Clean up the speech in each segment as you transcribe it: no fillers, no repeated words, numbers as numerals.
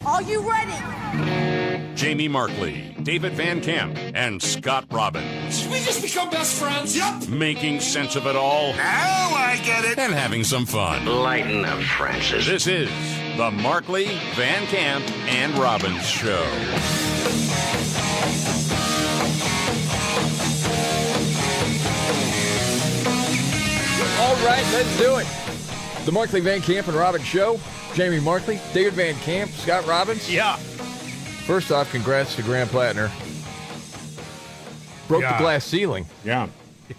Are you ready? Jamie Markley, David Van Camp, and Scott Robbins. We just become best friends. Yep. Making sense of it all. Now I get it. And having some fun. Lighten up, Francis. This is the Markley, Van Camp, and Robbins Show. All right, let's do it. The Markley, Van Camp, and Robbins Show. Jamie Markley, David Van Camp, Scott Robbins. Yeah. First off, congrats to Graham Plattner. Broke the glass ceiling. Yeah.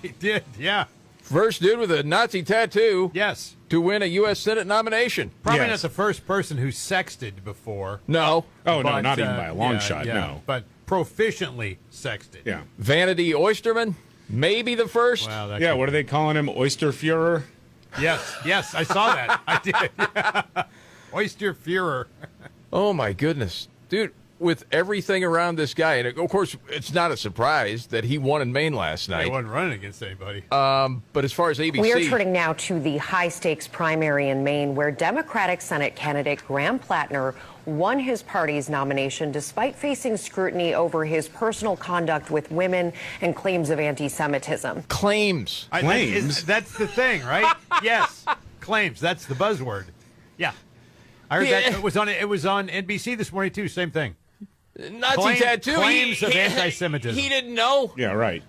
He did, yeah. First dude with a Nazi tattoo. Yes. To win a U.S. Senate nomination. Probably not the first person who sexted before. No. Oh, no, not even by a long shot, no. But proficiently sexted. Yeah. Vanity Oysterman, maybe the first. Wow, Yeah, what are they calling him? Oyster Fuhrer? Yes, I saw that. I did. Yeah. Oyster Fuhrer. Oh, my goodness. Dude, with everything around this guy, and of course, it's not a surprise that he won in Maine last night. He wasn't running against anybody. But as far as ABC... We are turning now to the high-stakes primary in Maine, where Democratic Senate candidate Graham Plattner won his party's nomination despite facing scrutiny over his personal conduct with women and claims of anti-Semitism. Claims. That's the thing, right? Yes. Claims. That's the buzzword. Yeah. I heard that. It was on NBC this morning, too. Same thing. Nazi tattoo. Claims of anti-Semitism. He didn't know. Yeah, right.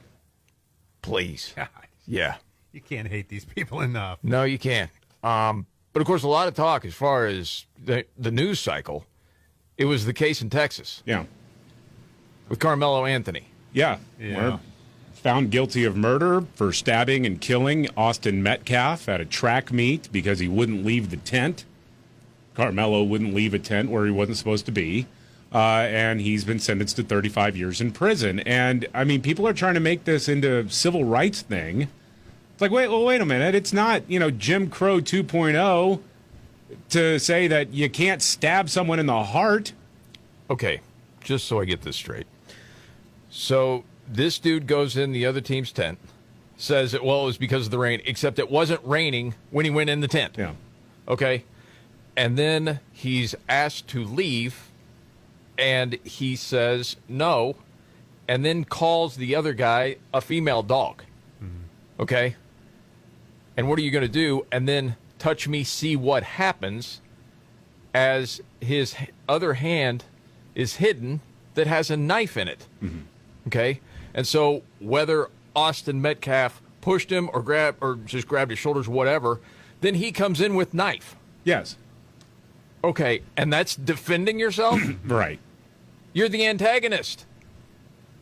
Please. God. Yeah. You can't hate these people enough. No, you can't. But, of course, a lot of talk as far as the news cycle. It was the case in Texas. Yeah. With Carmelo Anthony. Yeah. Yeah. Found guilty of murder for stabbing and killing Austin Metcalf at a track meet because he wouldn't leave the tent. Carmelo wouldn't leave a tent where he wasn't supposed to be. And he's been sentenced to 35 years in prison. And, I mean, people are trying to make this into a civil rights thing. It's like, wait a minute. It's not, Jim Crow 2.0 to say that you can't stab someone in the heart. Okay, just so I get this straight. So this dude goes in the other team's tent, says that, well, it was because of the rain, except it wasn't raining when he went in the tent. Yeah. Okay? And then he's asked to leave, and he says no, and then calls the other guy a female dog. Mm-hmm. Okay? And what are you going to do? And then touch me, see what happens, as his other hand is hidden that has a knife in it. Mm-hmm. Okay? And so whether Austin Metcalf pushed him or just grabbed his shoulders, whatever, then he comes in with knife. Yes. Okay, and that's defending yourself? Right. You're the antagonist.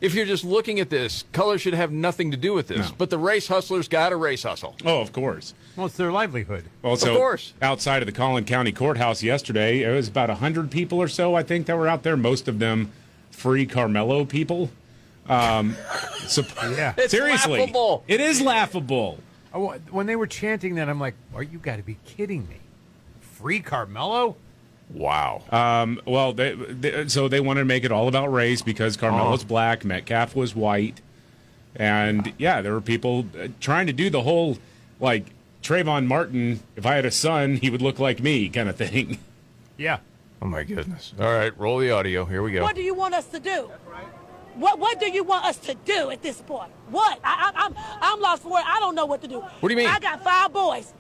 If you're just looking at this, color should have nothing to do with this. No. But the race hustlers got to race hustle. Oh, of course. Well, it's their livelihood. Also, of course. Outside of the Collin County Courthouse yesterday, it was about 100 people or so, I think, that were out there. Most of them free Carmelo people. Yeah. It's seriously, laughable. It is laughable. When they were chanting that, I'm like, you got to be kidding me. Free Carmelo? Wow. Well, so they wanted to make it all about race because Carmelo's black, Metcalf was white. And, yeah, there were people trying to do the whole, like, Trayvon Martin, if I had a son, he would look like me kind of thing. Yeah. Oh, my goodness. All right, roll the audio. Here we go. What do you want us to do? What do you want us to do at this point? What? I'm lost for words. I don't know what to do. What do you mean? I got 5 boys.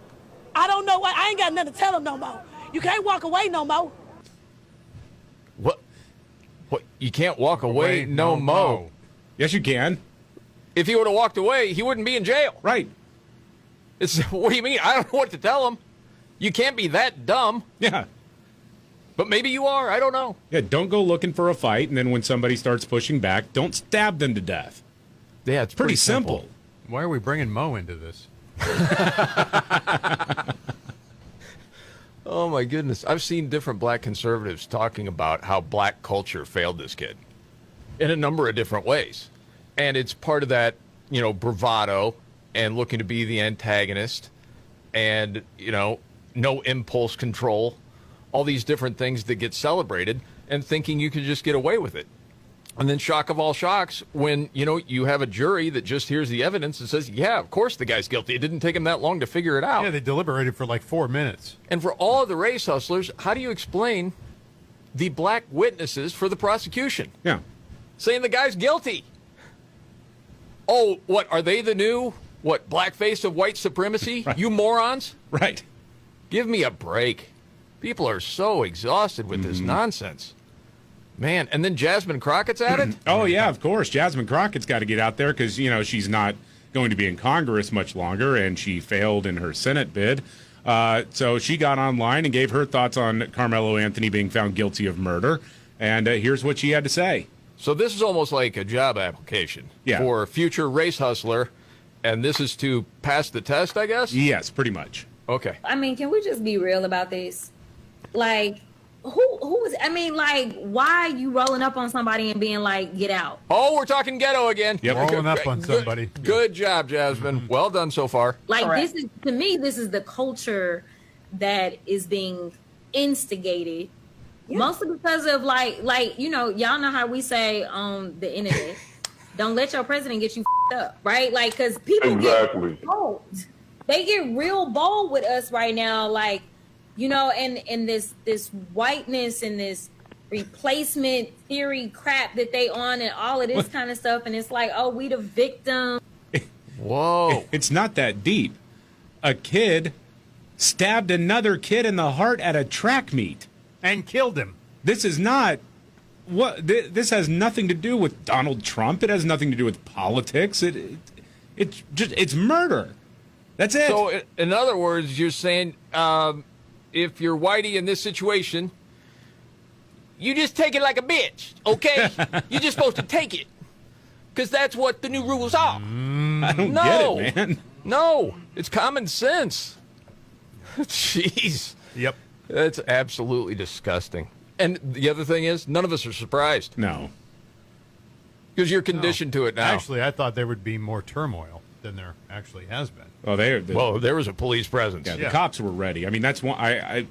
I don't know what. I ain't got nothing to tell them no more. You can't walk away no more. What? You can't walk away no mo. Yes, you can. If he would have walked away, he wouldn't be in jail. Right. What do you mean? I don't know what to tell him. You can't be that dumb. Yeah. But maybe you are. I don't know. Yeah, don't go looking for a fight, and then when somebody starts pushing back, don't stab them to death. Yeah, it's Pretty simple. Why are we bringing Mo into this? Oh, my goodness. I've seen different black conservatives talking about how black culture failed this kid in a number of different ways. And it's part of that, bravado and looking to be the antagonist and, no impulse control, all these different things that get celebrated and thinking you can just get away with it. And then shock of all shocks when, you have a jury that just hears the evidence and says, yeah, of course the guy's guilty. It didn't take him that long to figure it out. Yeah, they deliberated for like 4 minutes. And for all of the race hustlers, how do you explain the black witnesses for the prosecution, Yeah. saying the guy's guilty. Oh, what, are they the new, blackface of white supremacy? Right. You morons? Right. Give me a break. People are so exhausted with this nonsense. Man, and then Jasmine Crockett's at it? Oh, yeah, of course. Jasmine Crockett's got to get out there because, she's not going to be in Congress much longer, and she failed in her Senate bid. So she got online and gave her thoughts on Carmelo Anthony being found guilty of murder. And here's what she had to say. So this is almost like a job application for a future race hustler, and this is to pass the test, I guess? Yes, pretty much. Okay. I mean, can we just be real about this? Like, who is, why are you rolling up on somebody and being like, get out? Oh, we're talking ghetto again. Yep. Rolling up on somebody. Good job, Jasmine. Well done so far. Like, Correct. this is, to me, this is the culture that is being instigated. Mostly because of y'all know how we say on the internet, don't let your president get you up, right? Like, because people get bold. They get real bold with us right now, and this whiteness and this replacement theory crap that they on and all of this kind of stuff, and it's like, oh, we the victim. Whoa. It's not that deep. A kid stabbed another kid in the heart at a track meet. And killed him. This is not this has nothing to do with Donald Trump. It has nothing to do with politics. It's murder. That's it. So, in other words, you're saying if you're whitey in this situation, you just take it like a bitch, okay? You're just supposed to take it because that's what the new rules are. I don't get it, man. No, it's common sense. Jeez. Yep. That's absolutely disgusting. And the other thing is, none of us are surprised No. because you're conditioned to it now. Actually, I thought there would be more turmoil than there actually has been. Well, there was a police presence. the cops were ready. I mean, that's one.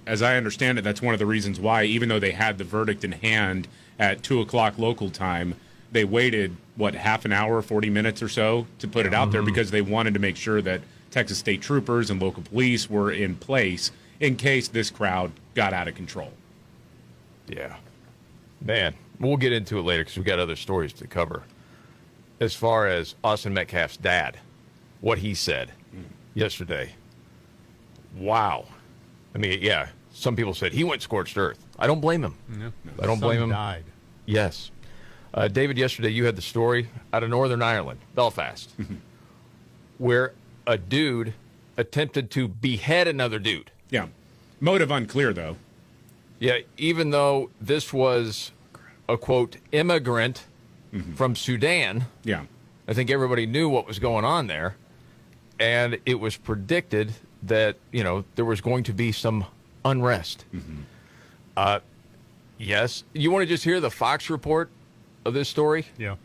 As I understand it, that's one of the reasons why, even though they had the verdict in hand at 2:00 local time, they waited half an hour, 40 minutes or so to put it out there because they wanted to make sure that Texas state troopers and local police were in place in case this crowd got out of control. Yeah. Man, we'll get into it later because we've got other stories to cover. As far as Austin Metcalf's dad, what he said yesterday. Wow. I mean, yeah, some people said he went scorched earth. I don't blame him. No. I don't blame him. Died. Yes. David, yesterday you had the story out of Northern Ireland, Belfast, where a dude attempted to behead another dude. Yeah. Motive unclear, though. Yeah, even though this was a, quote, immigrant from Sudan, Yeah. I think everybody knew what was going on there. And it was predicted that, there was going to be some unrest. Yes. You want to just hear the Fox report of this story? Yeah.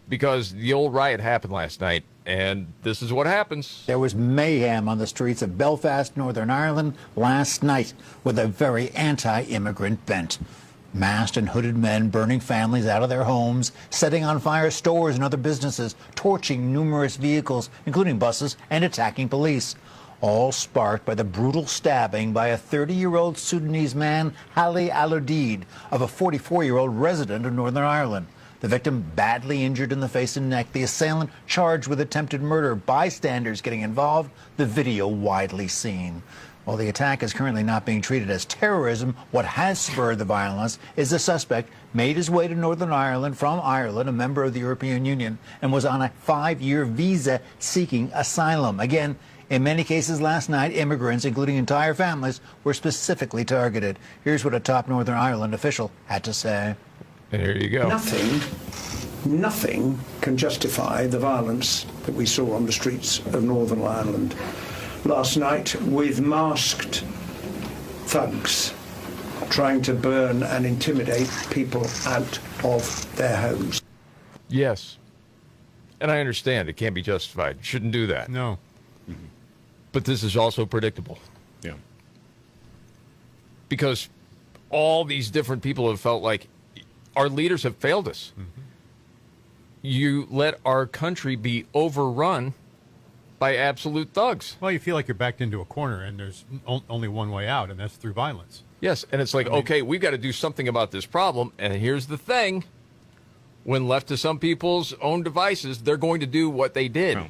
Because the old riot happened last night, and this is what happens. There was mayhem on the streets of Belfast, Northern Ireland last night with a very anti-immigrant bent. Masked and hooded men burning families out of their homes, setting on fire stores and other businesses, torching numerous vehicles, including buses, and attacking police. All sparked by the brutal stabbing by a 30-year-old Sudanese man, Hali Al-Odeid, of a 44-year-old resident of Northern Ireland. The victim badly injured in the face and neck. The assailant charged with attempted murder. Bystanders getting involved. The video widely seen. While the attack is currently not being treated as terrorism, what has spurred the violence is the suspect made his way to Northern Ireland from Ireland, a member of the European Union, and was on a 5-year visa seeking asylum. Again, in many cases last night, immigrants, including entire families, were specifically targeted. Here's what a top Northern Ireland official had to say. And here you go. Nothing can justify the violence that we saw on the streets of Northern Ireland last night with masked thugs trying to burn and intimidate people out of their homes. Yes. And I understand it can't be justified. You shouldn't do that. No. But this is also predictable. Yeah. Because all these different people have felt like our leaders have failed us. You let our country be overrun by absolute thugs. Well, you feel like you're backed into a corner, and there's only one way out, and that's through violence. Yes, and it's like, okay, we've got to do something about this problem. And here's the thing. When left to some people's own devices, they're going to do what they did. Oh.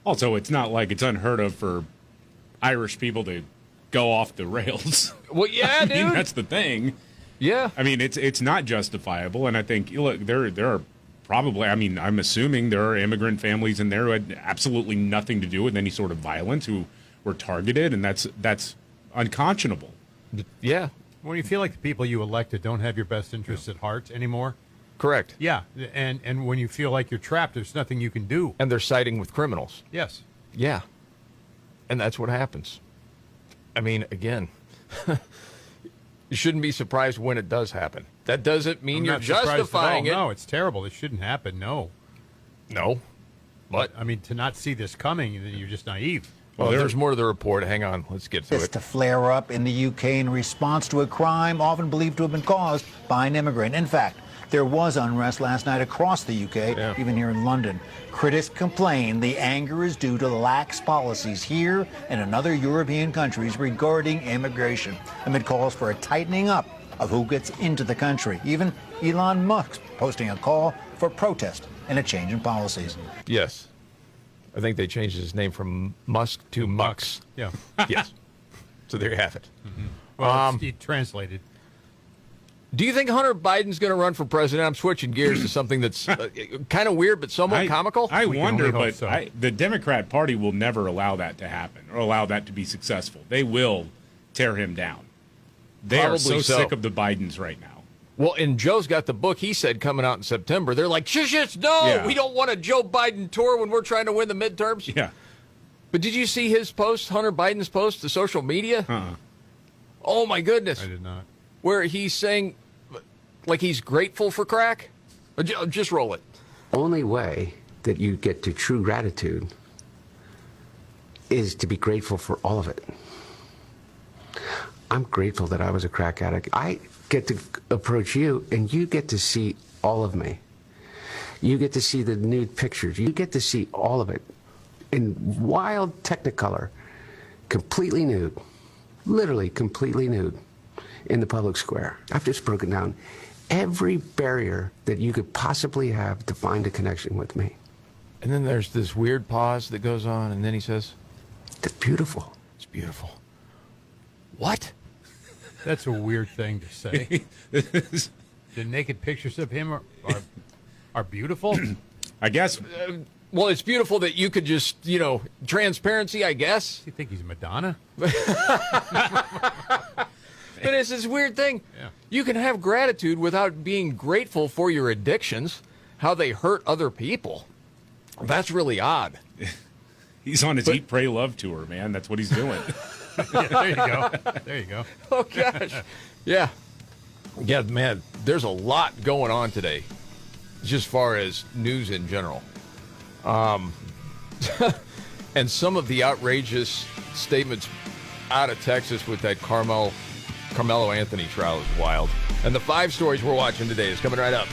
Also, it's not like it's unheard of for Irish people to go off the rails. Well, yeah, dude. I mean, that's the thing. Yeah. I mean, it's not justifiable. And I think, look, there are probably, I mean, I'm assuming there are immigrant families in there who had absolutely nothing to do with any sort of violence who were targeted. And that's unconscionable. Yeah. When you feel like the people you elected don't have your best interests at heart anymore. Correct. Yeah, and when you feel like you're trapped, there's nothing you can do. And they're siding with criminals. Yes. Yeah. And that's what happens. I mean, again, you shouldn't be surprised when it does happen. That doesn't mean you're justifying it. No, it's terrible. It shouldn't happen. No. But I mean, to not see this coming, you're just naive. Well, there's more to the report. Hang on. Let's get to it. To flare up in the UK in response to a crime often believed to have been caused by an immigrant. In fact, there was unrest last night across the UK, even here in London. Critics complain the anger is due to lax policies here and in other European countries regarding immigration, amid calls for a tightening up of who gets into the country. Even Elon Musk posting a call for protest and a change in policies. Yes. I think they changed his name from Musk to Mux. Yeah. Yes. So there you have it. Mm-hmm. Well, it's translated. Do you think Hunter Biden's going to run for president? I'm switching gears to something that's kind of weird but somewhat comical. I wonder, but the Democrat Party will never allow that to happen or allow that to be successful. They will tear him down. They are so sick of the Bidens right now. Well, and Joe's got the book, he said, coming out in September. They're like, shush, no, we don't want a Joe Biden tour when we're trying to win the midterms. Yeah. But did you see his post, Hunter Biden's post to social media? Oh, my goodness. I did not. Where he's saying, like he's grateful for crack? Just roll it. Only way that you get to true gratitude is to be grateful for all of it. I'm grateful that I was a crack addict. I get to approach you, and you get to see all of me. You get to see the nude pictures. You get to see all of it in wild Technicolor, completely nude, literally completely nude in the public square. I've just broken down every barrier that you could possibly have to find a connection with me. And then there's this weird pause that goes on, and then he says, "It's beautiful." It's beautiful. What? That's a weird thing to say. The naked pictures of him are beautiful. I guess. Well, it's beautiful that you could just, transparency, I guess. You think he's Madonna? But it's this weird thing. Yeah. You can have gratitude without being grateful for your addictions, how they hurt other people. That's really odd. He's on his Eat, Pray, Love tour, man. That's what he's doing. Yeah, there you go. There you go. Oh, gosh. Yeah. Yeah, man, there's a lot going on today, just as far as news in general. And some of the outrageous statements out of Texas with that Carmelo Anthony trial is wild. And the 5 stories we're watching today is coming right up.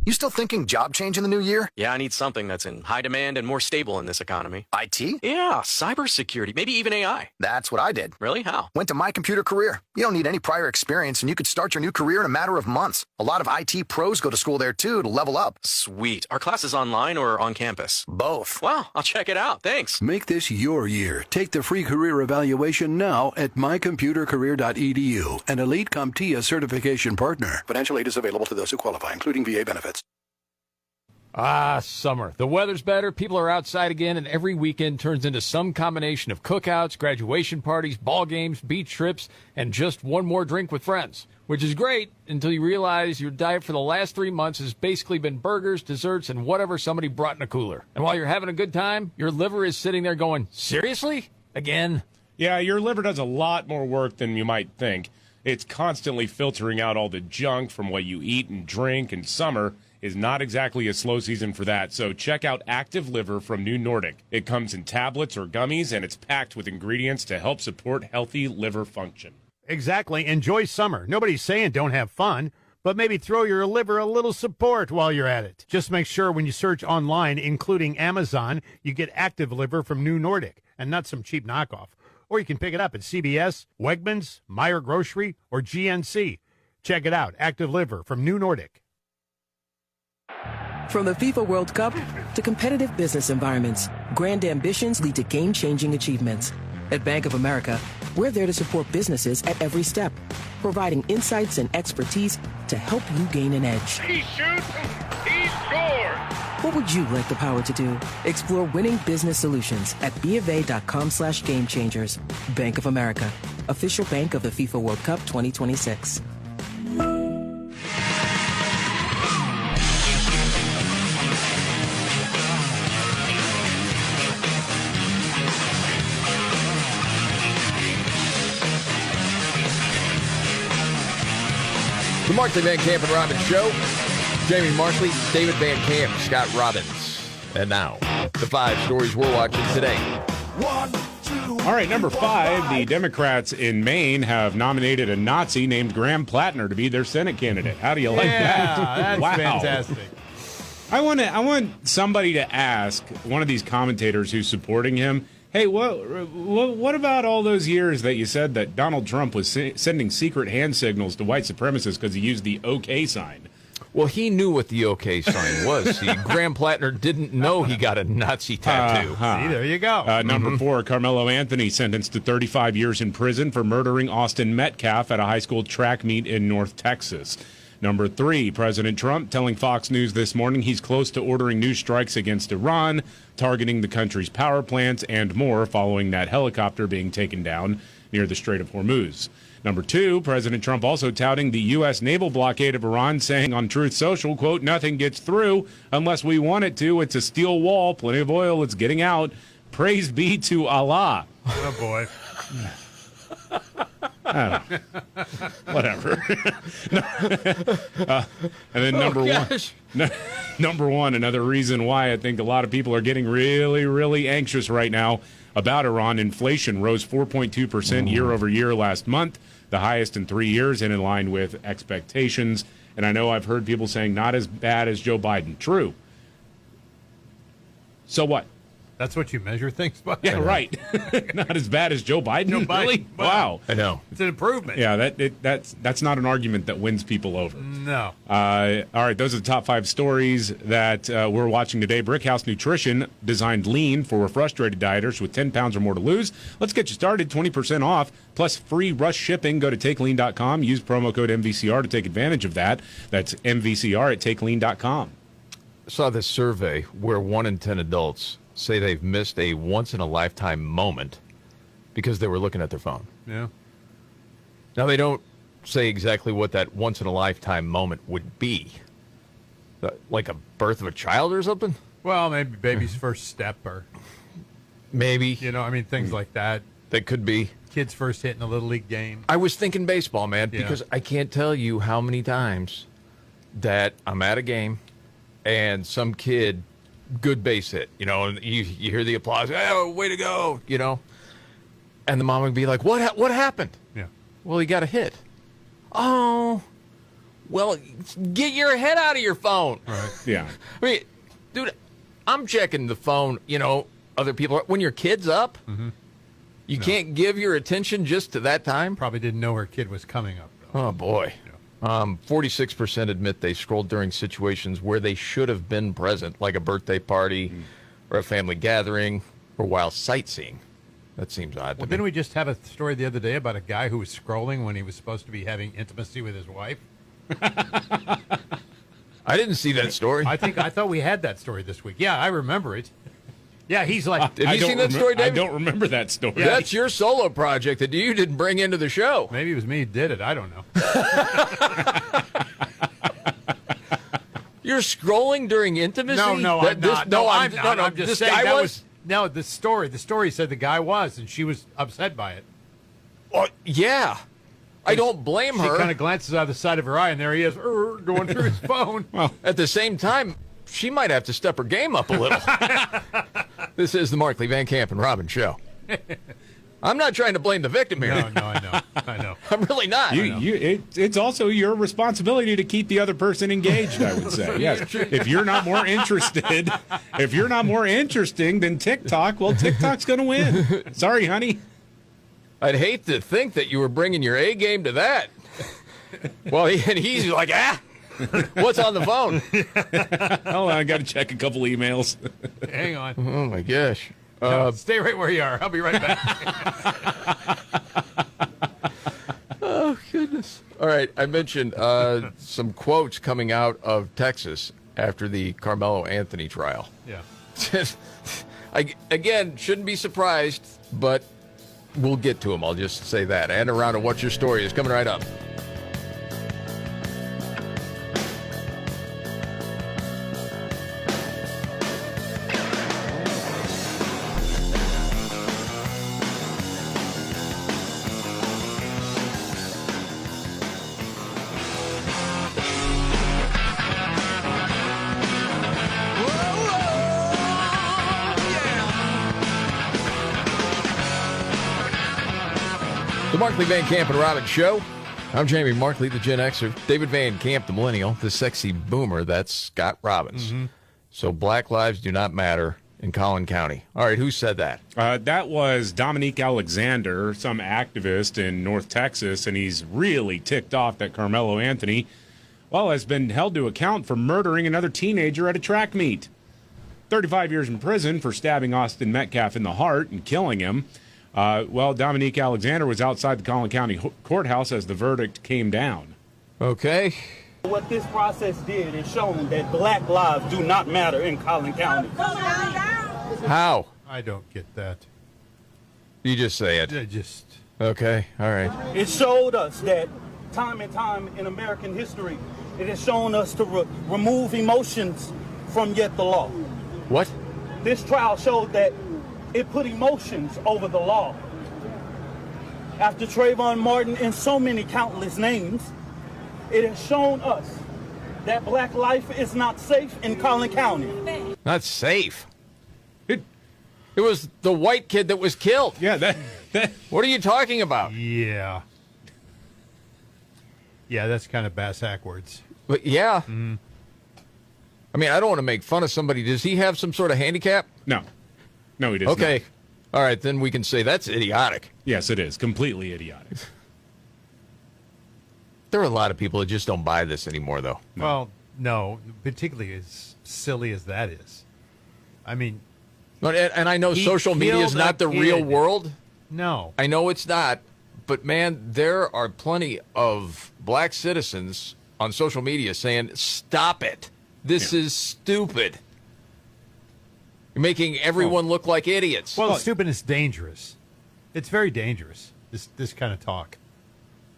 You still thinking job change in the new year? Yeah, I need something that's in high demand and more stable in this economy. IT? Yeah, cybersecurity, maybe even AI. That's what I did. Really? How? Went to My Computer Career. You don't need any prior experience, and you could start your new career in a matter of months. A lot of IT pros go to school there, too, to level up. Sweet. Are classes online or on campus? Both. Wow, I'll check it out. Thanks. Make this your year. Take the free career evaluation now at mycomputercareer.edu, an elite CompTIA certification partner. Financial aid is available to those who qualify, including VA benefits. Summer. The weather's better, people are outside again, and every weekend turns into some combination of cookouts, graduation parties, ball games, beach trips, and just one more drink with friends. Which is great until you realize your diet for the last 3 months has basically been burgers, desserts, and whatever somebody brought in a cooler. And while you're having a good time, your liver is sitting there going, seriously? Again? Yeah, your liver does a lot more work than you might think. It's constantly filtering out all the junk from what you eat and drink, and summer is not exactly a slow season for that, so check out Active Liver from New Nordic. It comes in tablets or gummies, and it's packed with ingredients to help support healthy liver function. Exactly. Enjoy summer. Nobody's saying don't have fun, but maybe throw your liver a little support while you're at it. Just make sure when you search online, including Amazon, you get Active Liver from New Nordic and not some cheap knockoff. Or you can pick it up at CVS, Wegmans, Meijer Grocery, or GNC. Check it out, Active Liver from New Nordic. From the FIFA World Cup to competitive business environments, grand ambitions lead to game-changing achievements. At Bank of America, we're there to support businesses at every step, providing insights and expertise to help you gain an edge. He shoots, he scores. What would you like the power to do? Explore winning business solutions at BofA.com/gamechangers. Bank of America, official bank of the FIFA World Cup 2026. The Markley, Van Camp, and Robbins Show. Jamie Markley, David Van Camp, Scott Robbins. And now, the 5 stories we're watching today. All right, number 5, the Democrats in Maine have nominated a Nazi named Graham Plattner to be their Senate candidate. How do you like that? That's wow. fantastic. I want somebody to ask one of these commentators who's supporting him, hey, what about all those years that you said that Donald Trump was sending secret hand signals to white supremacists because he used the OK sign? Well, he knew what the OK sign was. See, Graham Plattner didn't know he got a Nazi tattoo. See, there you go. Number 4, Carmelo Anthony sentenced to 35 years in prison for murdering Austin Metcalf at a high school track meet in North Texas. Number 3, President Trump telling Fox News this morning he's close to ordering new strikes against Iran, targeting the country's power plants and more following that helicopter being taken down near the Strait of Hormuz. Number 2, President Trump also touting the U.S. naval blockade of Iran, saying on Truth Social, quote, nothing gets through unless we want it to. It's a steel wall, plenty of oil, it's getting out. Praise be to Allah. Oh, boy. Whatever. And then number one, another reason why I think a lot of people are getting really, really anxious right now about Iran. Inflation rose 4.2% year over year last month, the highest in 3 years, and in line with expectations. And I know I've heard people saying not as bad as Joe Biden. True. So what? That's what you measure things by? Yeah, right. Not as bad as Joe Biden? Joe Biden. Really? Wow. I know. It's an improvement. Yeah, that's not an argument that wins people over. No. All right, those are the top 5 stories that we're watching today. Brickhouse Nutrition designed lean for frustrated dieters with 10 pounds or more to lose. Let's get you started. 20% off plus free rush shipping. Go to takelean.com. Use promo code MVCR to take advantage of that. That's MVCR at takelean.com. I saw this survey where 1 in 10 adults say they've missed a once-in-a-lifetime moment because they were looking at their phone. Yeah. Now, they don't say exactly what that once-in-a-lifetime moment would be. Like a birth of a child or something? Well, maybe baby's first step or... Maybe. You know, I mean, things like that. That could be. Kids first hitting a Little League game. I was thinking baseball, man, because I can't tell you how many times that I'm at a game and some kid... good base hit, you know, and you hear the applause, oh, way to go, you know, and the mom would be like, what happened? Yeah. Well, he got a hit. Oh, well, get your head out of your phone. Right. Yeah. I mean, dude, I'm checking the phone, you know, other people, when your kid's up, you can't give your attention just to that time. Probably didn't know her kid was coming up, though. Oh, boy. 46% admit they scrolled during situations where they should have been present, like a birthday party or a family gathering or while sightseeing. That seems odd to me. Didn't we just have a story the other day about a guy who was scrolling when he was supposed to be having intimacy with his wife? I didn't see that story. I thought we had that story this week. Yeah, I remember it. Yeah, he's like... Have you seen that story, David? I don't remember that story. Yeah, that's your solo project that you didn't bring into the show. Maybe it was me who did it. I don't know. You're scrolling during intimacy? No, I'm not. No, I'm not. I'm just saying guy that was... No, the story said the guy was, and she was upset by it. Oh, yeah. I don't blame her. She kind of glances out of the side of her eye, and there he is, going through his phone. Well, at the same time, she might have to step her game up a little. This is the Markley, Van Camp, and Robbins Show. I'm not trying to blame the victim here. No, I know. I'm really not. It's also your responsibility to keep the other person engaged, I would say. Yes. If you're not more interested, if you're not more interesting than TikTok, well, TikTok's going to win. Sorry, honey. I'd hate to think that you were bringing your A game to that. Well, he's like, what's on the phone? Hold on, I got to check a couple emails. Hang on. Oh, my gosh. Stay right where you are. I'll be right back. Oh, goodness. All right, I mentioned some quotes coming out of Texas after the Carmelo Anthony trial. Yeah. Again, shouldn't be surprised, but we'll get to them. I'll just say that. And a round of What's Your Story is coming right up. The Markley, Van Camp, and Robbins Show. I'm Jamie Markley, the Gen Xer. David Van Camp, the Millennial. The sexy boomer, that's Scott Robbins. Mm-hmm. So black lives do not matter in Collin County. All right, who said that? That was Dominique Alexander, some activist in North Texas, and he's really ticked off that Carmelo Anthony, has been held to account for murdering another teenager at a track meet. 35 years in prison for stabbing Austin Metcalf in the heart and killing him. Dominique Alexander was outside the Collin County courthouse as the verdict came down. Okay. What this process did is shown that black lives do not matter in Collin County. How? I don't get that. You just say it. Okay, all right. It showed us that time and time in American history, it has shown us to remove emotions from yet the law. What? This trial showed that it put emotions over the law. After Trayvon Martin and so many countless names, it has shown us that black life is not safe in Collin County. Not safe? It was the white kid that was killed. Yeah, that. What are you talking about? Yeah. Yeah, that's kind of backwards. But yeah. Mm-hmm. I mean, I don't want to make fun of somebody. Does he have some sort of handicap? No. No, he does not. Okay. All right, then we can say that's idiotic. Yes, it is. Completely idiotic. There are a lot of people that just don't buy this anymore, though. No. Well, no, particularly as silly as that is. I mean... And I know social media is not the real world. No. I know it's not. But, man, there are plenty of black citizens on social media saying, stop it. This is stupid. You're making everyone look like idiots. Well, stupid is dangerous. It's very dangerous, this kind of talk.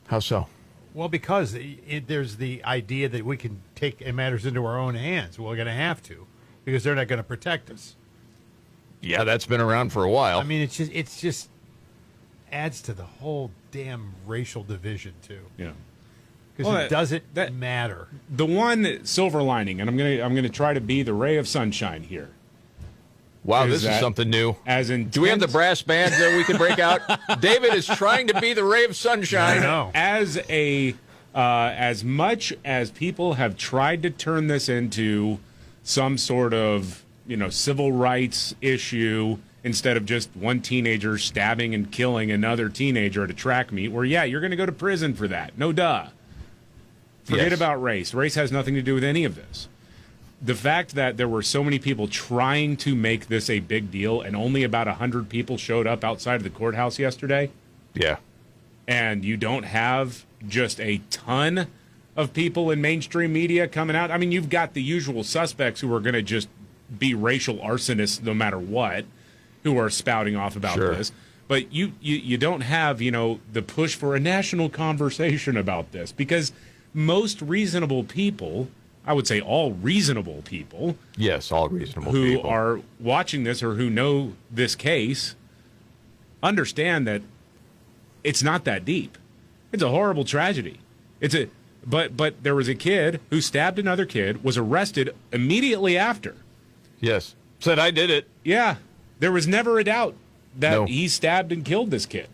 How so? Well, because there's the idea that we can take matters into our own hands. We're going to have to, because they're not going to protect us. Yeah, that's been around for a while. I mean, it's just adds to the whole damn racial division, too. Yeah. Because it doesn't matter. The one silver lining, and I'm gonna try to be the ray of sunshine here. Wow, this is something new. Do we have the brass band that we can break out? David is trying to be the ray of sunshine. I know. As much as people have tried to turn this into some sort of civil rights issue instead of just one teenager stabbing and killing another teenager at a track meet, where you're going to go to prison for that. No duh. Forget about race. Race has nothing to do with any of this. The fact that there were so many people trying to make this a big deal and only about 100 people showed up outside of the courthouse yesterday. Yeah. And you don't have just a ton of people in mainstream media coming out. I mean, you've got the usual suspects who are going to just be racial arsonists no matter what, who are spouting off about this. But you don't have, the push for a national conversation about this, because most reasonable people, I would say all reasonable people. Yes, all reasonable who people. are watching this or who know this case understand that it's not that deep. It's a horrible tragedy. But there was a kid who stabbed another kid, was arrested immediately after. Yes. Said I did it. Yeah. There was never a doubt that he stabbed and killed this kid.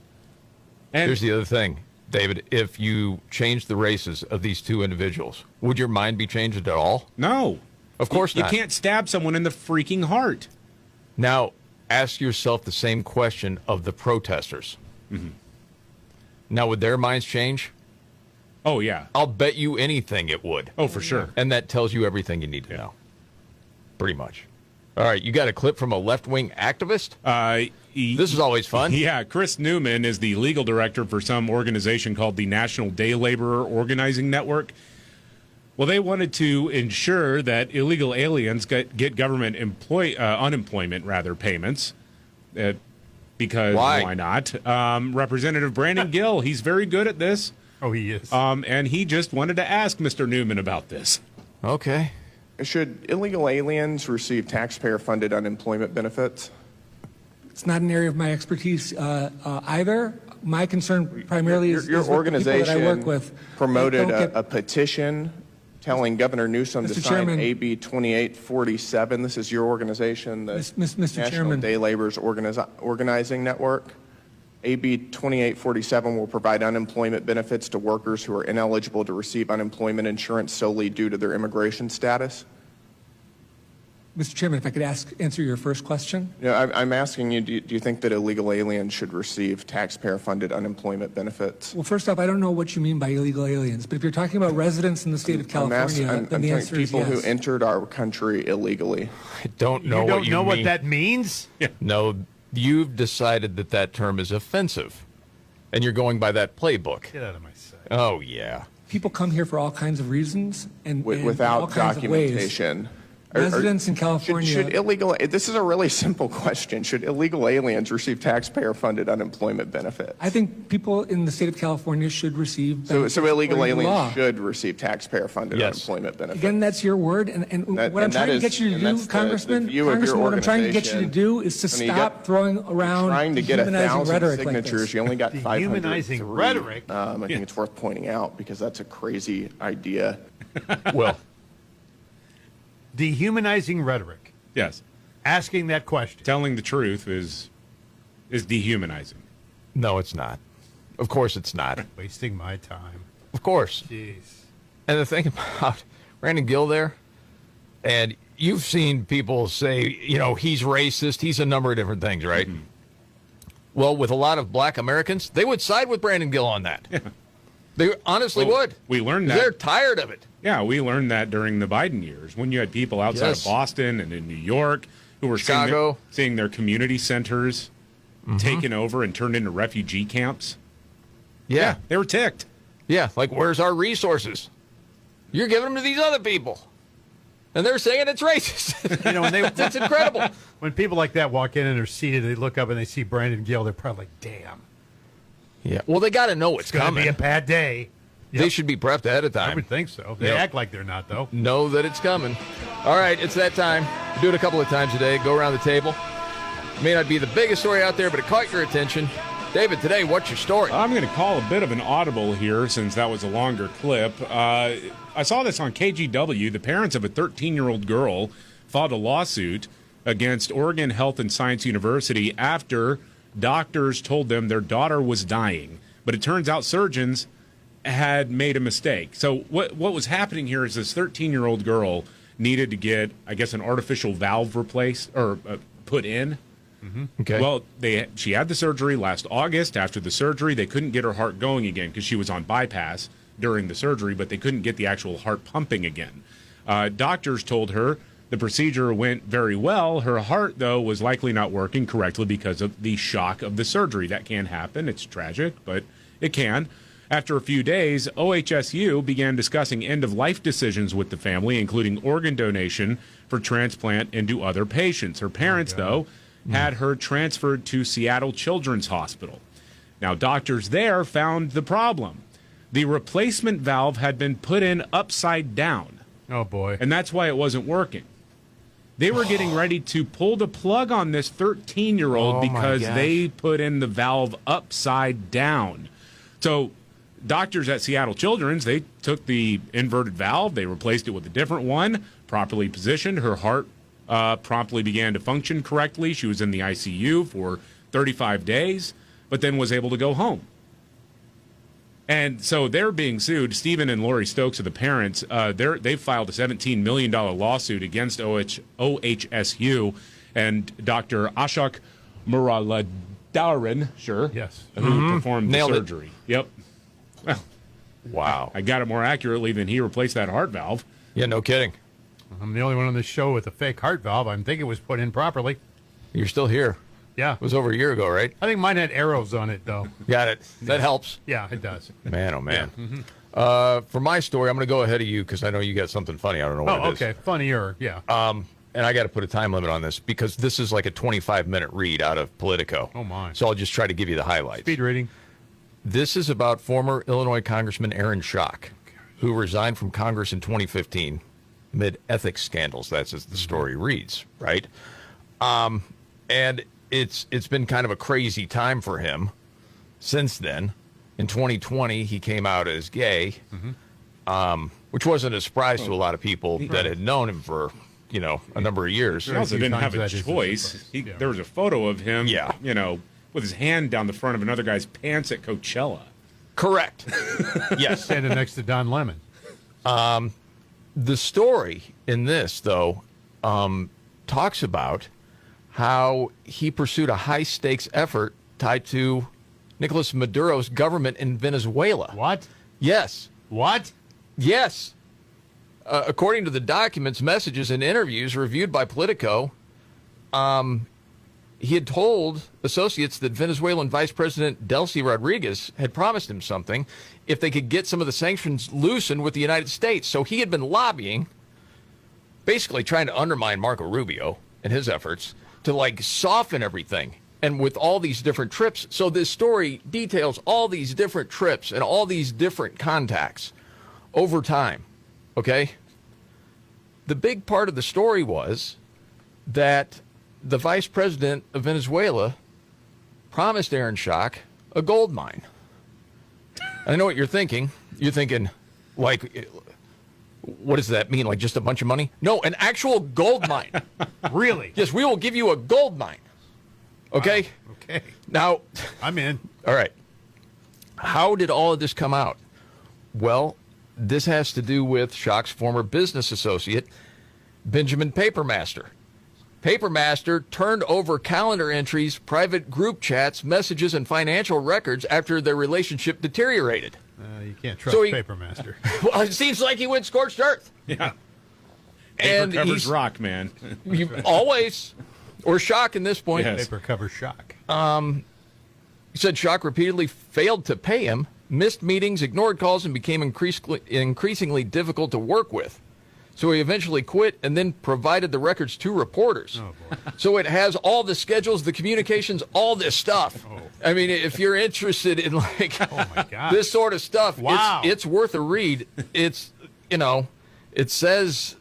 And here's the other thing. David, if you changed the races of these two individuals, would your mind be changed at all? No. Of course not. You can't stab someone in the freaking heart. Now, ask yourself the same question of the protesters. Mm-hmm. Now, would their minds change? Oh, yeah. I'll bet you anything it would. Oh, for sure. And that tells you everything you need to know. Pretty much. All right, you got a clip from a left-wing activist? This is always fun. Yeah, Chris Newman is the legal director for some organization called the National Day Laborer Organizing Network. Well, they wanted to ensure that illegal aliens get government unemployment payments. Because why not? Representative Brandon Gill, he's very good at this. Oh, he is. And he just wanted to ask Mr. Newman about this. Okay. Should illegal aliens receive taxpayer-funded unemployment benefits? It's not an area of my expertise either. My concern primarily is your with the organization people that I work with. Promoted a petition telling Governor Newsom Mr. to sign Chairman, AB 2847. This is your organization, the Mr. National Chairman. Day Laborers Organizing Network. AB 2847 will provide unemployment benefits to workers who are ineligible to receive unemployment insurance solely due to their immigration status. Mr. Chairman, if I could answer your first question. Yeah, I'm asking you, do you think that illegal aliens should receive taxpayer-funded unemployment benefits? Well, first off, I don't know what you mean by illegal aliens, but if you're talking about residents in the state of California, then the answer is people yes. who entered our country illegally. I don't know You what don't you know mean. what that means? No, you've decided that term is offensive, and you're going by that playbook. Get out of my sight. Oh, yeah. People come here for all kinds of reasons and Without all kinds documentation. Of ways. Residents in California. Should illegal? This is a really simple question. Should illegal aliens receive taxpayer-funded unemployment benefits? I think people in the state of California should receive. So illegal according to the law. aliens should receive taxpayer-funded unemployment benefits. Again, that's your word, and what I'm trying to get you to do, Congressman, what I'm trying to get you to do is to stop throwing around trying to get 1,000 rhetoric signatures. like this. You only got 503. Dehumanizing rhetoric. I think it's worth pointing out because that's a crazy idea. Well. Dehumanizing rhetoric. Yes. Asking that question. Telling the truth is dehumanizing. No, it's not. Of course it's not. Wasting my time. Of course. Jeez. And the thing about Brandon Gill there, and you've seen people say, he's racist, he's a number of different things, right? Mm-hmm. Well, with a lot of black Americans, they would side with Brandon Gill on that. Yeah. They honestly would. We learned that. They're tired of it. Yeah, we learned that during the Biden years when you had people outside of Boston and in New York who were seeing their community centers taken over and turned into refugee camps. Yeah. They were ticked. Yeah, like, where's our resources? You're giving them to these other people. And they're saying it's racist. That's incredible. When people like that walk in and they're seated, they look up and they see Brandon Gill, they're probably like, damn. Yeah. Well, they got to know it's coming. It's going to be a bad day. Yep. They should be prepped ahead of time. I would think so. They act like they're not, though. Know that it's coming. All right, it's that time. Do it a couple of times a day. Go around the table. It may not be the biggest story out there, but it caught your attention. David, today, what's your story? I'm going to call a bit of an audible here since that was a longer clip. I saw this on KGW. The parents of a 13-year-old girl filed a lawsuit against Oregon Health and Science University after doctors told them their daughter was dying. But it turns out surgeons had made a mistake. So what was happening here is this 13-year-old girl needed to get, I guess, an artificial valve replaced or put in. Mm-hmm. Okay. Well, she had the surgery last August. After the surgery, they couldn't get her heart going again because she was on bypass during the surgery, but they couldn't get the actual heart pumping again. Doctors told her the procedure went very well. Her heart, though, was likely not working correctly because of the shock of the surgery. That can happen. It's tragic, but it can. After a few days, OHSU began discussing end-of-life decisions with the family, including organ donation for transplant into other patients. Her parents, though, had her transferred to Seattle Children's Hospital. Now, doctors there found the problem. The replacement valve had been put in upside down. Oh, boy. And that's why it wasn't working. They were getting ready to pull the plug on this 13-year-old because they put in the valve upside down. So doctors at Seattle Children's, they took the inverted valve, they replaced it with a different one, properly positioned. Her heart promptly began to function correctly. She was in the ICU 35 days, but then was able to go home. And so they're being sued. Stephen and Lori Stokes are the parents. They've filed a $17 million lawsuit against OHSU and Dr. Ashok Muralidharan, who performed the surgery. Yep. Well, wow. I got it more accurately than he replaced that heart valve. Yeah, no kidding. I'm the only one on this show with a fake heart valve. I think it was put in properly. You're still here. Yeah. It was over a year ago, right? I think mine had arrows on it, though. Got it. That helps. Yeah, it does. Man, oh, man. Yeah. For my story, I'm going to go ahead of you because I know you got something funny. I don't know what it is. Okay. Funnier, yeah. And I got to put a time limit on this because this is like a 25-minute read out of Politico. Oh, my. So I'll just try to give you the highlights. Speed reading. This is about former Illinois Congressman Aaron Schock, who resigned from Congress in 2015 amid ethics scandals. That's as the story reads, right? And it's been kind of a crazy time for him since then. In 2020, he came out as gay, which wasn't a surprise to a lot of people that had known him for, a number of years. He also didn't have a choice. There was a photo of him, with his hand down the front of another guy's pants at Coachella. Correct. Yes. Standing next to Don Lemon. The story in this, though, talks about how he pursued a high-stakes effort tied to Nicolas Maduro's government in Venezuela. What? Yes. What? Yes. According to the documents, messages, and interviews reviewed by Politico, he had told associates that Venezuelan Vice President Delcy Rodriguez had promised him something if they could get some of the sanctions loosened with the United States. So he had been lobbying, basically trying to undermine Marco Rubio and his efforts to soften everything. And with all these different trips. So this story details all these different trips and all these different contacts over time. Okay? The big part of the story was that the vice president of Venezuela promised Aaron Schock a gold mine. And I know what you're thinking. You're thinking, what does that mean? Like just a bunch of money? No, an actual gold mine. Really? Yes, we will give you a gold mine. Okay? Wow. Okay. Now, I'm in. All right. How did all of this come out? Well, this has to do with Schock's former business associate, Benjamin Papermaster. Papermaster turned over calendar entries, private group chats, messages, and financial records after their relationship deteriorated. You can't trust Papermaster. Well, it seems like he went scorched earth. Yeah. And Paper covers rock, man. Always. Or Schock in this point. Yes. Paper covers Schock. He said Schock repeatedly failed to pay him, missed meetings, ignored calls, and became increasingly difficult to work with. So he eventually quit and then provided the records to reporters. Oh, boy. So it has all the schedules, the communications, all this stuff. Oh. I mean, if you're interested in Oh my God. this sort of stuff, Wow. it's worth a read. It's, it says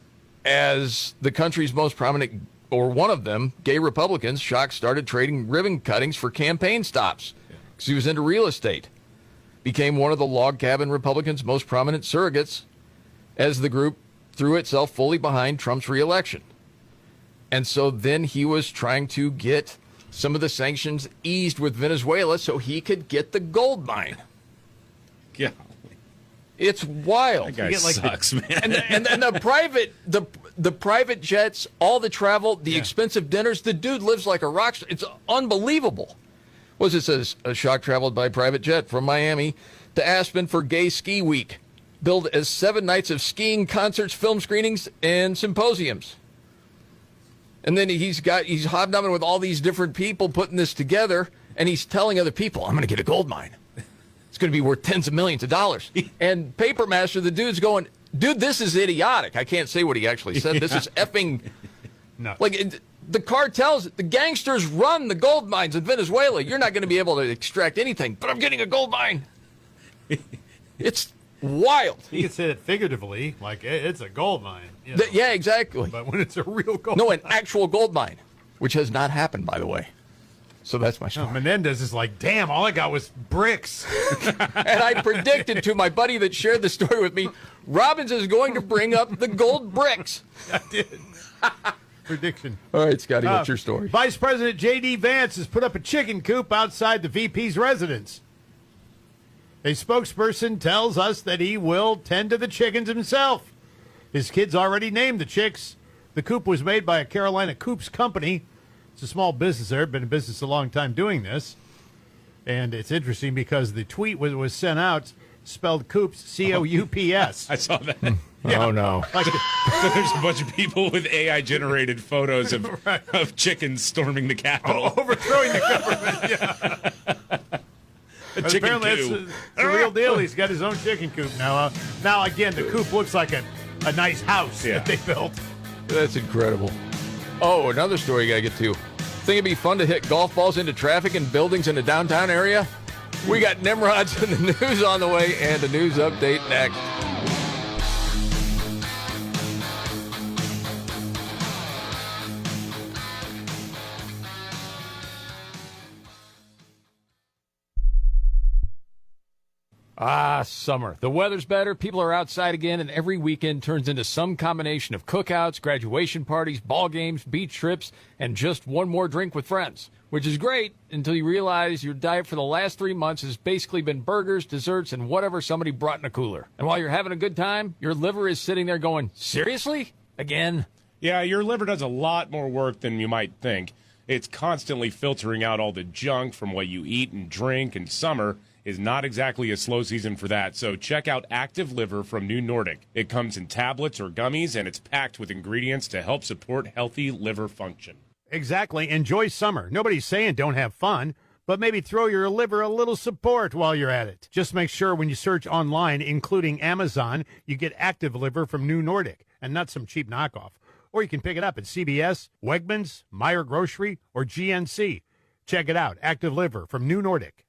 as the country's most prominent, or one of them, gay Republicans, Schock started trading ribbon cuttings for campaign stops because he was into real estate. Became one of the log cabin Republicans' most prominent surrogates as the group threw itself fully behind Trump's reelection. And so then he was trying to get some of the sanctions eased with Venezuela so he could get the gold mine. Yeah. It's wild. That guy sucks, man. And the private jets, all the travel, the expensive dinners, the dude lives like a rock star. It's unbelievable. What does it says? Schock traveled by private jet from Miami to Aspen for Gay Ski Week, billed as 7 nights of skiing, concerts, film screenings, and symposiums. And then he's hobnobbing with all these different people putting this together, and he's telling other people, I'm going to get a gold mine. It's going to be worth tens of millions of dollars. And Papermaster, the dude's going, dude, this is idiotic. I can't say what he actually said. This is effing nuts. The cartels, the gangsters run the gold mines in Venezuela. You're not going to be able to extract anything, but I'm getting a gold mine. It's wild. You can say it figuratively, like it's a gold mine. Yeah, exactly. But when it's a real gold mine. An actual gold mine, which has not happened, by the way. So that's my story. Menendez is like, damn, all I got was bricks. And I predicted to my buddy that shared the story with me, Robbins is going to bring up the gold bricks. I did. Prediction. All right, Scotty, what's your story? Vice President J.D. Vance has put up a chicken coop outside the VP's residence. A spokesperson tells us that he will tend to the chickens himself. His kids already named the chicks. The coop was made by a Carolina Coops company. It's a small business there, been in business a long time doing this. And it's interesting because the tweet was sent out, spelled Coops, C-O-U-P-S. I saw that. Yeah. Oh, no. So there's a bunch of people with AI-generated photos of chickens storming the Capitol. Overthrowing the government, yeah. Apparently it's a real deal. He's got his own chicken coop now. Now, again, the coop looks like a nice house that they built. That's incredible. Oh, another story you got to get to. Think it'd be fun to hit golf balls into traffic in buildings in the downtown area? We got Nimrods in the news on the way and a news update next. Summer. The weather's better, people are outside again, and every weekend turns into some combination of cookouts, graduation parties, ball games, beach trips, and just one more drink with friends. Which is great until you realize your diet for the last 3 months has basically been burgers, desserts, and whatever somebody brought in a cooler. And while you're having a good time, your liver is sitting there going, seriously? Again? Yeah, your liver does a lot more work than you might think. It's constantly filtering out all the junk from what you eat and drink, and summer is not exactly a slow season for that. So check out Active Liver from New Nordic. It comes in tablets or gummies, and it's packed with ingredients to help support healthy liver function. Exactly. Enjoy summer. Nobody's saying don't have fun, but maybe throw your liver a little support while you're at it. Just make sure when you search online, including Amazon, you get Active Liver from New Nordic and not some cheap knockoff. Or you can pick it up at CBS, Wegmans, Meyer Grocery, or GNC. Check it out. Active Liver from New Nordic.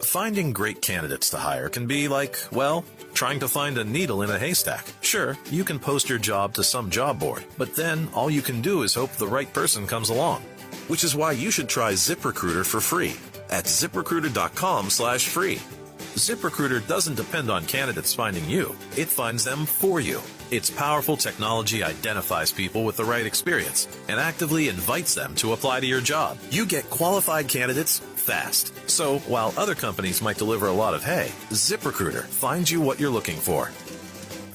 Finding great candidates to hire can be like, well, trying to find a needle in a haystack. Sure, you can post your job to some job board, but then all you can do is hope the right person comes along. Which is why you should try ZipRecruiter for free at ZipRecruiter.com/free. ZipRecruiter doesn't depend on candidates finding you. It finds them for you. Its powerful technology identifies people with the right experience and actively invites them to apply to your job. You get qualified candidates fast. So while other companies might deliver a lot of hay, ZipRecruiter finds you what you're looking for.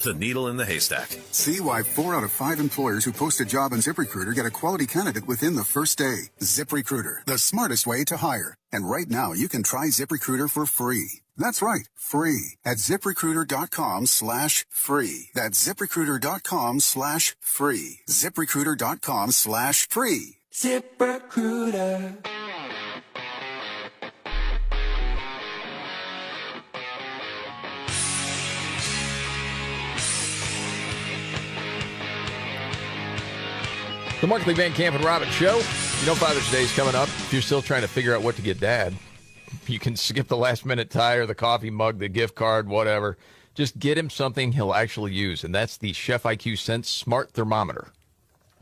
The needle in the haystack. See why 4 out of 5 employers who post a job on ZipRecruiter get a quality candidate within the first day. ZipRecruiter, the smartest way to hire. And right now, you can try ZipRecruiter for free. That's right, free at ZipRecruiter.com/free. That's ZipRecruiter.com/free. ZipRecruiter.com/free. ZipRecruiter. The Markley, Van Camp, and Robbins Show. You know Father's Day is coming up. If you're still trying to figure out what to get Dad, you can skip the last-minute tire, the coffee mug, the gift card, whatever. Just get him something he'll actually use, and that's the Chef IQ Sense Smart Thermometer.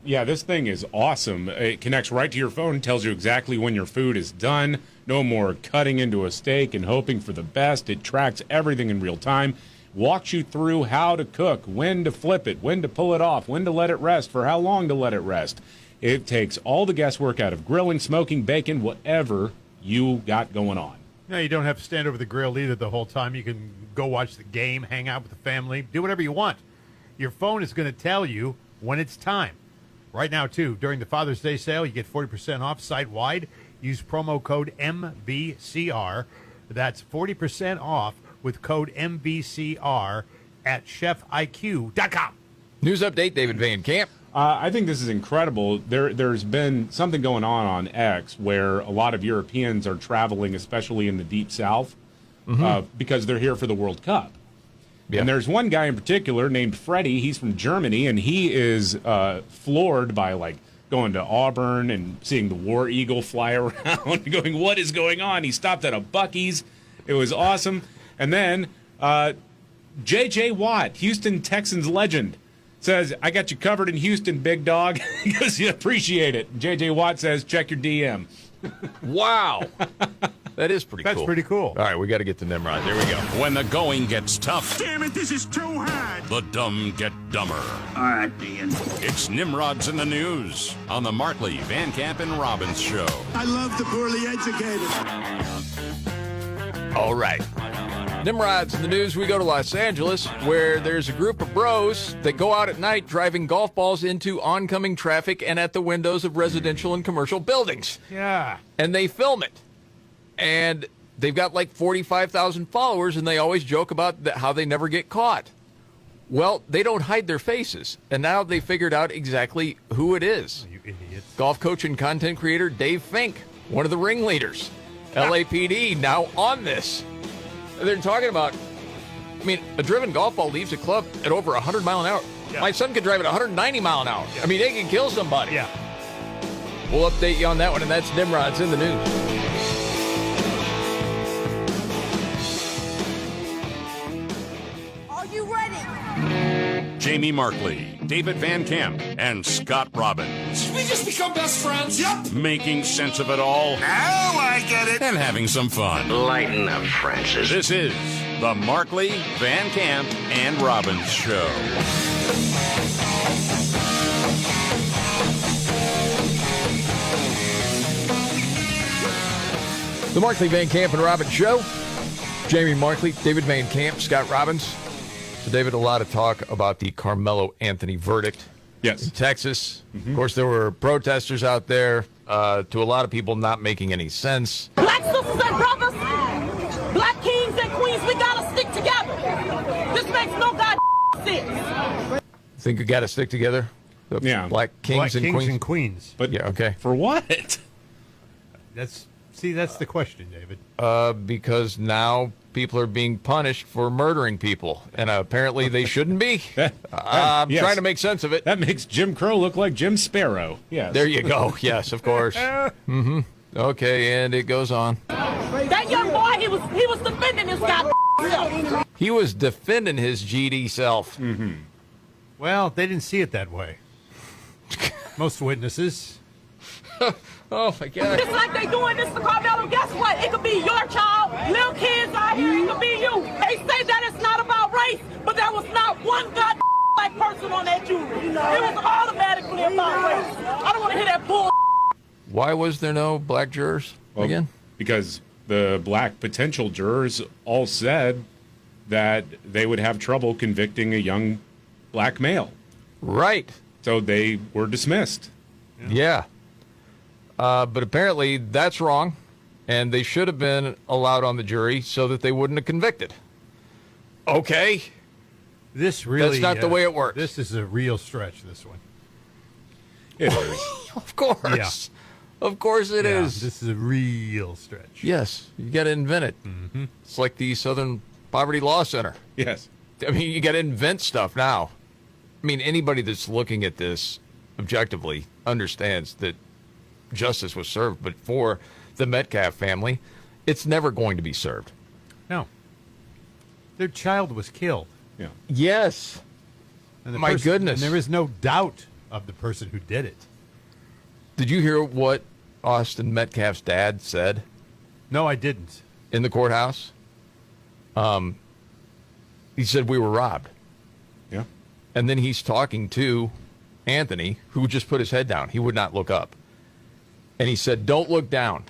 Yeah, this thing is awesome. It connects right to your phone, tells you exactly when your food is done. No more cutting into a steak and hoping for the best. It tracks everything in real time. Walks you through how to cook, when to flip it, when to pull it off, when to let it rest, for how long to let it rest. It takes all the guesswork out of grilling, smoking, baking, whatever you got going on. No, you don't have to stand over the grill either the whole time. You can go watch the game, hang out with the family, do whatever you want. Your phone is going to tell you when it's time. Right now, too, during the Father's Day sale, you get 40% off site-wide. Use promo code MVCR. That's 40% off with code MVCR at chefiq.com. News update, David Van Camp. I think this is incredible. There's been something going on X where a lot of Europeans are traveling, especially in the Deep South, because they're here for the World Cup. Yeah. And there's one guy in particular named Freddie. He's from Germany, and he is floored by, like, going to Auburn and seeing the War Eagle fly around, going, what is going on? He stopped at a Buc-ee's. It was awesome. And then J.J. Watt, Houston Texans legend, says, I got you covered in Houston, big dog, because you appreciate it. J.J. Watt says, check your DM. Wow. That is pretty cool. That's pretty cool. All right, we got to get to Nimrod. There we go. When the going gets tough, Damn it, this is too hard. the dumb get dumber. All right, Ian. It's Nimrod's in the News on the Markley, Van Camp, and Robbins Show. I love the poorly educated. All right. Nimrod's in the news. We go to Los Angeles, where there's a group of bros that go out at night driving golf balls into oncoming traffic and at the windows of residential and commercial buildings. Yeah. And they film it. And they've got like 45,000 followers, and they always joke about how they never get caught. Well, they don't hide their faces. And now they figured out exactly who it is. You idiots. Golf coach and content creator Dave Fink, one of the ringleaders. LAPD now on this. They're talking about, a driven golf ball leaves a club at over 100 mile an hour. Yeah. My son could drive at 190 mile an hour. Yeah. They can kill somebody. Yeah. We'll update you on that one, and that's Nimrod's in the news. Are you ready? Jamie Markley, David Van Camp, and Scott Robbins. Did we just become best friends? Yep. Making sense of it all. Now I get it. And having some fun. Lighten up, Francis. This is the Markley, Van Camp, and Robbins Show. The Markley, Van Camp, and Robbins Show. Jamie Markley, David Van Camp, Scott Robbins. So, David, a lot of talk about the Carmelo Anthony verdict. Yes. In Texas. Of course, there were protesters out there, to a lot of people not making any sense. Black sisters and brothers, black kings and queens, we gotta stick together. This makes no sense. Think we got to stick together? Yeah. Black kings, and queens. But yeah, okay. For what? That's the question, David. Because now people are being punished for murdering people, and apparently they shouldn't be. I'm trying to make sense of it. That makes Jim Crow look like Jim Sparrow. Yes. There you go. Yes, of course. Okay, and it goes on. That young boy, he was defending his goddamn self. He was defending his GD self. Well, they didn't see it that way. Most witnesses. Oh, my God. Just like they doing this to Carmelo, guess what? It could be your child, little kids out here, it could be you. They say that it's not about race, but there was not one goddamn black person on that jury. It was automatically about race. I don't want to hear that bull. Why was there no black jurors again? Because the black potential jurors all said that they would have trouble convicting a young black male. Right. So they were dismissed. Yeah. But apparently that's wrong, and they should have been allowed on the jury so that they wouldn't have convicted. Okay. This really... That's not the way it works. This is a real stretch, this one. It is. Of course. Yeah. Of course it is. This is a real stretch. Yes. You got to invent it. It's like the Southern Poverty Law Center. Yes. You got to invent stuff now. Anybody that's looking at this objectively understands that justice was served, but for the Metcalf family, it's never going to be served. No. Their child was killed. Yeah. Yes. And My goodness. And there is no doubt of the person who did it. Did you hear what Austin Metcalf's dad said? No, I didn't. In the courthouse? He said we were robbed. Yeah. And then he's talking to Anthony, who just put his head down. He would not look up. And he said, don't look down.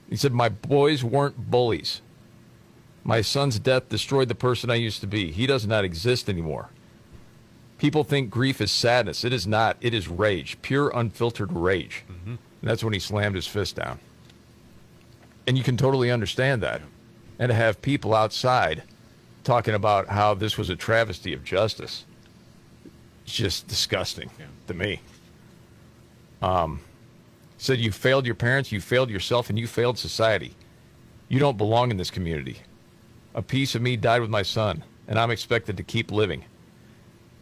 He said, my boys weren't bullies. My son's death destroyed the person I used to be. He does not exist anymore. People think grief is sadness. It is not. It is rage, pure, unfiltered rage. And that's when he slammed his fist down. And you can totally understand that. And to have people outside talking about how this was a travesty of justice, it's just disgusting to me. Said you failed your parents, you failed yourself, and you failed society. You don't belong in this community. A piece of me died with my son, and I'm expected to keep living.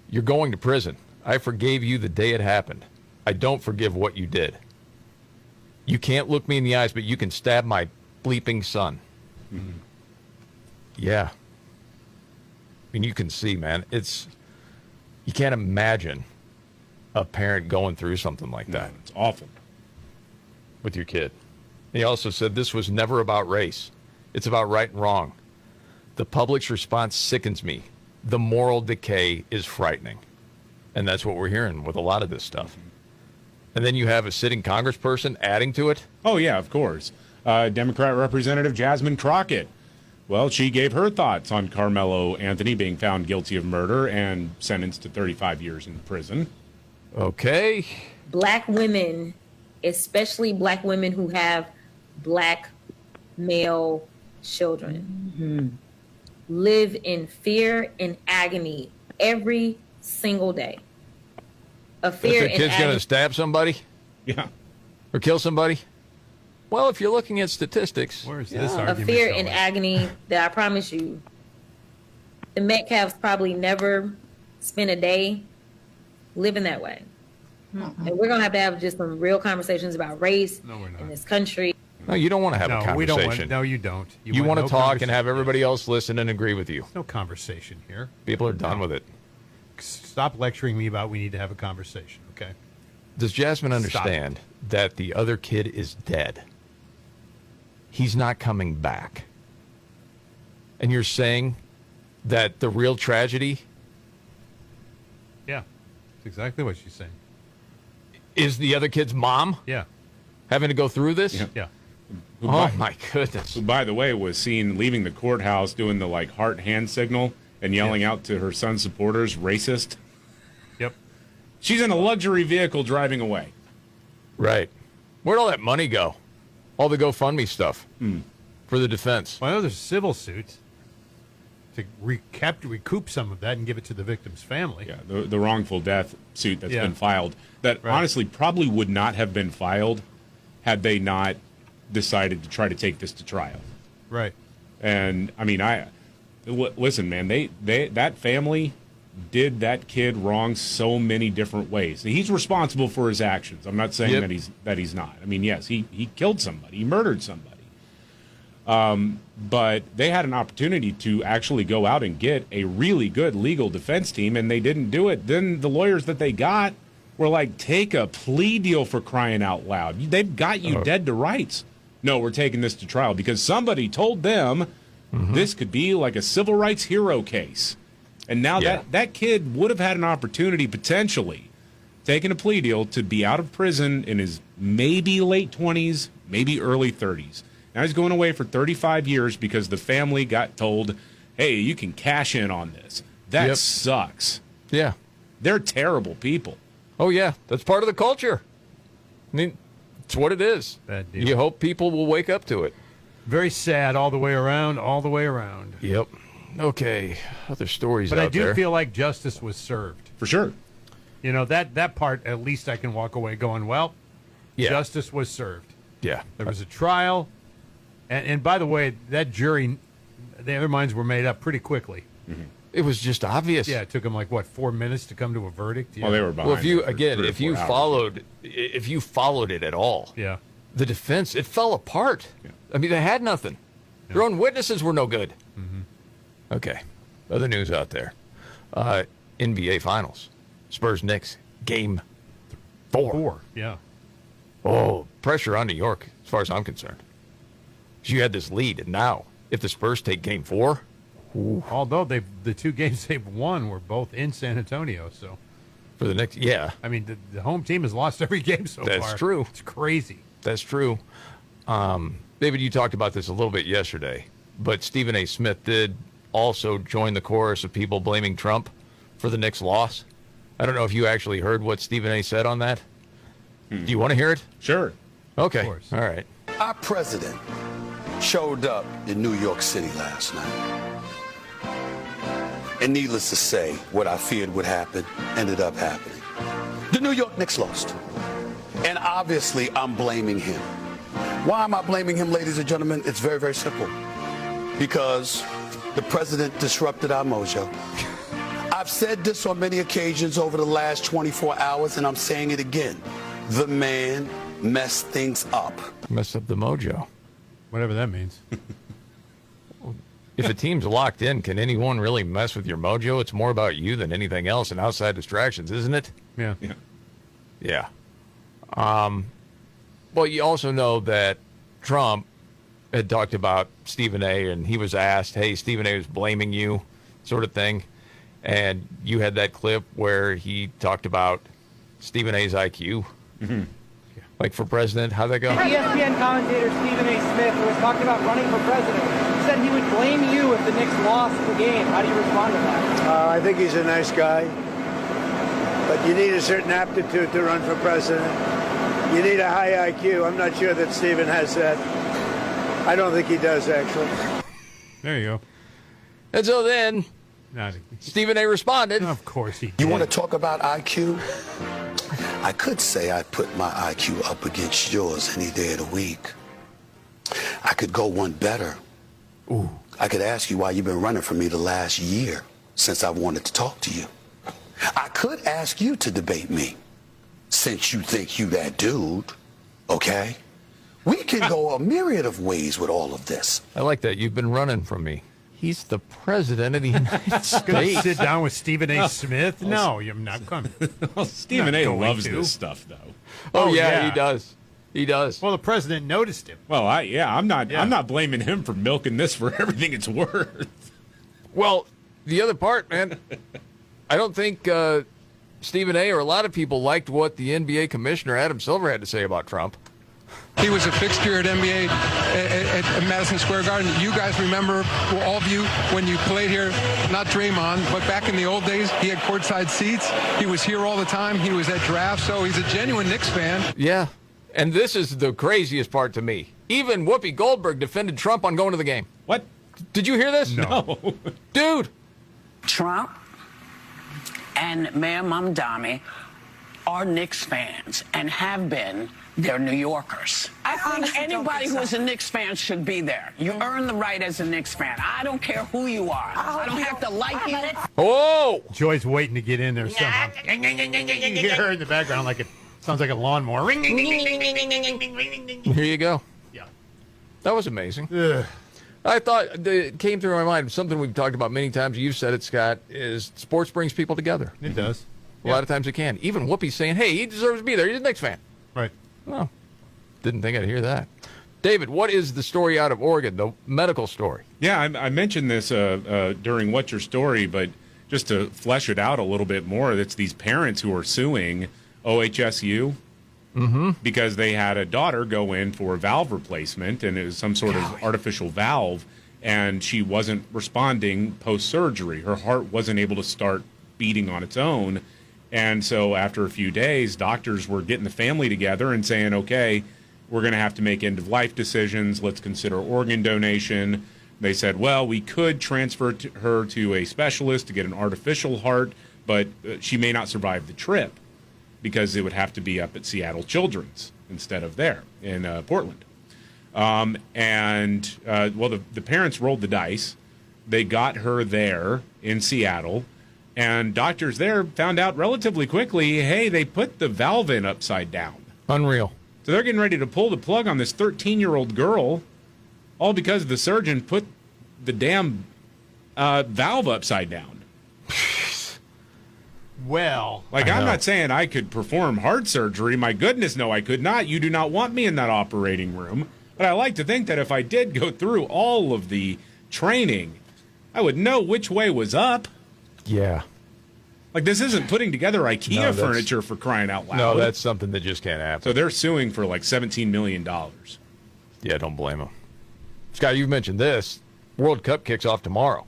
You're going to prison. I forgave you the day it happened. I don't forgive what you did. You can't look me in the eyes, but you can stab my bleeping son. Yeah. You can see, man, you can't imagine a parent going through something like that. It's awful. With your kid. He also said this was never about race. It's about right and wrong. The public's response sickens me. The moral decay is frightening. And that's what we're hearing with a lot of this stuff. And then you have a sitting congressperson adding to it. Oh, yeah, of course. Democrat Representative Jasmine Crockett. Well, she gave her thoughts on Carmelo Anthony being found guilty of murder and sentenced to 35 years in prison. Okay. Black women, especially black women who have black male children, live in fear and agony every single day. A fear that their kid's going to stab somebody? Yeah. Or kill somebody? Well, if you're looking at statistics. Where's this A argument fear going? and agony that I promise you, the Metcalfs probably never spent a day living that way. And we're going to have just some real conversations about race in this country. No, you don't want to have a conversation. We don't want, no, you don't. You want to talk and have everybody else listen and agree with you. No conversation here. People are done with it. Stop lecturing me about we need to have a conversation, okay? Does Jasmine understand that the other kid is dead? He's not coming back. And you're saying that the real tragedy... Yeah, that's exactly what she's saying. Is the other kid's mom? Yeah. Having to go through this? Yeah. Oh, my goodness. Who, by the way, was seen leaving the courthouse doing the, heart hand signal and yelling out to her son's supporters, racist. Yep. She's in a luxury vehicle driving away. Right. Where'd all that money go? All the GoFundMe stuff for the defense. Well, there's civil suits to recoup some of that and give it to the victim's family. Yeah, the wrongful death suit that's been filed. That honestly probably would not have been filed had they not decided to try to take this to trial. Right. And, I mean, listen, man, that family did that kid wrong so many different ways. He's responsible for his actions. I'm not saying that he's not. I mean, yes, he killed somebody. He murdered somebody. But they had an opportunity to actually go out and get a really good legal defense team, and they didn't do it. Then the lawyers that they got were like, take a plea deal, for crying out loud. They've got you dead to rights. No, we're taking this to trial because somebody told them this could be like a civil rights hero case. And now that kid would have had an opportunity, potentially, taking a plea deal to be out of prison in his maybe late 20s, maybe early 30s. Now he's going away for 35 years because the family got told, hey, you can cash in on this. That sucks. Yeah. They're terrible people. Oh, yeah. That's part of the culture. I mean, it's what it is. Bad deal. You hope people will wake up to it. Very sad all the way around, all the way around. Yep. Okay. Other stories but out I do there. feel like justice was served. For sure. You know, that part, at least I can walk away going, well, justice was served. Yeah. There was a trial. And by the way, that jury, their minds were made up pretty quickly. It was just obvious. Yeah, it took them 4 minutes to come to a verdict. Yeah. Well, they were behind. Well, if you followed it at all, the defense, it fell apart. Yeah. I mean, they had nothing. Their own witnesses were no good. Okay. Other news out there. NBA Finals. Spurs Knicks. Game 4. Yeah. Oh, pressure on New York, as far as I'm concerned. You had this lead, and now, if the Spurs take Game 4... Although the two games they've won were both in San Antonio, so... For the Knicks, yeah. I mean, the home team has lost every game so far. That's true. It's crazy. That's true. David, you talked about this a little bit yesterday, but Stephen A. Smith did also join the chorus of people blaming Trump for the Knicks' loss. I don't know if you actually heard what Stephen A. said on that. Do you want to hear it? Sure. Okay. Of course. All right. Our president showed up in New York City last night. And needless to say, what I feared would happen ended up happening. The New York Knicks lost. And obviously, I'm blaming him. Why am I blaming him, ladies and gentlemen? It's very, very simple. Because the president disrupted our mojo. I've said this on many occasions over the last 24 hours, and I'm saying it again. The man messed things up. Messed up the mojo. Whatever that means. If a team's locked in, can anyone really mess with your mojo? It's more about you than anything else and outside distractions, isn't it? Yeah. Yeah. Well, you also know that Trump had talked about Stephen A. and he was asked, hey, Stephen A. was blaming you, sort of thing. And you had that clip where he talked about Stephen A.'s IQ. Like for president, how'd that go? ESPN commentator Stephen A. Smith, who was talking about running for president, said he would blame you if the Knicks lost the game. How do you respond to that? I think he's a nice guy, but you need a certain aptitude to run for president. You need a high IQ. I'm not sure that Stephen has that. I don't think he does, actually. There you go. And so then, Stephen A. responded. Of course he did. You want to talk about IQ? I could say I put my IQ up against yours any day of the week. I could go one better. Ooh. I could ask you why you've been running from me the last year since I wanted to talk to you. I could ask you to debate me since you think you that dude, okay? We can go a myriad of ways with all of this. I like that. You've been running from me. He's the president of the United Gonna States. sit down with Stephen A. Smith? No, you're not coming. Stephen A. loves this stuff, though. Oh, yeah, he does. He does. Well, the president noticed him. Well, I'm not blaming him for milking this for everything it's worth. Well, the other part, man, I don't think Stephen A. or a lot of people liked what the NBA commissioner Adam Silver had to say about Trump. He was a fixture at NBA at Madison Square Garden. You guys remember, all of you, when you played here, not Draymond, but back in the old days, he had courtside seats. He was here all the time. He was at drafts, so he's a genuine Knicks fan. Yeah, and this is the craziest part to me. Even Whoopi Goldberg defended Trump on going to the game. What? Did you hear this? No. Dude. Trump and Mayor Mamdani are Knicks fans and have been. They're New Yorkers. I think anybody who is a Knicks fan should be there. You earn the right as a Knicks fan. I don't care who you are. I don't have to like you. Oh! Joy's waiting to get in there somehow. You hear her in the background like it sounds like a lawnmower. Ring, ding, ding, ding, ding, ding, ding, ding, ding, ding. Here you go. Yeah. That was amazing. Ugh. I thought it came through my mind, something we've talked about many times, you've said it, Scott, is sports brings people together. It does. A lot of times it can. Even Whoopi's saying, hey, he deserves to be there. He's a Knicks fan. Right. Well, didn't think I'd hear that. David, what is the story out of Oregon, the medical story? Yeah, I mentioned this during What's Your Story, but just to flesh it out a little bit more, it's these parents who are suing OHSU because they had a daughter go in for a valve replacement, and it was some sort of artificial valve, and she wasn't responding post-surgery. Her heart wasn't able to start beating on its own. And so after a few days, doctors were getting the family together and saying, okay, we're going to have to make end-of-life decisions. Let's consider organ donation. They said, well, we could transfer her to a specialist to get an artificial heart, but she may not survive the trip because it would have to be up at Seattle Children's instead of there in Portland. Well, the parents rolled the dice. They got her there in Seattle. And doctors there found out relatively quickly, hey, they put the valve in upside down. Unreal. So they're getting ready to pull the plug on this 13-year-old girl, all because the surgeon put the damn valve upside down. Well, I'm not saying I could perform heart surgery. My goodness, no, I could not. You do not want me in that operating room. But I like to think that if I did go through all of the training, I would know which way was up. Yeah. Like, this isn't putting together IKEA furniture for crying out loud. No, that's something that just can't happen. So they're suing for like $17 million. Yeah, don't blame them. Scott, you mentioned this. World Cup kicks off tomorrow.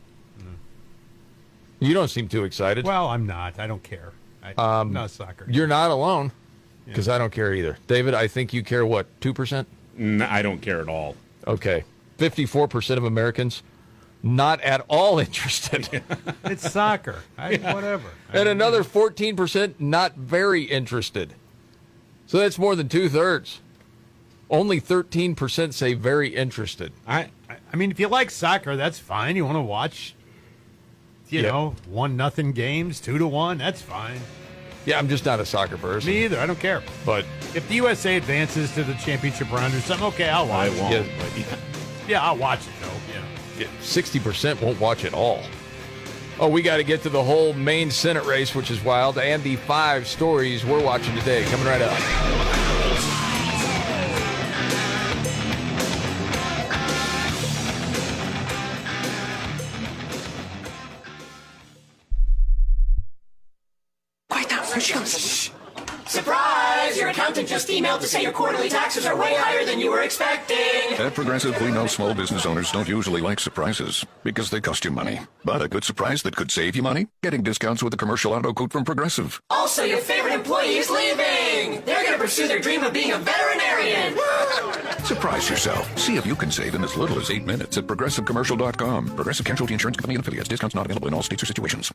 You don't seem too excited. Well, I'm not. I don't care. I'm not a soccer. You're not alone, because I don't care either. David, I think you care, what, 2%? I don't care at all. Okay. 54% of Americans not at all interested. It's soccer. Whatever. And another 14% not very interested. So that's more than two-thirds. Only 13% say very interested. I mean, if you like soccer, that's fine. You want to watch, you know, 1-0 games, 2-1, that's fine. Yeah, I'm just not a soccer person. Me either. I don't care. But if the USA advances to the championship round or something, okay, I'll watch it. Yeah, I'll watch it, though. 60% won't watch it all. Oh, we got to get to the whole Maine Senate race, which is wild, and the 5 stories we're watching today. Coming right up. Surprise! Here it comes. accountant just emailed to say your quarterly taxes are way higher than you were expecting. At Progressive, we know small business owners don't usually like surprises because they cost you money. But a good surprise that could save you money? Getting discounts with a commercial auto quote from Progressive. Also, your favorite employee is leaving. They're going to pursue their dream of being a veterinarian. Surprise yourself. See if you can save in as little as 8 minutes at ProgressiveCommercial.com. Progressive Casualty Insurance Company and affiliates. Discounts not available in all states or situations.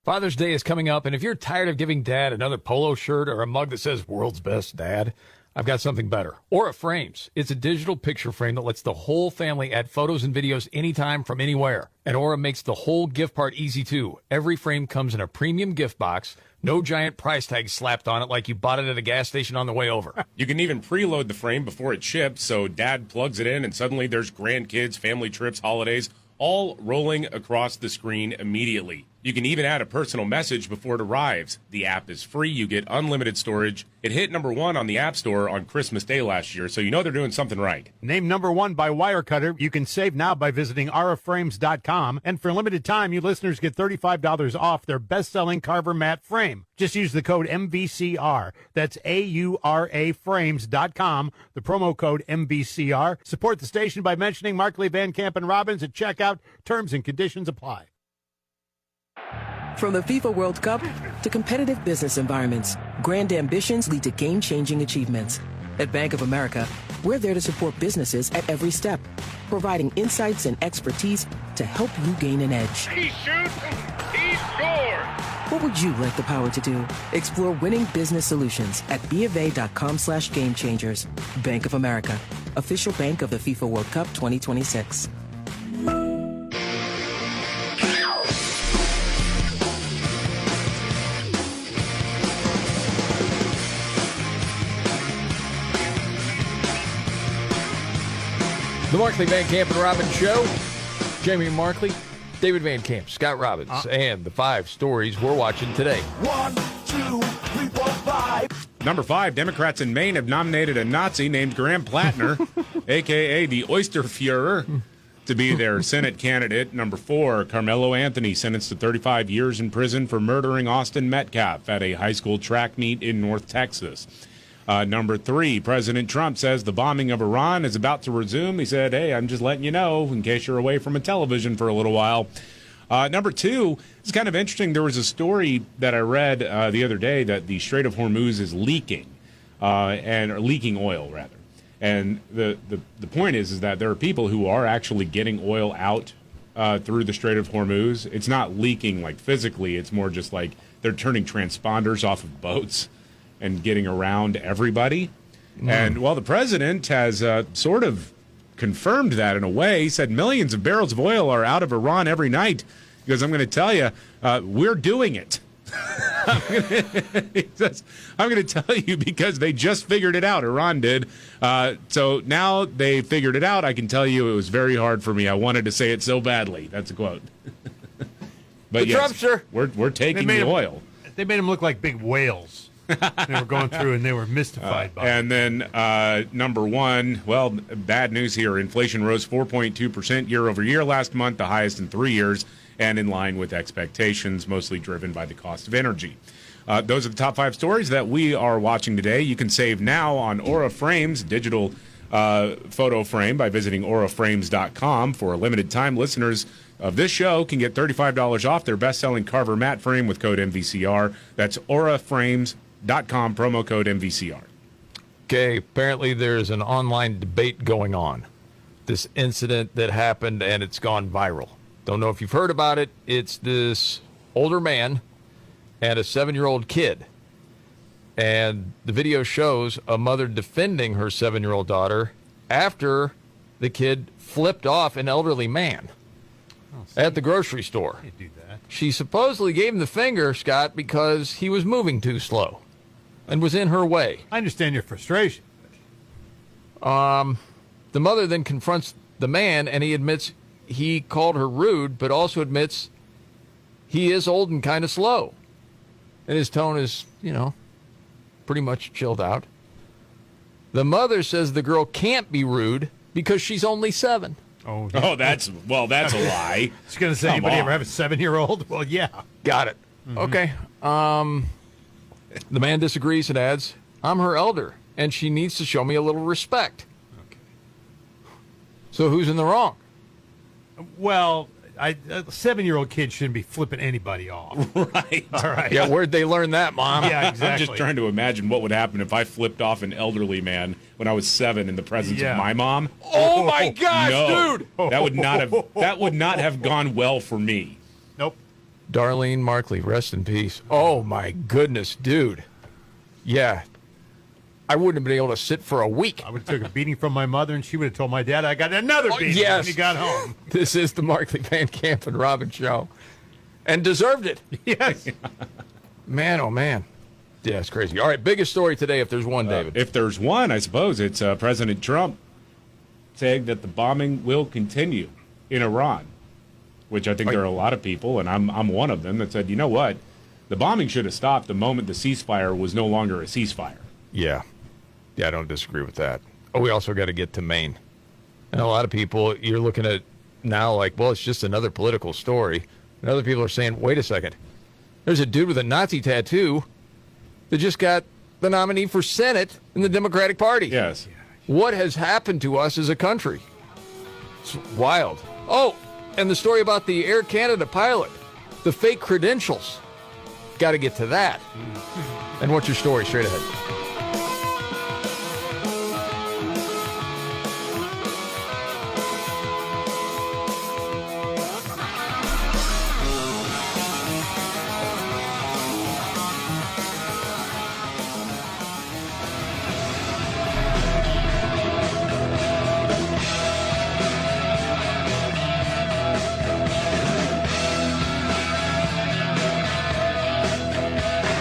Father's Day is coming up, and if you're tired of giving Dad another polo shirt or a mug that says World's Best Dad, I've got something better. Aura Frames. It's a digital picture frame that lets the whole family add photos and videos anytime from anywhere. And Aura makes the whole gift part easy, too. Every frame comes in a premium gift box. No giant price tag slapped on it like you bought it at a gas station on the way over. You can even preload the frame before it ships, so Dad plugs it in, and suddenly there's grandkids, family trips, holidays, all rolling across the screen immediately. You can even add a personal message before it arrives. The app is free. You get unlimited storage. It hit #1 on the App Store on Christmas Day last year, so you know they're doing something right. Named #1 by Wirecutter. You can save now by visiting auraframes.com. And for a limited time, you listeners get $35 off their best-selling Carver mat frame. Just use the code MVCR. That's AURA frames.com. The promo code MVCR. Support the station by mentioning Markley, Van Camp, and Robbins at checkout. Terms and conditions apply. From the FIFA World Cup to competitive business environments, grand ambitions lead to game-changing achievements. At Bank of America, we're there to support businesses at every step, providing insights and expertise to help you gain an edge. He shoots, he scores. What would you like the power to do? Explore winning business solutions at BofA.com/gamechangers. Bank of America, official bank of the FIFA World Cup 2026. The Markley, Van Camp, and Robbins Show. Jamie Markley, David Van Camp, Scott Robbins, and the 5 stories we're watching today. 1, 2, 3, 4, 5. Number 5, Democrats in Maine have nominated a Nazi named Graham Plattner, a.k.a. the Oyster Fuhrer, to be their Senate candidate. Number 4, Carmelo Anthony sentenced to 35 years in prison for murdering Austin Metcalf at a high school track meet in North Texas. Number 3, President Trump says the bombing of Iran is about to resume. He said, hey, I'm just letting you know in case you're away from a television for a little while. Number 2, it's kind of interesting. There was a story that I read the other day that the Strait of Hormuz is leaking, or leaking oil, rather. And the point is that there are people who are actually getting oil out through the Strait of Hormuz. It's not leaking like physically. It's more just like they're turning transponders off of boats and getting around everybody. And, well, the president has sort of confirmed that in a way. He said millions of barrels of oil are out of Iran every night. Because I'm going to tell you, we're doing it. He says, I'm going to tell you because they just figured it out. Iran did. So now they figured it out. I can tell you it was very hard for me. I wanted to say it so badly. That's a quote. But yes, Trumpster. We're taking the oil. They made them look like big whales. They were going through and they were mystified by it. And then number 1, well, bad news here. Inflation rose 4.2% year over year last month, the highest in 3 years, and in line with expectations, mostly driven by the cost of energy. Those are the top 5 stories that we are watching today. You can save now on Aura Frames, digital photo frame, by visiting auraframes.com. For a limited time, listeners of this show can get $35 off their best-selling Carver mat frame with code MVCR. That's auraframes.com, promo code MVCR. Okay, apparently there's an online debate going on. This incident that happened, and it's gone viral. Don't know if you've heard about it. It's this older man and a 7-year-old kid. And the video shows a mother defending her 7-year-old daughter after the kid flipped off an elderly man at the grocery store. Do that. She supposedly gave him the finger, Scott, because he was moving too slow and was in her way. I understand your frustration. The mother then confronts the man, and he admits he called her rude, but also admits he is old and kind of slow. And his tone is, pretty much chilled out. The mother says the girl can't be rude because she's only 7. Oh, that's a lie. I was going to say, anybody ever have a 7-year-old? Well, yeah. Got it. Okay. The man disagrees and adds I'm her elder, and she needs to show me a little respect. Okay. So who's in the wrong? Well, a 7-year-old kid shouldn't be flipping anybody off. Right. All right. Yeah, where'd they learn that, Mom? Yeah, exactly. I'm just trying to imagine what would happen if I flipped off an elderly man when I was 7 in the presence of my mom. Oh my gosh, no, dude! That would not have gone well for me. Nope. Darlene Markley, rest in peace. Oh my goodness, dude. Yeah. I wouldn't have been able to sit for a week. I would have took a beating from my mother, and she would have told my dad I got another beating when he got home. This is the Markley, Van Camp, and Robbins show. And deserved it. Yes. Man, oh man. Yeah, it's crazy. All right, biggest story today, if there's one, David. If there's one, I suppose it's President Trump saying that the bombing will continue in Iran, which I think there are a lot of people, and I'm one of them, that said, you know what? The bombing should have stopped the moment the ceasefire was no longer a ceasefire. Yeah. Yeah, I don't disagree with that. Oh, we also got to get to Maine. And a lot of people, you're looking at now like, well, it's just another political story. And other people are saying, wait a second. There's a dude with a Nazi tattoo that just got the nominee for Senate in the Democratic Party. Yes. What has happened to us as a country? It's wild. Oh, and the story about the Air Canada pilot, the fake credentials. Got to get to that. And what's your story? Straight ahead.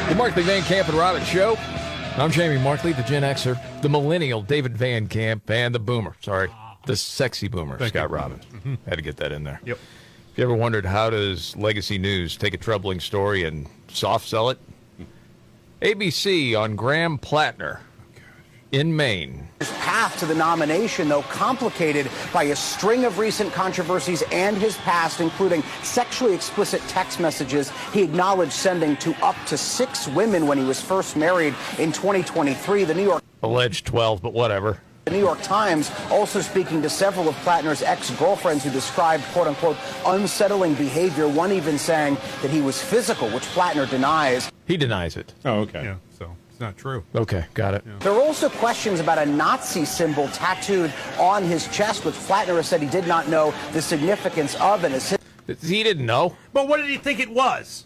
The Markley, Van Camp, and Robbins show. I'm Jamie Markley, the Gen Xer, the millennial David Van Camp, and the boomer. Sorry, the sexy boomer, Scott Robbins. Had to get that in there. Yep. If you ever wondered how does Legacy News take a troubling story and soft sell it? ABC on Graham Plattner in Maine. His path to the nomination, though, complicated by a string of recent controversies and his past, including sexually explicit text messages he acknowledged sending to up to 6 women when he was first married in 2023. The New York Alleged 12, but whatever. The New York Times also speaking to several of Plattner's ex-girlfriends who described, quote-unquote, unsettling behavior, one even saying that he was physical, which Plattner denies. He denies it. Oh, okay. Yeah, so it's not true. Okay, got it. Yeah. There are also questions about a Nazi symbol tattooed on his chest, which Plattner has said he did not know the significance of. And he didn't know. But what did he think it was?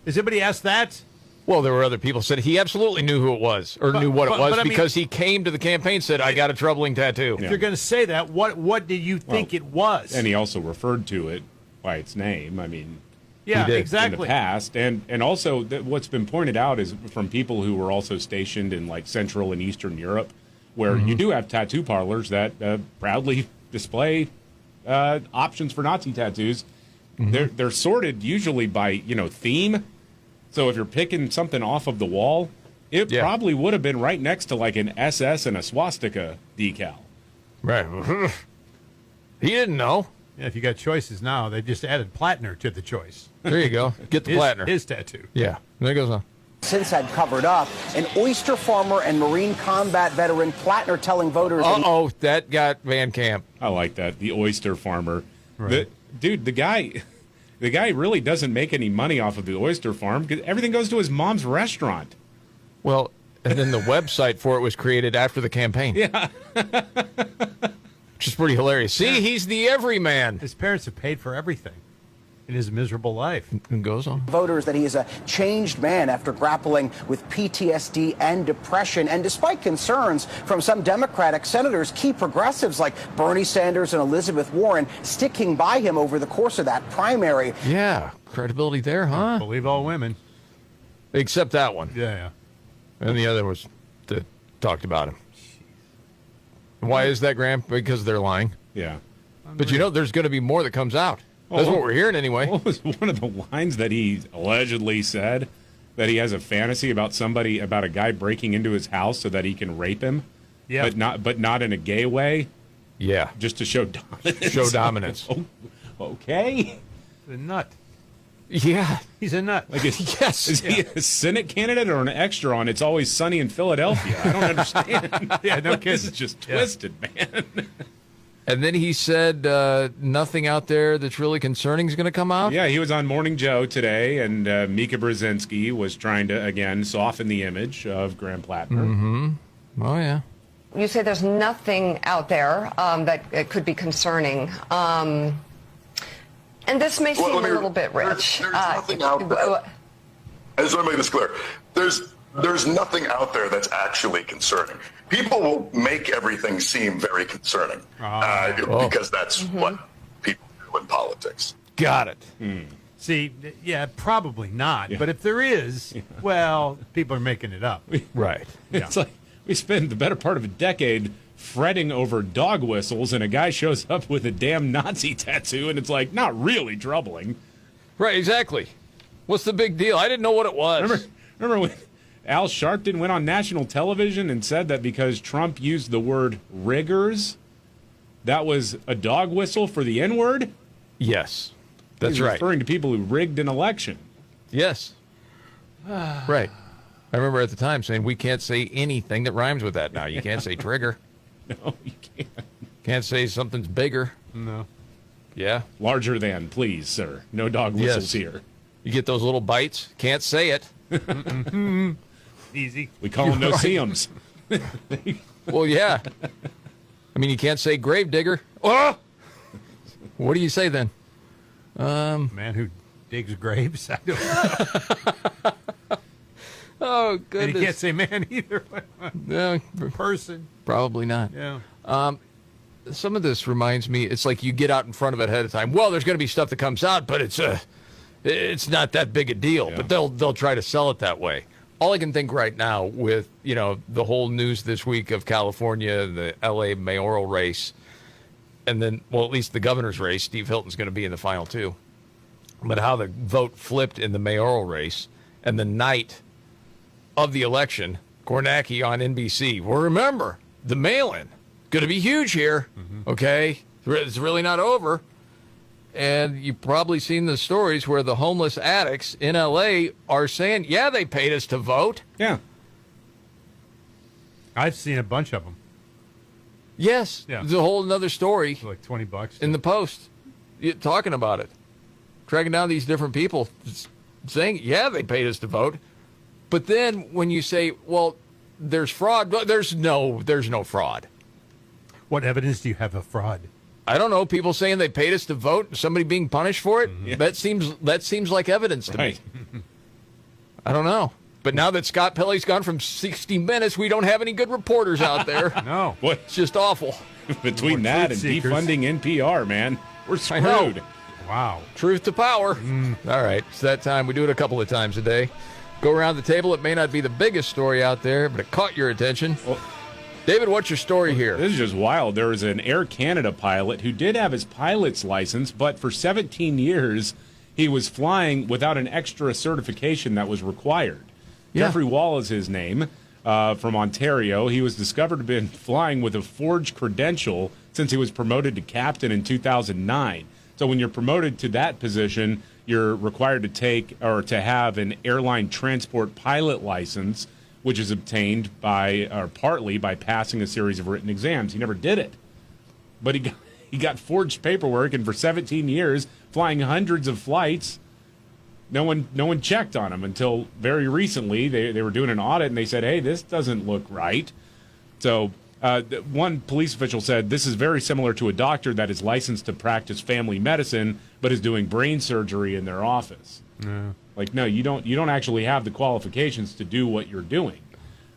Has anybody asked that? Well, there were other people who said he absolutely knew who it was, or knew what it was, because he came to the campaign and said, I got a troubling tattoo. If you're going to say that, what did you think it was? And he also referred to it by its name. I mean, yeah, exactly. In the past. And also, what's been pointed out is from people who were also stationed in, like, Central and Eastern Europe, where you do have tattoo parlors that proudly display options for Nazi tattoos. They're sorted usually by, theme. So if you're picking something off of the wall, it probably would have been right next to like an SS and a swastika decal. Right. He didn't know. Yeah, if you got choices now, they just added Plattner to the choice. There you go. Get the Plattner. His tattoo. Yeah. There goes on. Since had covered up, an oyster farmer and Marine combat veteran Plattner telling voters. That got Van Camp. I like that. The oyster farmer. Right. The guy really doesn't make any money off of the oyster farm because everything goes to his mom's restaurant. Well, and then the website for it was created after the campaign. Yeah. Which is pretty hilarious. See, he's the everyman. His parents have paid for everything in his miserable life. And goes on. Voters that he is a changed man after grappling with PTSD and depression. And despite concerns from some Democratic senators, key progressives like Bernie Sanders and Elizabeth Warren sticking by him over the course of that primary. Yeah, credibility there, huh? Believe all women. Except that one. Yeah. And the other was that talked about him. Why is that, Graham? Because they're lying. Yeah. But there's going to be more that comes out. That's what we're hearing anyway. What was one of the lines that he allegedly said? That he has a fantasy about a guy breaking into his house so that he can rape him? Yeah. But not in a gay way? Yeah. Just to show dominance. Show dominance. Okay. The nut. Yeah. He's a nut. Like, is he a Senate candidate or an extra on It's Always Sunny in Philadelphia? I don't understand. Yeah, no kidding. This is just twisted, man. And then he said nothing out there that's really concerning is going to come out? Yeah, he was on Morning Joe today, and Mika Brzezinski was trying to, again, soften the image of Graham Plattner. Mm-hmm. Oh, yeah. You say there's nothing out there that it could be concerning. And this may seem a little bit rich. There's nothing out there. I just want to make this clear. There's nothing out there that's actually concerning. People will make everything seem very concerning because that's what people do in politics. Got it. See, yeah, probably not. But if there is, well, people are making it up. Right. It's like we spend the better part of a decade fretting over dog whistles, and a guy shows up with a damn Nazi tattoo, and it's like not really troubling. Right, exactly. What's the big deal? I didn't know what it was. Remember when Al Sharpton went on national television and said that because Trump used the word riggers, that was a dog whistle for the N-word? Yes, that's He's right. referring to people who rigged an election. Yes. Right. I remember at the time saying we can't say anything that rhymes with that now. You can't say trigger. No, you can't. Can't say something's bigger. No. Yeah. Larger than, please, sir. No dog whistles here. You get those little bites. Can't say it. Easy. We call them no-see-ums. Well, yeah. I mean, you can't say grave digger. Oh! What do you say then? Man who digs graves. I don't know. Oh, goodness. And you can't say man either. No, person. Probably not. Yeah. Some of this reminds me, it's like you get out in front of it ahead of time. Well, there's going to be stuff that comes out, but it's not that big a deal. Yeah. But they'll try to sell it that way. All I can think right now with, the whole news this week of California, the LA mayoral race, and then, well, at least the governor's race, Steve Hilton's going to be in the final two. But how the vote flipped in the mayoral race, and the night of the election, Kornacki on NBC. Well, remember, the mail-in, going to be huge here, okay? It's really not over. And you've probably seen the stories where the homeless addicts in L.A. are saying, yeah, they paid us to vote. Yeah. I've seen a bunch of them. Yes. Yeah. There's a whole another story. For like $20. In the Post, talking about it. Tracking down these different people saying, yeah, they paid us to vote. But then when you say, well, there's fraud, there's no fraud. What evidence do you have of fraud? I don't know. People saying they paid us to vote, and somebody being punished for it. Yeah. That seems like evidence to me. I don't know. But now that Scott Pelley's gone from 60 Minutes, we don't have any good reporters out there. No. It's just awful. Between that and defunding NPR, man, we're I know. screwed. Wow. Truth to power. All right. It's that time. We do it a couple of times a day. Go around the table. It may not be the biggest story out there, but it caught your attention. Well, David, what's your story here? This is just wild. There was an Air Canada pilot who did have his pilot's license, but for 17 years he was flying without an extra certification that was required. Yeah. Jeffrey Wall is his name, from Ontario. He was discovered to have been flying with a forged credential since he was promoted to captain in 2009. So when you're promoted to that position, you're required to take or to have an airline transport pilot license, which is obtained partly by passing a series of written exams. He never did it, but he got forged paperwork, and for 17 years, flying hundreds of flights, no one checked on him until very recently. They were doing an audit, and they said, hey, this doesn't look right. So one police official said, this is very similar to a doctor that is licensed to practice family medicine, but is doing brain surgery in their office. Yeah. Like, no, you don't actually have the qualifications to do what you're doing.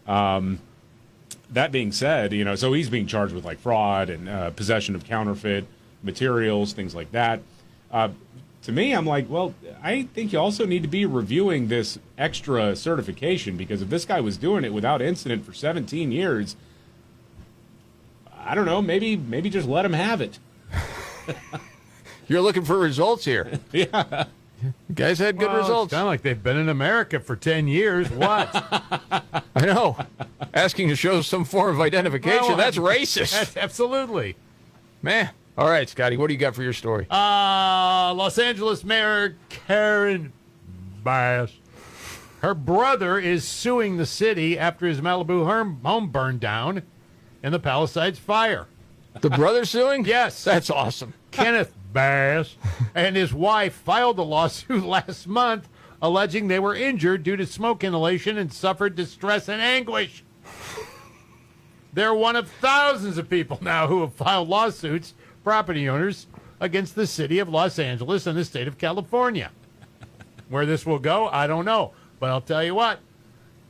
That being said, so he's being charged with like fraud and possession of counterfeit materials, things like that. To me, I'm like, well, I think you also need to be reviewing this extra certification, because if this guy was doing it without incident for 17 years, I don't know, maybe just let him have it. You're looking for results here. Yeah. You guys had good results. It's kind of like they've been in America for 10 years. What? I know. Asking to show some form of identification, Well, that's racist. Absolutely. Man, All right, Scotty, what do you got for your story? Los Angeles Mayor Karen Bass. Her brother is suing the city after his Malibu home burned down in the Palisades fire. The brother suing? Yes. That's awesome. Kenneth Bass and his wife filed a lawsuit last month alleging they were injured due to smoke inhalation and suffered distress and anguish. They're one of thousands of people now who have filed lawsuits, property owners, against the city of Los Angeles and the state of California. Where this will go, I don't know. But I'll tell you what,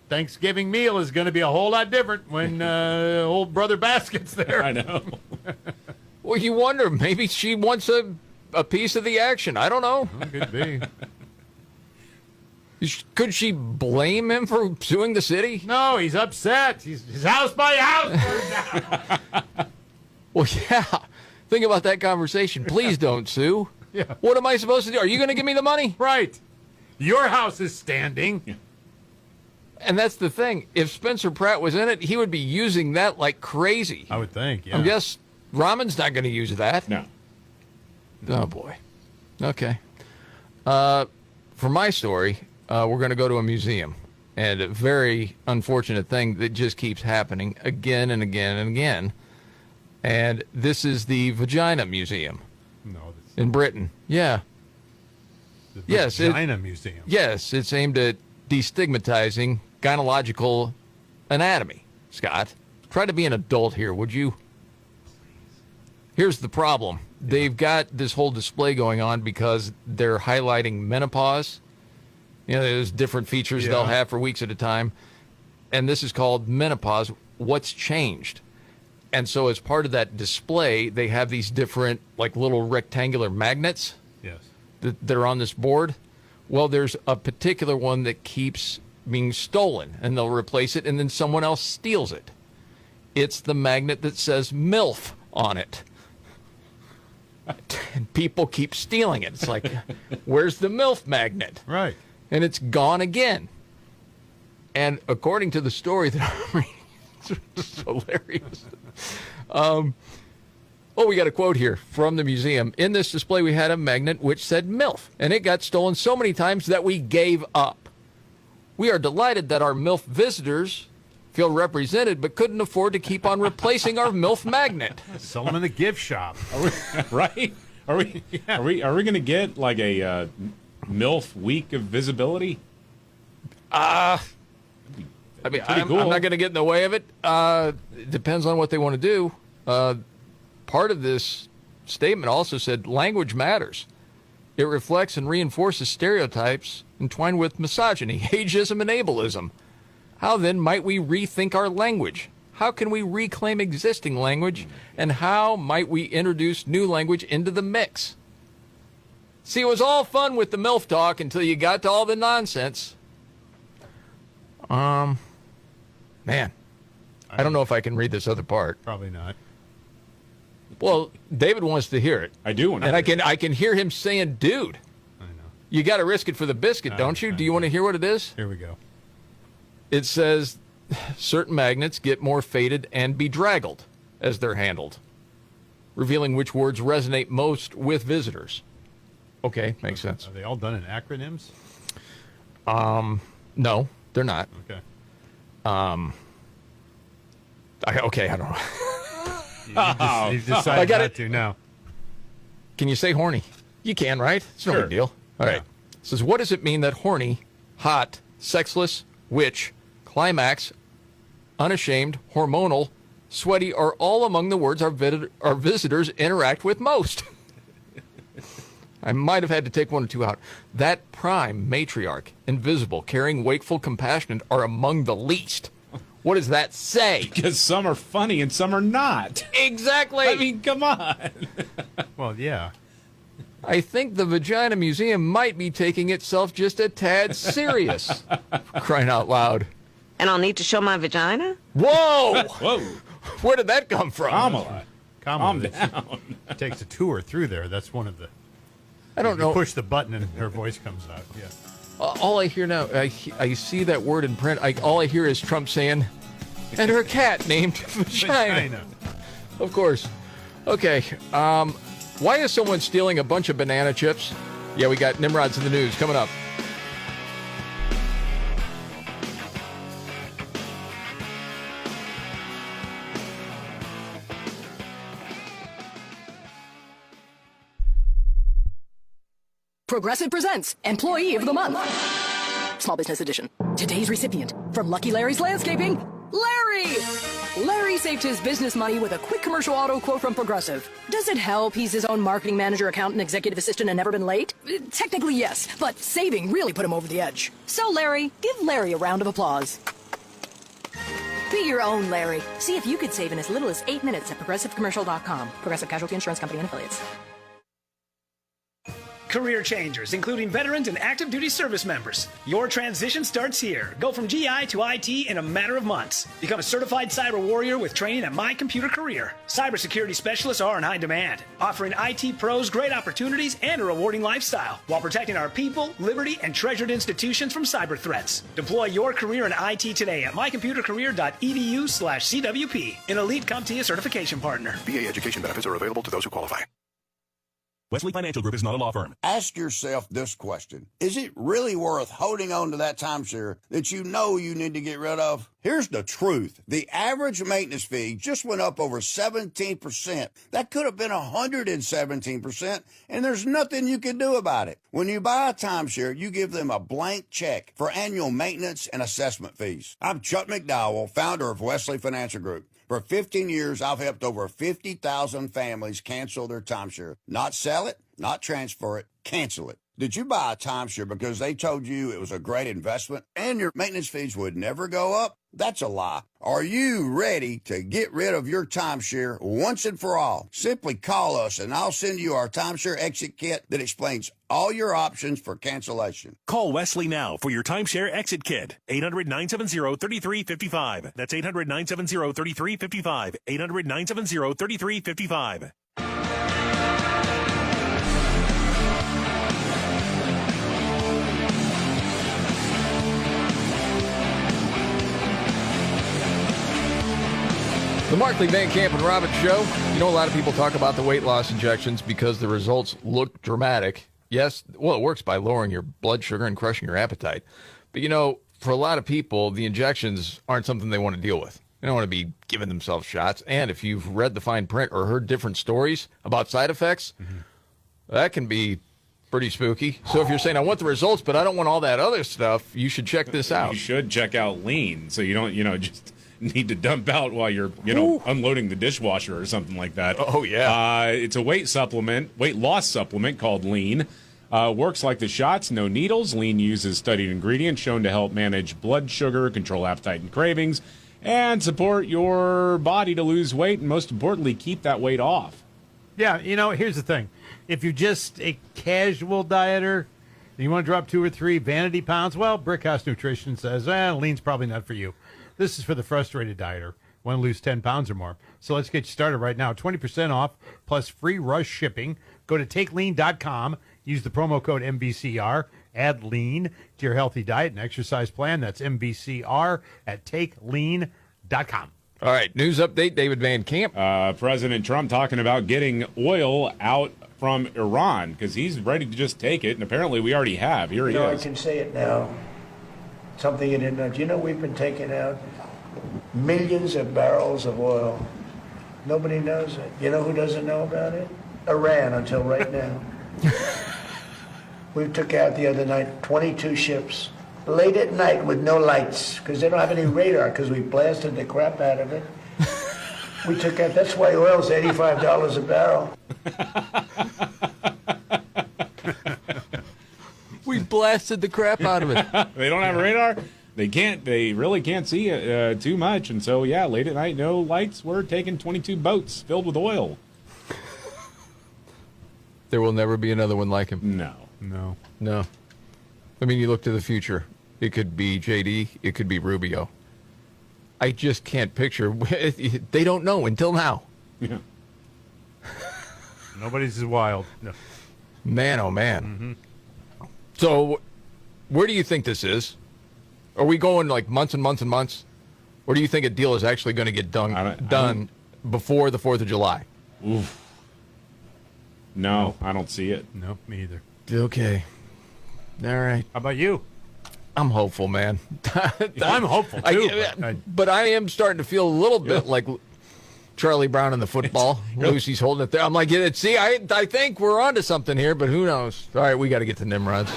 Thanksgiving meal is going to be a whole lot different when old Brother Bass gets there. I know. Well, you wonder, maybe she wants a piece of the action. I don't know. Well, could be. Could she blame him for suing the city? No, he's upset. His house by house burned down. Well, yeah. Think about that conversation. Please don't sue. Yeah. What am I supposed to do? Are you going to give me the money? Right. Your house is standing. Yeah. And that's the thing. If Spencer Pratt was in it, he would be using that like crazy. I would think, yeah. I guess Ramon's not going to use that. No. Oh, boy. Okay. For my story, we're going to go to a museum. And a very unfortunate thing that just keeps happening again and again and again. And this is the Vagina Museum. No. In Britain. Yeah. The Yes. Vagina Museum. Yes, it's aimed at destigmatizing gynecological anatomy. Scott, try to be an adult here, would you? Here's the problem. They've got this whole display going on because they're highlighting menopause. You know, there's different features they'll have for weeks at a time. And this is called Menopause, What's Changed? And so as part of that display, they have these different, like, little rectangular magnets that are on this board. Well, there's a particular one that keeps being stolen, and they'll replace it, and then someone else steals it. It's the magnet that says MILF on it. And people keep stealing it. It's like, where's the MILF magnet? Right. And it's gone again. And according to the story that I'm reading, it's hilarious. We got a quote here from the museum. In this display, we had a magnet which said MILF, and it got stolen so many times that we gave up. We are delighted that our MILF visitors feel represented, but couldn't afford to keep on replacing our MILF magnet. Sell them in the gift shop. Right? Are we going to get like a MILF week of visibility? I mean, I'm not going to get in the way of it. It depends on what they want to do. Part of this statement also said language matters. It reflects and reinforces stereotypes entwined with misogyny, ageism, and ableism. How then might we rethink our language? How can we reclaim existing language? And how might we introduce new language into the mix? See, it was all fun with the MILF talk until you got to all the nonsense. Man, I don't know if I can read this other part. Probably not. Well, David wants to hear it. I do want to. And I can hear him saying, "Dude, I know. You got to risk it for the biscuit, don't you? Do you want to hear what it is?" Here we go. It says certain magnets get more faded and bedraggled as they're handled, revealing which words resonate most with visitors. Okay, makes sense. Are they all done in acronyms? No, they're not. Okay. I don't know. You've decided not to now. Can you say horny? You can, right? It's no big deal. All right. It says, what does it mean that horny, hot, sexless, witch, climax, unashamed, hormonal, sweaty are all among the words our visitors interact with most? I might have had to take one or two out. That prime, matriarch, invisible, caring, wakeful, compassionate are among the least. What does that say? Because some are funny and some are not. Exactly. I mean, come on. Well, yeah. I think the Vagina Museum might be taking itself just a tad serious. Crying out loud. And I'll need to show my vagina? Whoa! Whoa. Where did that come from? Kamala. Calm down. It takes a tour through there. That's one of the... I don't know. You push the button and her voice comes out. Yeah. All I hear now, I see that word in print. All I hear is Trump saying, and her cat named Vagina. Of course. Okay. Why is someone stealing a bunch of banana chips? Yeah, we got Nimrod's in the news coming up. Progressive presents Employee of the Month. Small Business Edition. Today's recipient from Lucky Larry's Landscaping, Larry! Larry saved his business money with a quick commercial auto quote from Progressive. Does it help he's his own marketing manager, accountant, executive assistant, and never been late? Technically, yes, but saving really put him over the edge. So, Larry, give Larry a round of applause. Be your own Larry. See if you could save in as little as 8 minutes at ProgressiveCommercial.com. Progressive Casualty Insurance Company and Affiliates. Career changers, including veterans and active duty service members. Your transition starts here. Go from GI to IT in a matter of months. Become a certified cyber warrior with training at My Computer Career. Cybersecurity specialists are in high demand, offering IT pros great opportunities and a rewarding lifestyle while protecting our people, liberty, and treasured institutions from cyber threats. Deploy your career in IT today at mycomputercareer.edu/CWP, an elite CompTIA certification partner. VA education benefits are available to those who qualify. Wesley Financial Group is not a law firm. Ask yourself this question. Is it really worth holding on to that timeshare that you know you need to get rid of? Here's the truth. The average maintenance fee just went up over 17%. That could have been 117%, and there's nothing you can do about it. When you buy a timeshare, you give them a blank check for annual maintenance and assessment fees. I'm Chuck McDowell, founder of Wesley Financial Group. For 15 years, I've helped over 50,000 families cancel their timeshare. Not sell it, not transfer it, cancel it. Did you buy a timeshare because they told you it was a great investment and your maintenance fees would never go up? That's a lie. Are you ready to get rid of your timeshare once and for all? Simply call us and I'll send you our timeshare exit kit that explains all your options for cancellation. Call Wesley now for your timeshare exit kit. 800-970-3355. That's 800-970-3355. 800-970-3355. The Markley, Van Camp, and Robbins Show. You know, a lot of people talk about the weight loss injections because the results look dramatic. Yes, well, it works by lowering your blood sugar and crushing your appetite. But, you know, for a lot of people, the injections aren't something they want to deal with. They don't want to be giving themselves shots. And if you've read the fine print or heard different stories about side effects, that can be pretty spooky. So if you're saying, I want the results, but I don't want all that other stuff, you should check this out. You should check out Lean so you don't, just need to dump out while you're, unloading the dishwasher or something like that. Oh, yeah. It's a weight loss supplement called Lean. Works like the shots, no needles. Lean uses studied ingredients shown to help manage blood sugar, control appetite and cravings, and support your body to lose weight, and most importantly, keep that weight off. Yeah, here's the thing. If you're just a casual dieter, and you want to drop 2 or 3 vanity pounds, well, Brickhouse Nutrition says, Lean's probably not for you. This is for the frustrated dieter. Want to lose 10 pounds or more. So let's get you started right now. 20% off plus free rush shipping. Go to takelean.com. Use the promo code MVCR. Add lean to your healthy diet and exercise plan. That's MVCR at takelean.com. All right, news update, David Van Camp. President Trump talking about getting oil out from Iran because he's ready to just take it, and apparently we already have. Here he is. I can say it now. Something you didn't know. Do you know we've been taking out millions of barrels of oil? Nobody knows it. You know who doesn't know about it? Iran, until right now. We took out the other night 22 ships, late at night with no lights, because they don't have any radar, because we blasted the crap out of it. We took out, that's why oil's $85 a barrel. We blasted the crap out of it. They don't have radar. They really can't see too much. And so, yeah, late at night, no lights. We're taking 22 boats filled with oil. There will never be another one like him. No. I mean, you look to the future. It could be JD. It could be Rubio. I just can't picture. They don't know until now. Yeah. Nobody's as wild. No. Man, oh, man. So, where do you think this is? Are we going like months and months and months? Or do you think a deal is actually going to get done before the 4th of July? Oof. No, I don't see it. Nope, me either. Okay. All right. How about you? I'm hopeful, man. I'm hopeful, too. But I am starting to feel a little bit like Charlie Brown in the football. Lucy's holding it there. I'm like, see, I think we're onto something here, but who knows? All right, we got to get to Nimrod's.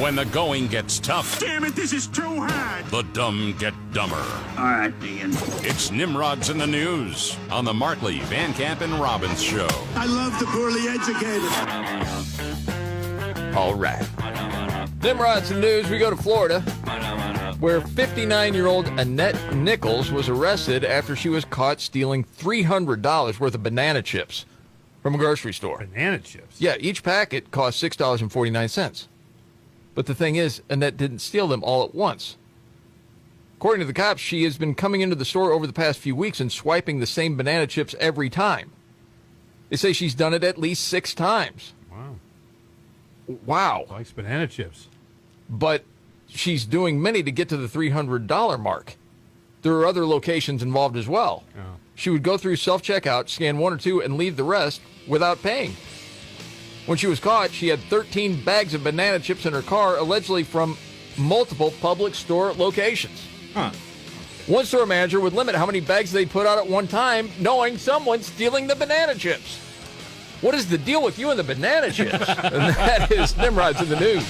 When the going gets tough. Damn it, this is too hard. The dumb get dumber. All right, Ian. It's Nimrod's in the News on the Markley, Van Camp, and Robbins Show. I love the poorly educated. All right. Nimrod's in the News. We go to Florida, where 59-year-old Annette Nichols was arrested after she was caught stealing $300 worth of banana chips from a grocery store. Banana chips? Yeah, each packet cost $6.49. But the thing is, Annette didn't steal them all at once. According to the cops, she has been coming into the store over the past few weeks and swiping the same banana chips every time. They say she's done it at least 6 times. Wow. Likes banana chips. But she's doing many to get to the $300 mark. There are other locations involved as well. Oh. She would go through self-checkout, scan 1 or 2, and leave the rest without paying. When she was caught, she had 13 bags of banana chips in her car, allegedly from multiple public store locations. One store manager would limit how many bags they put out at one time, knowing someone's stealing the banana chips. What is the deal with you and the banana chips? And that is Nimrod's in the News.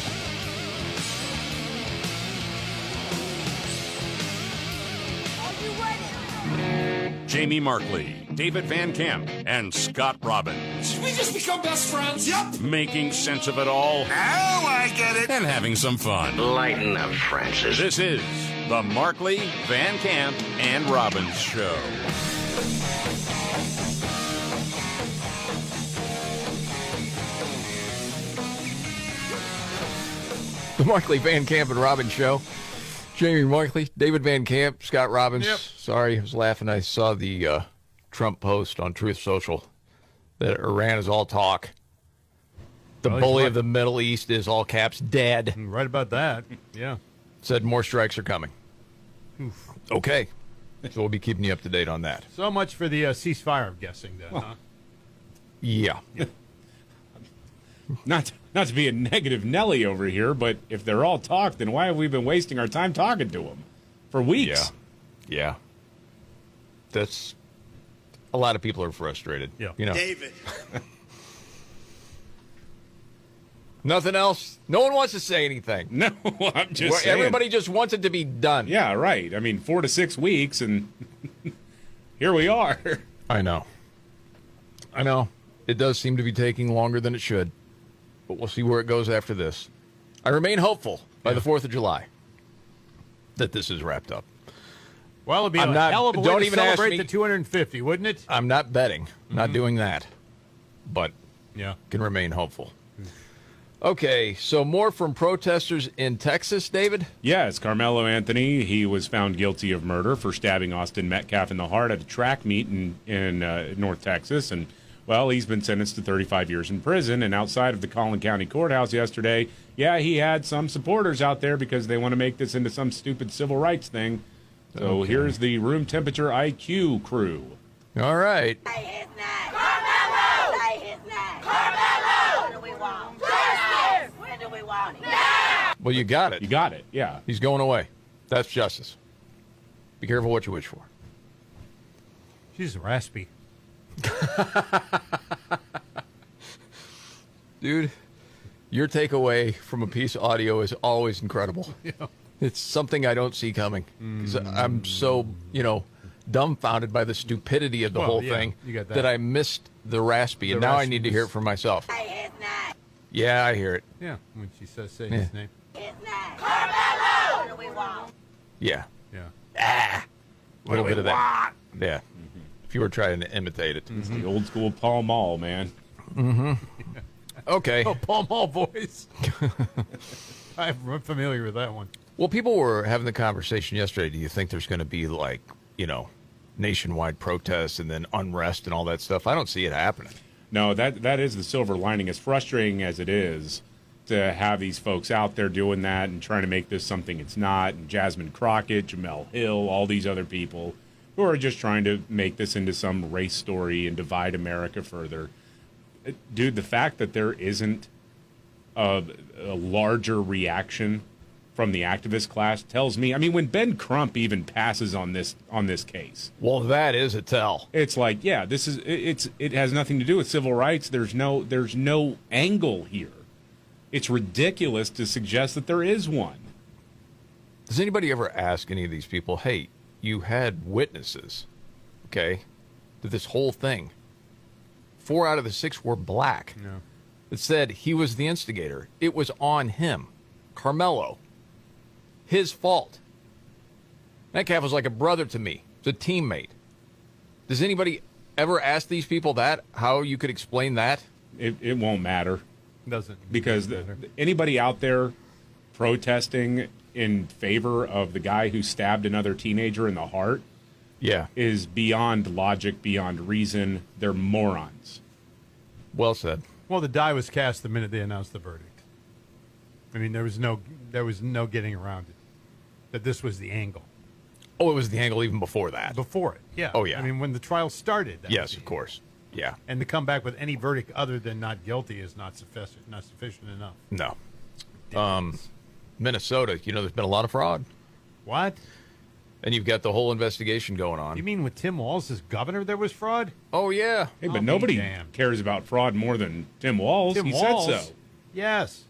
Jamie Markley, David Van Camp, and Scott Robbins. Did we just become best friends? Yep. Making sense of it all. Now I get it. And having some fun. Lighten up, Francis. This is the Markley, Van Camp, and Robbins Show. The Markley, Van Camp, and Robbins Show. Jamie Markley, David Van Camp, Scott Robbins. Yep. Sorry, I was laughing. I saw the Trump post on Truth Social that Iran is all talk. The bully of the Middle East is, all caps, dead. Right about that. Yeah. Said more strikes are coming. Oof. Okay. So we'll be keeping you up to date on that. So much for the ceasefire, I'm guessing, then, huh? Yeah. Not to be a negative Nelly over here, but if they're all talk, then why have we been wasting our time talking to them for weeks? Yeah. That's a lot of people are frustrated. Yeah. You know. David. Nothing else? No one wants to say anything. No, I'm just saying. Everybody just wants it to be done. Yeah, right. I mean, 4 to 6 weeks, and here we are. I know. It does seem to be taking longer than it should. But we'll see where it goes after this. I remain hopeful by the 4th of July that this is wrapped up. Well, it'd be a hell of a way to celebrate the 250, wouldn't it? I'm not betting. Not doing that. But can remain hopeful. Okay, so more from protesters in Texas, David? Yes, Carmelo Anthony. He was found guilty of murder for stabbing Austin Metcalf in the heart at a track meet in North Texas. And, well, he's been sentenced to 35 years in prison. And outside of the Collin County Courthouse yesterday, he had some supporters out there because they want to make this into some stupid civil rights thing. So here's the room temperature IQ crew. All right. Well, you got it. You got it, yeah. He's going away. That's justice. Be careful what you wish for. She's raspy. Dude, your takeaway from a piece of audio is always incredible. Yeah. It's something I don't see coming. 'Cause I'm so, dumbfounded by the stupidity of the whole thing you got that. I missed the raspy, and now I need to hear it for myself. Yeah, I hear it. Yeah, when she says, say his name. Yeah. Yeah. A little bit of that. Yeah. If you were trying to imitate it. It's the old school Paul Mall, man. Mm-hmm. Okay. Oh, Paul Mall voice. I'm familiar with that one. Well, people were having the conversation yesterday. Do you think there's going to be nationwide protests and then unrest and all that stuff? I don't see it happening. No, that is the silver lining. As frustrating as it is to have these folks out there doing that and trying to make this something it's not, and Jasmine Crockett, Jamel Hill, all these other people who are just trying to make this into some race story and divide America further. Dude, the fact that there isn't a larger reaction from the activist class tells me, I mean, when Ben Crump even passes on this case. Well, that is a tell. It's like, yeah, it has nothing to do with civil rights. There's no angle here. It's ridiculous to suggest that there is one. Does anybody ever ask any of these people, hey, you had witnesses, okay, to this whole thing? 4 out of the 6 were black. No. It said he was the instigator. It was on him. Carmelo. His fault. Metcalf was like a brother to me. It's a teammate. Does anybody ever ask these people that? How you could explain that? It won't matter. Doesn't. Because anybody out there protesting in favor of the guy who stabbed another teenager in the heart is beyond logic, beyond reason. They're morons. Well said. Well, the die was cast the minute they announced the verdict. I mean, there was no getting around it. That this was the angle. Oh, it was the angle even before that. Before it, yeah. Oh, yeah. I mean, when the trial started. Yes, of course. Yeah. And to come back with any verdict other than not guilty is not sufficient enough. No. Minnesota, there's been a lot of fraud. What? And you've got the whole investigation going on. You mean with Tim Walz as governor there was fraud? Oh, yeah. Hey, but nobody cares about fraud more than Tim Walz. He said so. Yes.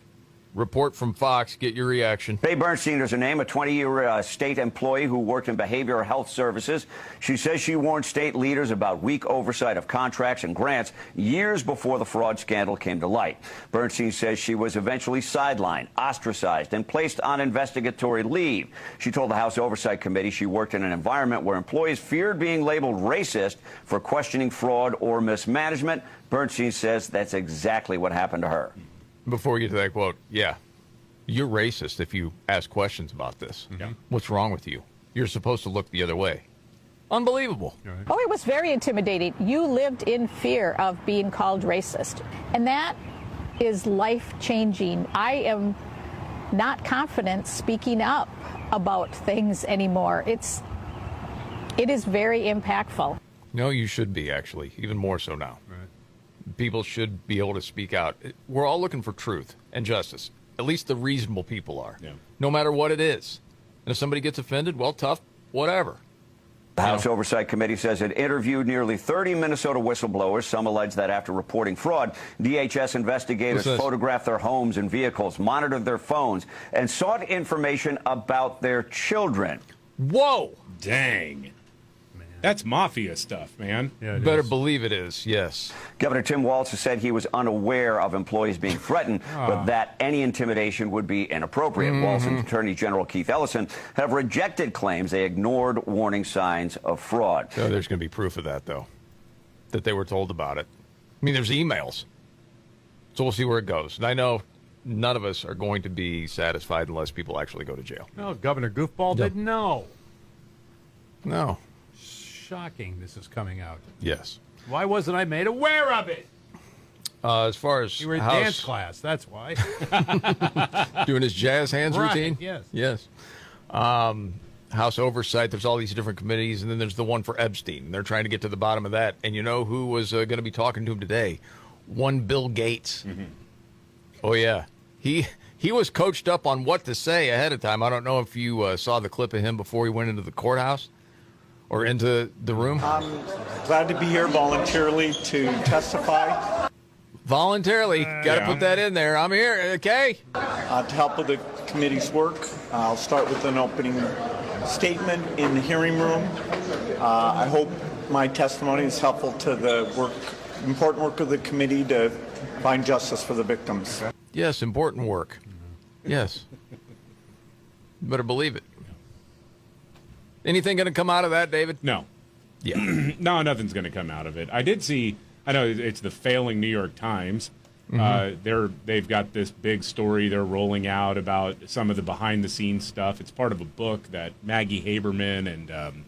Report from Fox. Get your reaction. Faye Bernstein is her name, a 20-year state employee who worked in behavioral health services. She says she warned state leaders about weak oversight of contracts and grants years before the fraud scandal came to light. Bernstein says she was eventually sidelined, ostracized, and placed on investigatory leave. She told the House Oversight Committee she worked in an environment where employees feared being labeled racist for questioning fraud or mismanagement. Bernstein says that's exactly what happened to her. Before we get to that quote, yeah, you're racist if you ask questions about this. Mm-hmm. What's wrong with you? You're supposed to look the other way. Unbelievable. Oh, it was very intimidating. You lived in fear of being called racist. And that is life-changing. I am not confident speaking up about things anymore. It is very impactful. No, you should be, actually, even more so now. People should be able to speak out. We're all looking for truth and justice. At least the reasonable people are. Yeah. No matter what it is. And if somebody gets offended, well, tough, whatever. The House Oversight Committee says it interviewed nearly 30 Minnesota whistleblowers. Some allege that after reporting fraud, DHS investigators photographed their homes and vehicles, monitored their phones, and sought information about their children. Whoa! Dang. That's mafia stuff, man. Yeah, better believe it is, yes. Governor Tim Walz has said he was unaware of employees being threatened, but that any intimidation would be inappropriate. Walz and Attorney General Keith Ellison have rejected claims they ignored warning signs of fraud. Oh, there's going to be proof of that, though, that they were told about it. I mean, there's emails. So we'll see where it goes. And I know none of us are going to be satisfied unless people actually go to jail. No, Governor Goofball didn't know. No. Shocking this is coming out. Yes. Why wasn't I made aware of it? As far as you were in dance class, that's why. Doing his jazz hands routine? Yes. Yes. House Oversight, there's all these different committees, and then there's the one for Epstein. They're trying to get to the bottom of that. And you know who was going to be talking to him today? One Bill Gates. Oh, yeah. He was coached up on what to say ahead of time. I don't know if you saw the clip of him before he went into the courthouse. Or into the room? I'm glad to be here voluntarily to testify. Voluntarily. Got to put that in there. I'm here, okay? To help with the committee's work, I'll start with an opening statement in the hearing room. I hope my testimony is helpful to the important work of the committee to find justice for the victims. Yes, important work. Yes. You better believe it. Anything going to come out of that, David? No. Yeah. No, nothing's going to come out of it. I did see, I know it's the failing New York Times. They've got this big story they're rolling out about some of the behind-the-scenes stuff. It's part of a book that Maggie Haberman and,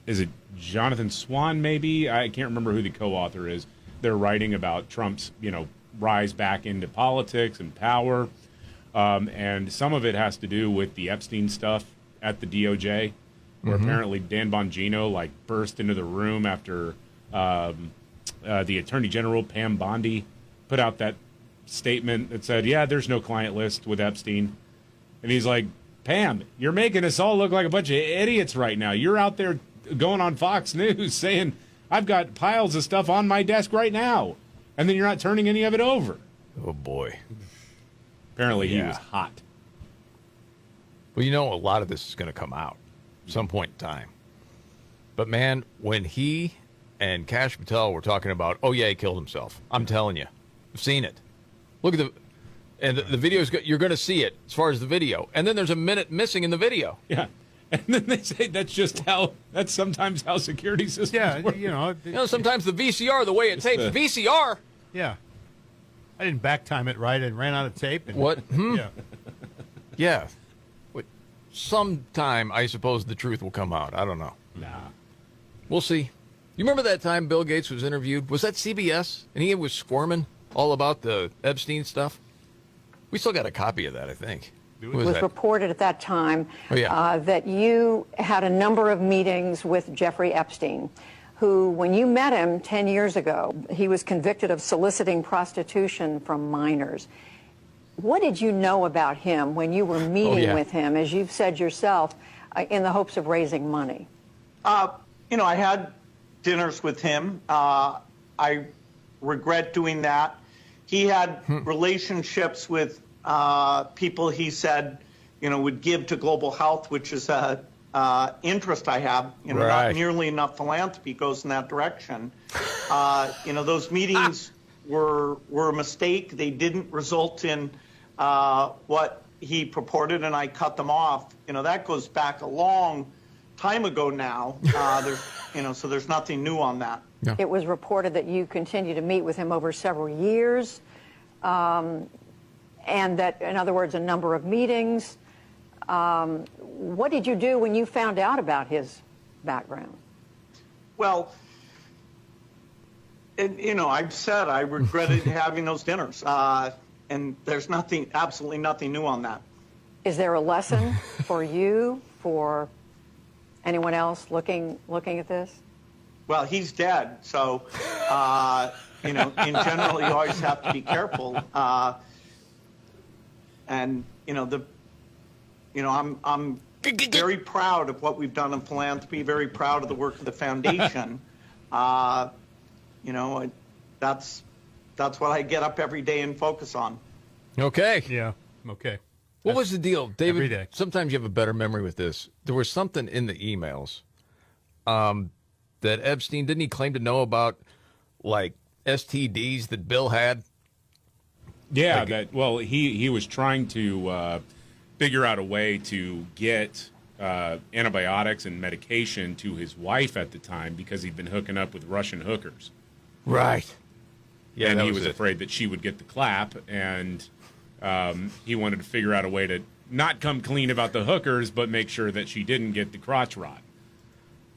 is it Jonathan Swan, maybe? I can't remember who the co-author is. They're writing about Trump's, rise back into politics and power. And some of it has to do with the Epstein stuff at the DOJ where apparently Dan Bongino burst into the room after the Attorney General Pam Bondi put out that statement that said, "Yeah, there's no client list with Epstein," and he's like, "Pam, you're making us all look like a bunch of idiots right now. You're out there going on Fox News saying I've got piles of stuff on my desk right now, and then you're not turning any of it over." Oh boy! Apparently, he was hot. Well, a lot of this is going to come out at some point in time. But, man, when he and Kash Patel were talking about, oh, yeah, he killed himself. I'm telling you. I've seen it. Look at the video. You're going to see it as far as the video. And then there's a minute missing in the video. Yeah. And then they say that's sometimes how security systems work. Sometimes the VCR, the way it tapes. VCR? Yeah. I didn't back time it right and ran out of tape. What? Yeah. Yeah. Sometime, I suppose, the truth will come out. I don't know. Nah. We'll see. You remember that time Bill Gates was interviewed? Was that CBS? And he was squirming all about the Epstein stuff? We still got a copy of that, I think. It was reported at that time Oh, that you had a number of meetings with Jeffrey Epstein, who, when you met him 10 years ago, he was convicted of soliciting prostitution from minors. What did you know about him when you were meeting with him, as you've said yourself, in the hopes of raising money? I had dinners with him. I regret doing that. He had relationships with people he said, would give to global health, which is a interest I have. Not nearly enough philanthropy goes in that direction. Those meetings were a mistake. They didn't result in what he purported, and I cut them off. That goes back a long time ago now. So there's nothing new on that. Yeah. It was reported that you continued to meet with him over several years, and that, in other words, a number of meetings. What did you do when you found out about his background? Well, I've said I regretted having those dinners, and there's absolutely nothing new on that. Is there a lesson for you, for anyone else looking at this? Well, he's dead, so in general, you always have to be careful. I'm very proud of what we've done in philanthropy. Very proud of the work of the foundation. That's what I get up every day and focus on. Okay. Yeah. Okay. What was the deal, David? Every day. Sometimes you have a better memory with this. There was something in the emails that Epstein, didn't he claim to know about, like, STDs that Bill had? Yeah, he was trying to figure out a way to get antibiotics and medication to his wife at the time because he'd been hooking up with Russian hookers. Right. Yeah, and that he was was it. afraid that she would get the clap, and he wanted to figure out a way to not come clean about the hookers, but make sure that she didn't get the crotch rot.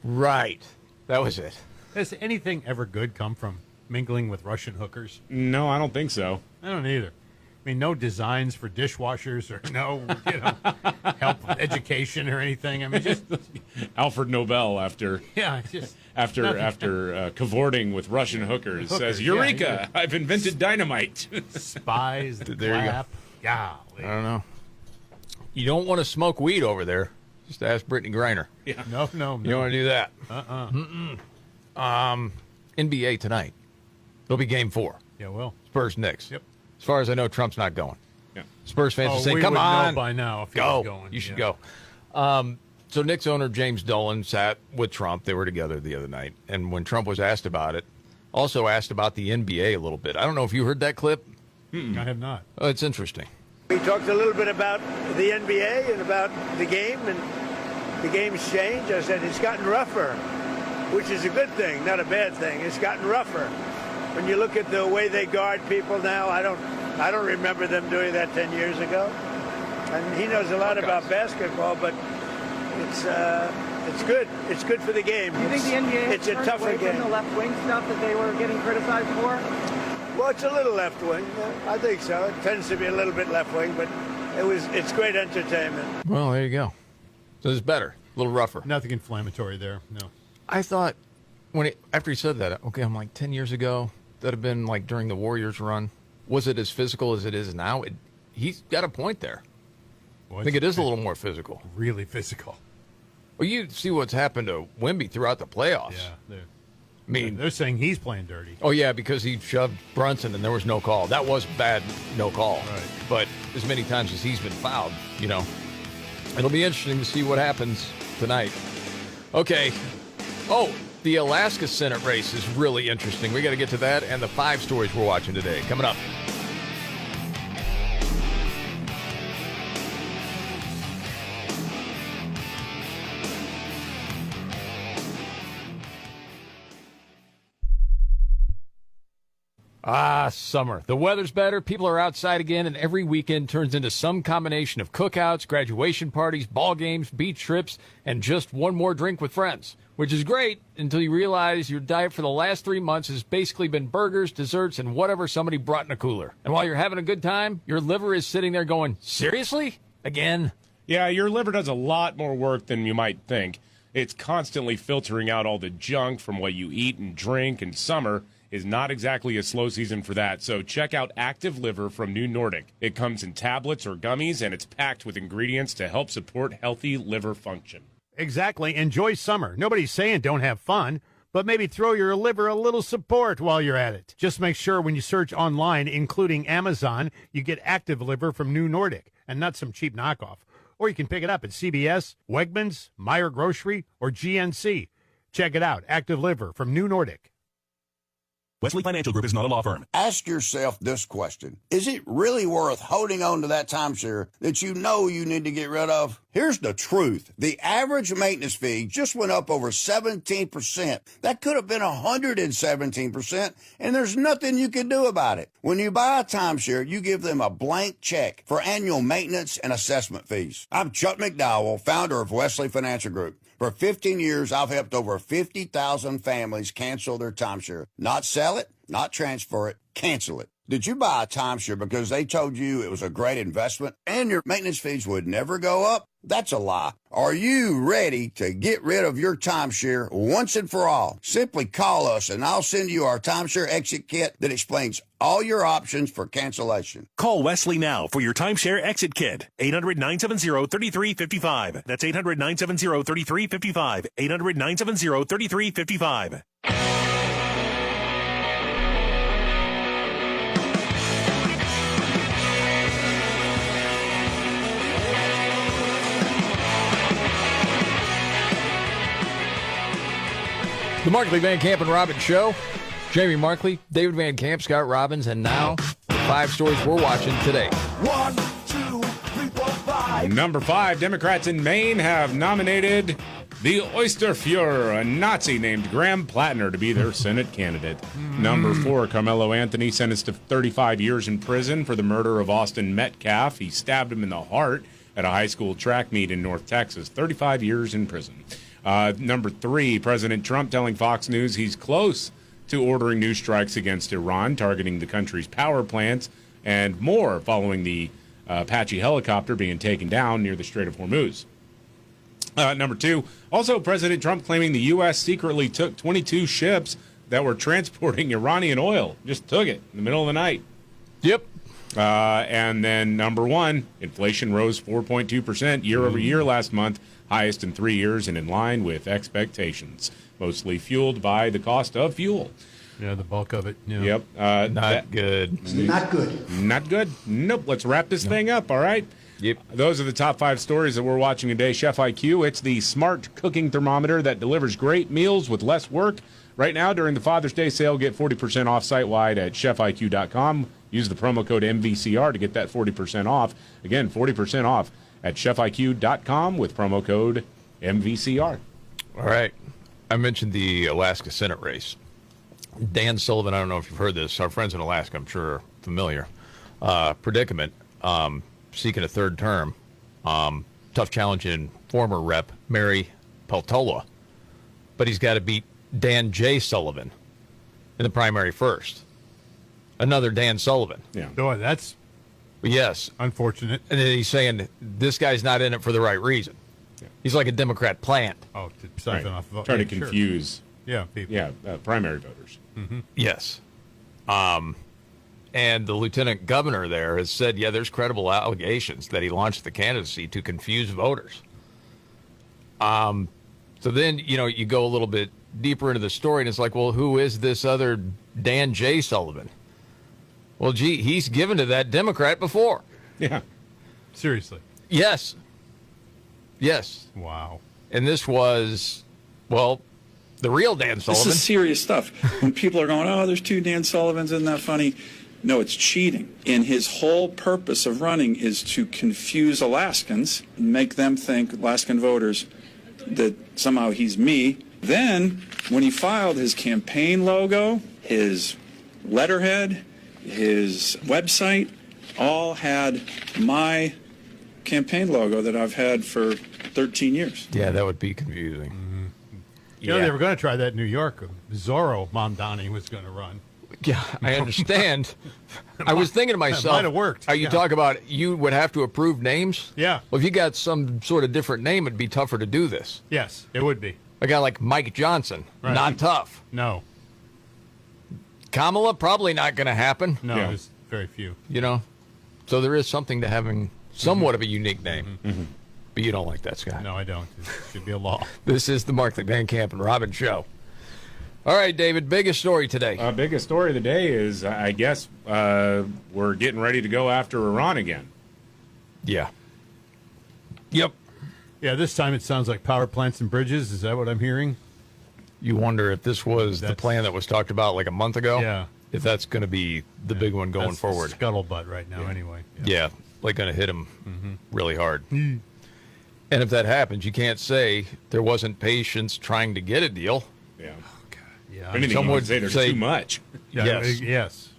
Right. That was it. Has anything ever good come from mingling with Russian hookers? No, I don't think so. I don't either. I mean, no designs for dishwashers or no, help with education or anything. I mean, just Alfred Nobel after cavorting with Russian hookers says, "Eureka! I've invented dynamite." Spies, the There you go. clap. Golly. I don't know. You don't want to smoke weed over there. Just ask Brittany Griner. Yeah. No. You don't want to do that. NBA tonight. There'll be game 4. Yeah, well. Spurs Knicks. Yep. As far as I know, Trump's not going. Yeah. Spurs fans will say, we "Come would on, know by now if he go. was going." You should Yeah. go." So Knicks owner James Dolan sat with Trump. They were together the other night, and when Trump was asked about it, also asked about the NBA a little bit. I don't know if you heard that clip. I have not. Oh, it's interesting. We talked a little bit about the NBA and about the game, and the game's changed. I said it's gotten rougher, which is a good thing, not a bad thing. It's gotten rougher. When you look at the way they guard people now, I don't remember them doing that 10 years ago. And he knows a lot about basketball, but it's good. It's good for the game. Do you think the NBA it's a tougher away game. from the left-wing stuff that they were getting criticized for? Well, it's a little left wing. I think so. It tends to be a little bit left wing, but it's great entertainment. Well, there you go. So it's better. A little rougher. Nothing inflammatory there. No. I thought after he said that, okay, I'm like 10 years ago. That have been like during the Warriors run. Was it as physical as it is now? He's got a point there. I think it is a little more physical. Really physical. Well, you see what's happened to Wemby throughout the playoffs. Yeah. I mean, they're saying he's playing dirty. Oh, yeah, because he shoved Brunson and there was no call. That was bad, no call. Right. But as many times as he's been fouled, it'll be interesting to see what happens tonight. Okay. Oh, the Alaska Senate race is really interesting. We got to get to that and the 5 stories we're watching today. Coming up. Summer. The weather's better, people are outside again, and every weekend turns into some combination of cookouts, graduation parties, ball games, beach trips, and just one more drink with friends. Which is great until you realize your diet for the last 3 months has basically been burgers, desserts, and whatever somebody brought in a cooler. And while you're having a good time, your liver is sitting there going, seriously? Again? Yeah, your liver does a lot more work than you might think. It's constantly filtering out all the junk from what you eat and drink, and summer is not exactly a slow season for that. So check out Active Liver from New Nordic. It comes in tablets or gummies, and it's packed with ingredients to help support healthy liver function. Exactly. Enjoy summer. Nobody's saying don't have fun, but maybe throw your liver a little support while you're at it. Just make sure when you search online, including Amazon, you get Active Liver from New Nordic and not some cheap knockoff. Or you can pick it up at CBS, Wegmans, Meijer Grocery, or GNC. Check it out. Active Liver from New Nordic. Wesley Financial Group is not a law firm. Ask yourself this question. Is it really worth holding on to that timeshare that you know you need to get rid of? Here's the truth. The average maintenance fee just went up over 17%. That could have been 117%, and there's nothing you can do about it. When you buy a timeshare, you give them a blank check for annual maintenance and assessment fees. I'm Chuck McDowell, founder of Wesley Financial Group. For 15 years, I've helped over 50,000 families cancel their timeshare. Not sell it, not transfer it, cancel it. Did you buy a timeshare because they told you it was a great investment and your maintenance fees would never go up? That's a lie. Are you ready to get rid of your timeshare once and for all? Simply call us and I'll send you our timeshare exit kit that explains all your options for cancellation. Call Wesley now for your timeshare exit kit. 800-970-3355. That's 800-970-3355. 800-970-3355. The Markley, Van Camp, and Robbins Show. Jamie Markley, David Van Camp, Scott Robbins, and now the 5 stories we're watching today. 1, 2, 3, 4, 5. Number 5, Democrats in Maine have nominated the Oysterfuhrer, a Nazi named Graham Plattner, to be their Senate candidate. Number 4, Carmelo Anthony sentenced to 35 years in prison for the murder of Austin Metcalf. He stabbed him in the heart at a high school track meet in North Texas. 35 years in prison. Number 3, President Trump telling Fox News he's close to ordering new strikes against Iran, targeting the country's power plants, and more following the Apache helicopter being taken down near the Strait of Hormuz. Number 2, also President Trump claiming the U.S. secretly took 22 ships that were transporting Iranian oil. Just took it in the middle of the night. Yep. And then number 1, inflation rose 4.2% year over year last month, highest in 3 years and in line with expectations, mostly fueled by the cost of fuel. Yeah, the bulk of it. Yeah. Yep. Not good. Not good. Not good? Nope. Let's wrap this thing up, all right? Yep. Those are the top 5 stories that we're watching today. Chef IQ, it's the smart cooking thermometer that delivers great meals with less work. Right now, during the Father's Day sale, get 40% off site-wide at chefiq.com. Use the promo code MVCR to get that 40% off. Again, 40% off at chefiq.com with promo code MVCR. All right. I mentioned the Alaska Senate race. Dan Sullivan, I don't know if you've heard this. Our friends in Alaska, I'm sure, are familiar. Predicament, seeking a third term. Tough challenge in former rep Mary Peltola. But he's got to beat Dan J. Sullivan in the primary first. Another Dan Sullivan. Yeah. Boy, that's yes, unfortunate. And then he's saying this guy's not in it for the right reason. He's like a Democrat plant. Oh, to siphon off votes. Try to confuse. Yeah, people. Yeah, primary voters. Mm-hmm. Yes. And the lieutenant governor there has said, yeah, there's credible allegations that he launched the candidacy to confuse voters. So then, you go a little bit deeper into the story, and it's like, well, who is this other Dan J. Sullivan? Well, gee, he's given to that Democrat before. Yeah. Seriously. Yes. Yes. Wow. And this was, well, the real Dan Sullivan. This is serious stuff. When people are going, oh, there's 2 Dan Sullivans, isn't that funny? No, it's cheating. And his whole purpose of running is to confuse Alaskans, make them think, Alaskan voters, that somehow he's me. Then, when he filed his campaign logo, his letterhead, his website, all had my campaign logo that I've had for 13 years. Yeah, that would be confusing. You know, they were going to try that in New York. Zorro Mamdani was going to run. Yeah, I understand. I was thinking to myself, might have worked. How you talk about you would have to approve names? Yeah. Well, if you got some sort of different name, it'd be tougher to do this. Yes, it would be. A guy like Mike Johnson, Right. not tough. No. Kamala, probably not going to happen. No, there's very few. So there is something to having somewhat of a unique name. Mm-hmm. But you don't like that, Scott. No, I don't. It should be a law. This is the Markley, Van Camp, and Robin Show. All right, David, biggest story today. Biggest story of the day is, I guess, we're getting ready to go after Iran again. Yeah. Yep. Yeah, this time it sounds like power plants and bridges. Is that what I'm hearing? You wonder if this was the plan that was talked about like a month ago? Yeah. If that's going to be the big one going That's forward. Scuttlebutt right now, anyway. Yeah, like going to hit him really hard. Mm. And if that happens, you can't say there wasn't patience trying to get a deal. Yeah. Yeah. If anything, Some you would would say there's say- too much. Yes. Yes.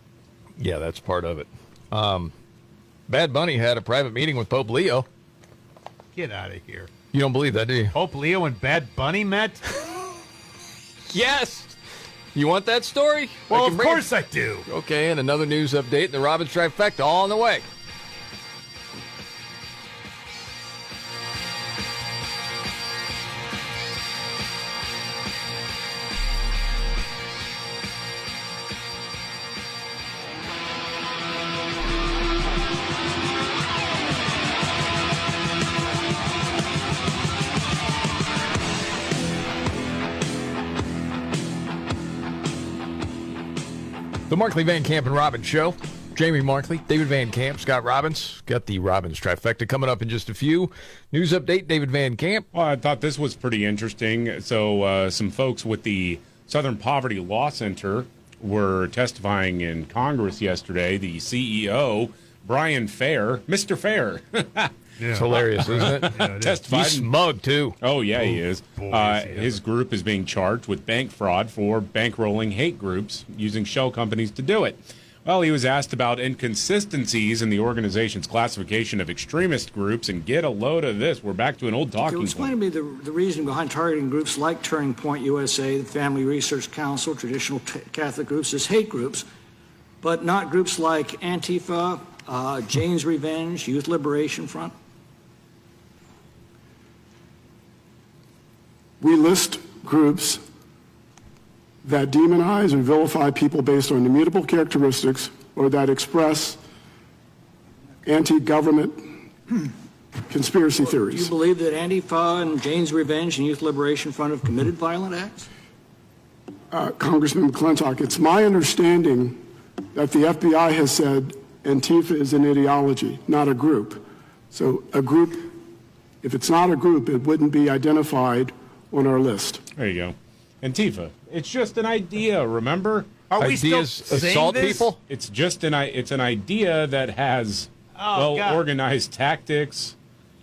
Yeah, that's part of it. Bad Bunny had a private meeting with Pope Leo. Get out of here. You don't believe that, do you? Pope Leo and Bad Bunny met? Yes. You want that story? Well, can of bring it- course I do. Okay, and another news update. The Robin Trifecta all on the way. The Markley, Van Camp, and Robbins Show. Jamie Markley, David Van Camp, Scott Robbins. Got the Robbins Trifecta coming up in just a few. News update, David Van Camp. Well, I thought this was pretty interesting. So some folks with the Southern Poverty Law Center were testifying in Congress yesterday. The CEO, Brian Fair, Mr. Fair. It's hilarious, isn't it? Yeah, it is. Testified. He's smug, too. Oh, yeah, he is. boy, is he His group is being charged with bank fraud for bankrolling hate groups using shell companies to do it. Well, he was asked about inconsistencies in the organization's classification of extremist groups, and get a load of this. We're back to an old talking Explain to point. me the reasoning behind targeting groups like Turning Point USA, the Family Research Council, traditional Catholic groups as hate groups, but not groups like Antifa, Jane's Revenge, Youth Liberation Front? We list groups that demonize or vilify people based on immutable characteristics or that express anti-government conspiracy Do you theories. believe that Antifa and Jane's Revenge and Youth Liberation Front have committed violent acts? Congressman McClintock, it's my understanding that the FBI has said Antifa is an ideology, not a group. So a group, if it's not a group, it wouldn't be identified on our list. There you go. Antifa. It's just an idea, remember? Are we still Ideas saying assault this? people? It's just an idea that has Oh, God. well-organized tactics.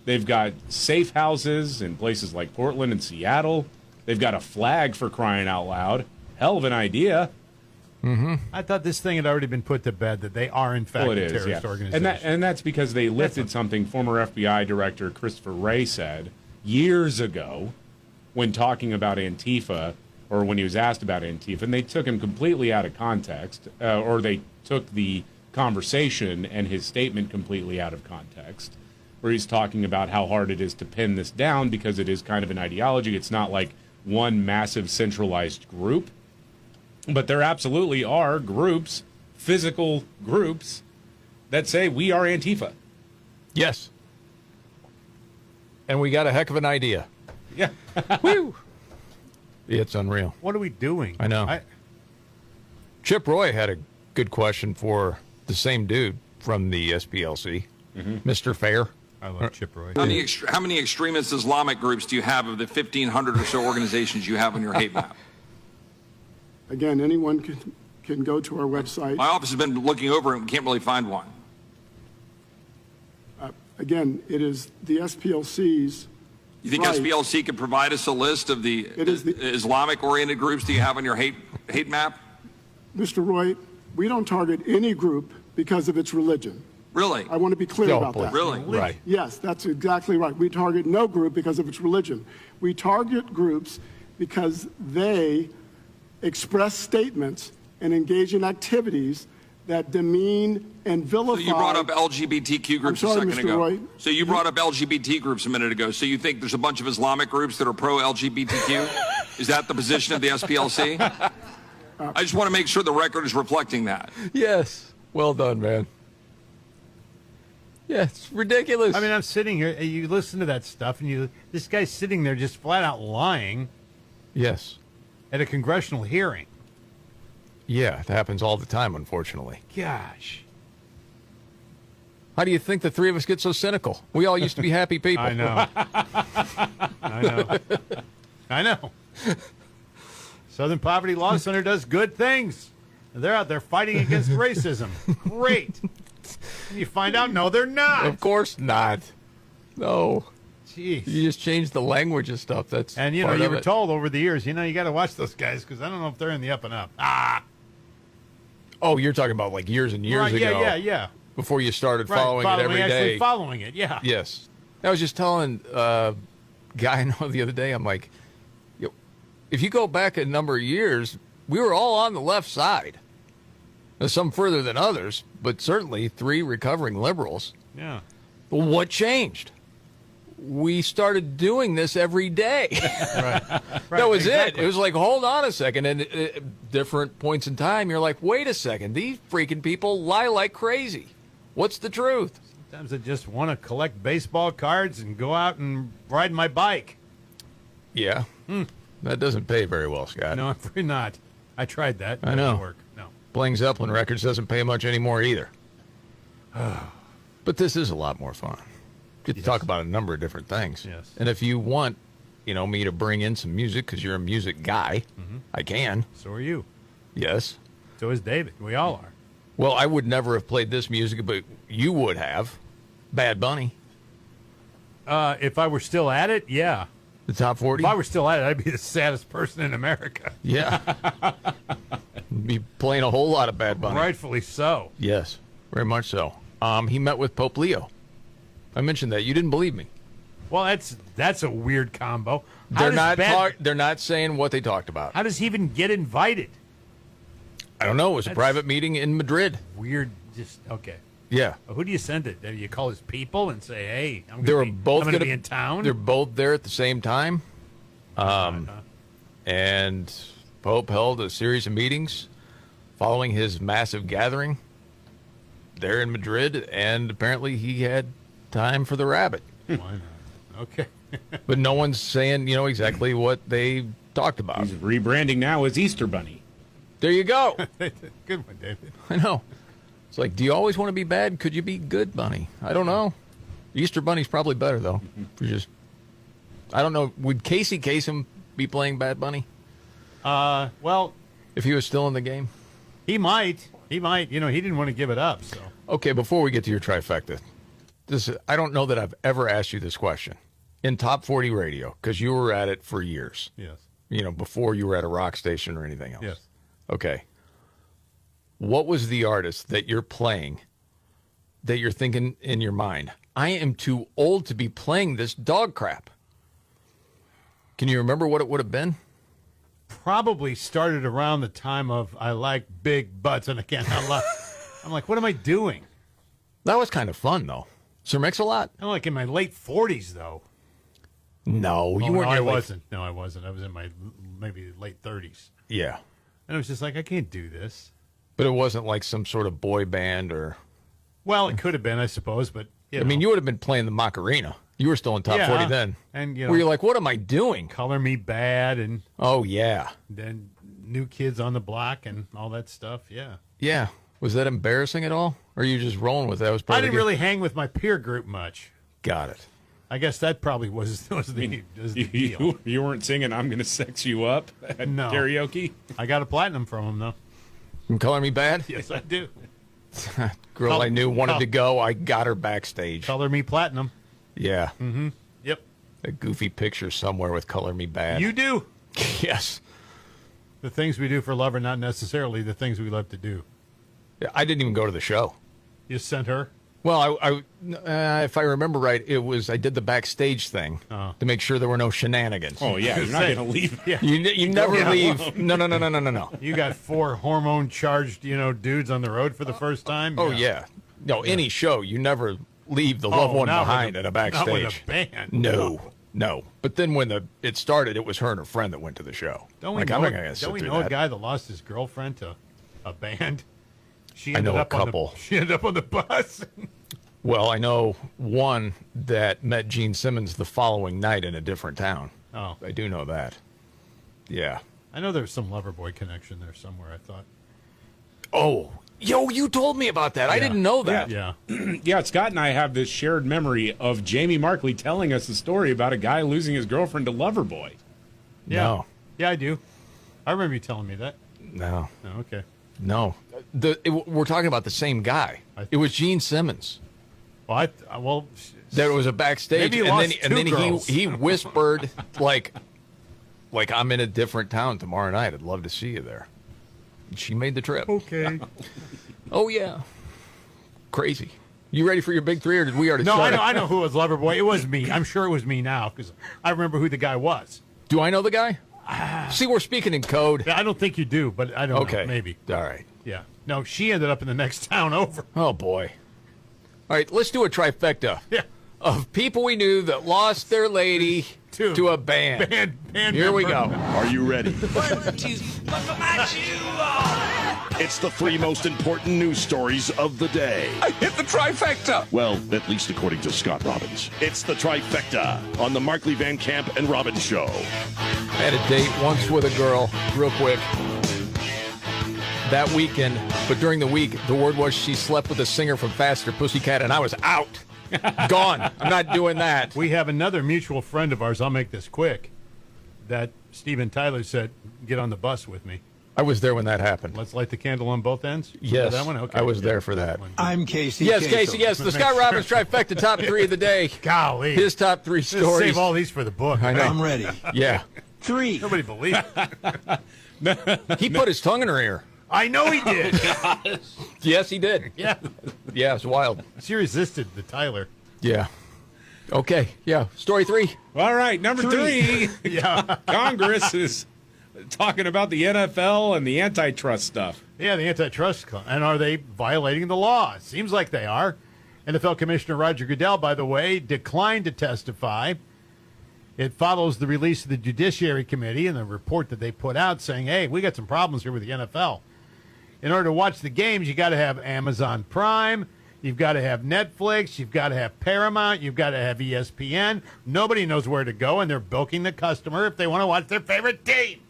They've got safe houses in places like Portland and Seattle. They've got a flag, for crying out loud. Hell of an idea. I thought this thing had already been put to bed, that they are, in fact, Well, it a is, terrorist yeah. organization. And that's because they lifted something former FBI Director Christopher Wray said years ago when talking about Antifa, or when he was asked about Antifa, and they took him completely out of context, or they took the conversation and his statement completely out of context. where he's talking about how hard it is to pin this down because it is kind of an ideology. It's not like one massive centralized group. But there absolutely are groups, physical groups, that say we are Antifa. Yes. And we got a heck of an idea. Yeah. Woo! It's unreal. What are we doing? I know. Chip Roy had a good question for the same dude from the SPLC, Mr. Fair. I love Chip Roy. How many extremist Islamic groups do you have of the 1,500 or so organizations you have on your hate map? Again, anyone can go to our website. My office has been looking over and can't really find one. Again, it is the SPLC's. You think right. SPLC could provide us a list of the Islamic-oriented groups that you have on your hate map? Mr. Roy, we don't target any group because of its religion. Really? I want to be clear about that. Really? Right. Yes, that's exactly right. We target no group because of its religion. We target groups because they express statements and engage in activities that demean and vilify. So you brought up LGBTQ groups I'm sorry, a second Mr. ago. Roy. So you brought up LGBT groups a minute ago. So you think there's a bunch of Islamic groups that are pro-LGBTQ? Is that the position of the SPLC? I just want to make sure the record is reflecting that. Yes. Well done, man. Yeah, it's ridiculous. I mean, I'm sitting here, you listen to that stuff, and this guy's sitting there just flat out lying. Yes. At a congressional hearing. Yeah, it happens all the time, unfortunately. Gosh. How do you think the three of us get so cynical? We all used to be happy people. I know. I know. I know. Southern Poverty Law Center does good things. They're out there fighting against racism. Great. And you find out, no, they're not. Of course not. No. Jeez. You just change the language and stuff. That's And, you were told over the years, you got to watch those guys because I don't know if they're in the up and up. Oh, you're talking about like years and years ago. Yeah. Before you started following it every day. Actually following it, yeah. Yes. I was just telling a guy I know the other day, I'm like, if you go back a number of years, we were all on the left side. Now, some further than others, but certainly three recovering liberals. Yeah. But what changed? We started doing this every day. Right. That was exactly it. It was like, hold on a second. And at different points in time, you're like, wait a second. These freaking people lie like crazy. What's the truth? Sometimes I just want to collect baseball cards and go out and ride my bike. Yeah. That doesn't pay very well, Scott. No, I'm afraid not. I tried that. I know. Didn't work. No. Playing Zeppelin records doesn't pay much anymore either. But this is a lot more fun. Get to talk about a number of different things. Yes. And if you want, me to bring in some music because you're a music guy, I can. So are you. Yes. So is David. We all are. Well, I would never have played this music, but you would have. Bad Bunny. If I were still at it, yeah. The top 40? If I were still at it, I'd be the saddest person in America. Yeah. Be playing a whole lot of Bad Bunny. Rightfully so. Yes, very much so. He met with Pope Leo. I mentioned that. You didn't believe me. Well, that's a weird combo. They're not saying what they talked about. How does he even get invited? I don't know. It was a private meeting in Madrid. Weird. Just okay. Yeah. Well, who do you send it? Do you call his people and say, "Hey, I'm They were going both to be in town"? They're both there at the same time. And Pope held a series of meetings following his massive gathering there in Madrid, and apparently he had time for the rabbit. Why not? Okay. But no one's saying, exactly what they talked about. He's rebranding now as Easter Bunny. There you go. Good one, David. I know. It's like, do you always want to be bad? Could you be good, Bunny? I don't know. Easter Bunny's probably better, though. I don't know. Would Casey Kasem be playing Bad Bunny? Well, if he was still in the game? He might. He didn't want to give it up, so. Okay, before we get to your trifecta, I don't know that I've ever asked you this question. In Top 40 Radio, because you were at it for years. Yes. Before you were at a rock station or anything else. Yes. Okay. What was the artist that you're playing that you're thinking in your mind, I am too old to be playing this dog crap? Can you remember what it would have been? Probably started around the time of I like big butts, and again, I'm like, what am I doing? That was kind of fun, though. Sir Mix-a-Lot? I'm like in my late 40s, though. No, you Oh, weren't. no, I wasn't. No, I wasn't. I was in my maybe late 30s. Yeah. And I was just like, I can't do this. But it wasn't like some sort of boy band or... Well, it could have been, I suppose, but... I mean, you would have been playing the Macarena. You were still in top 40 then. And, you know... Where you're like, what am I doing? Color Me Bad and... Oh, yeah. Then New Kids on the Block and all that stuff, yeah. Yeah. Was that embarrassing at all? Or are you just rolling with that? Was I didn't really hang with my peer group much. Got it. I guess that probably was the deal. You weren't singing I'm Gonna Sex You Up at karaoke? I got a platinum from him, though. From Color Me Bad? Yes, I do. Girl I knew wanted to go. I got her backstage. Color Me Platinum. Yeah. Mm-hmm. Yep. A goofy picture somewhere with Color Me Bad. You do? Yes. The things we do for love are not necessarily the things we love to do. Yeah, I didn't even go to the show. You sent her? Well, if I remember right, I did the backstage thing to make sure there were no shenanigans. Oh, yeah, you're not going to leave. Yeah. You never leave. No. You got 4 hormone-charged, dudes on the road for the first time? Oh, yeah. No, any show, you never leave the loved one behind at a backstage. Not with a band. No. But then when it started, it was her and her friend that went to the show. Don't we know a guy that lost his girlfriend to a band? I know a couple. She ended up on the bus. Well, I know one that met Gene Simmons the following night in a different town. Oh. I do know that. Yeah. I know there's some Loverboy connection there somewhere, I thought. Oh, you told me about that. I didn't know that. Yeah. Yeah, Scott and I have this shared memory of Jamie Markley telling us the story about a guy losing his girlfriend to Loverboy. Yeah. No. Yeah, I do. I remember you telling me that. No. Oh, okay. No. We're talking about the same guy. It was Gene Simmons. Well, there was a backstage, maybe and then he whispered like I'm in a different town tomorrow night. I'd love to see you there. And she made the trip. Okay. Oh yeah. Crazy. You ready for your big three, or did we already? No, start I know who was Loverboy. It was me. I'm sure it was me now because I remember who the guy was. Do I know the guy? See, we're speaking in code. Yeah, I don't think you do, but I don't know. Maybe. All right. Yeah. No, she ended up in the next town over. Oh boy. All right, let's do a trifecta of people we knew that lost their lady to a band. Band Here we member. go. Are you ready? It's the 3 most important news stories of the day. I hit the trifecta. Well, at least according to Scott Robbins. It's the trifecta on the Markley, Van Camp, and Robbins Show. I had a date once with a girl, real quick, that weekend. But during the week, the word was she slept with a singer from Faster Pussycat, and I was out. Gone. I'm not doing that. We have another mutual friend of ours, I'll make this quick, that Steven Tyler said, get on the bus with me. I was there when that happened. Let's light the candle on both ends? Yes, that one? Okay. I was there for that. I'm Casey. Yes, Casey, yes. The Scott Robbins trifecta top 3 of the day. Golly. His top 3 Just stories. save all these for the book. I know. I'm ready. Yeah. 3. Nobody believes it. He put his tongue in her ear. I know he did. Yes, he did. Yeah. Yeah, it's wild. She resisted the Tyler. Yeah. Okay. Yeah. Story 3. All right, number 3. Yeah. Congress is talking about the NFL and the antitrust stuff. Yeah, the antitrust. And are they violating the law? It seems like they are. NFL Commissioner Roger Goodell, by the way, declined to testify. It follows the release of the Judiciary Committee and the report that they put out saying, hey, we got some problems here with the NFL. In order to watch the games, you got to have Amazon Prime. You've got to have Netflix. You've got to have Paramount. You've got to have ESPN. Nobody knows where to go, and they're bilking the customer if they want to watch their favorite team.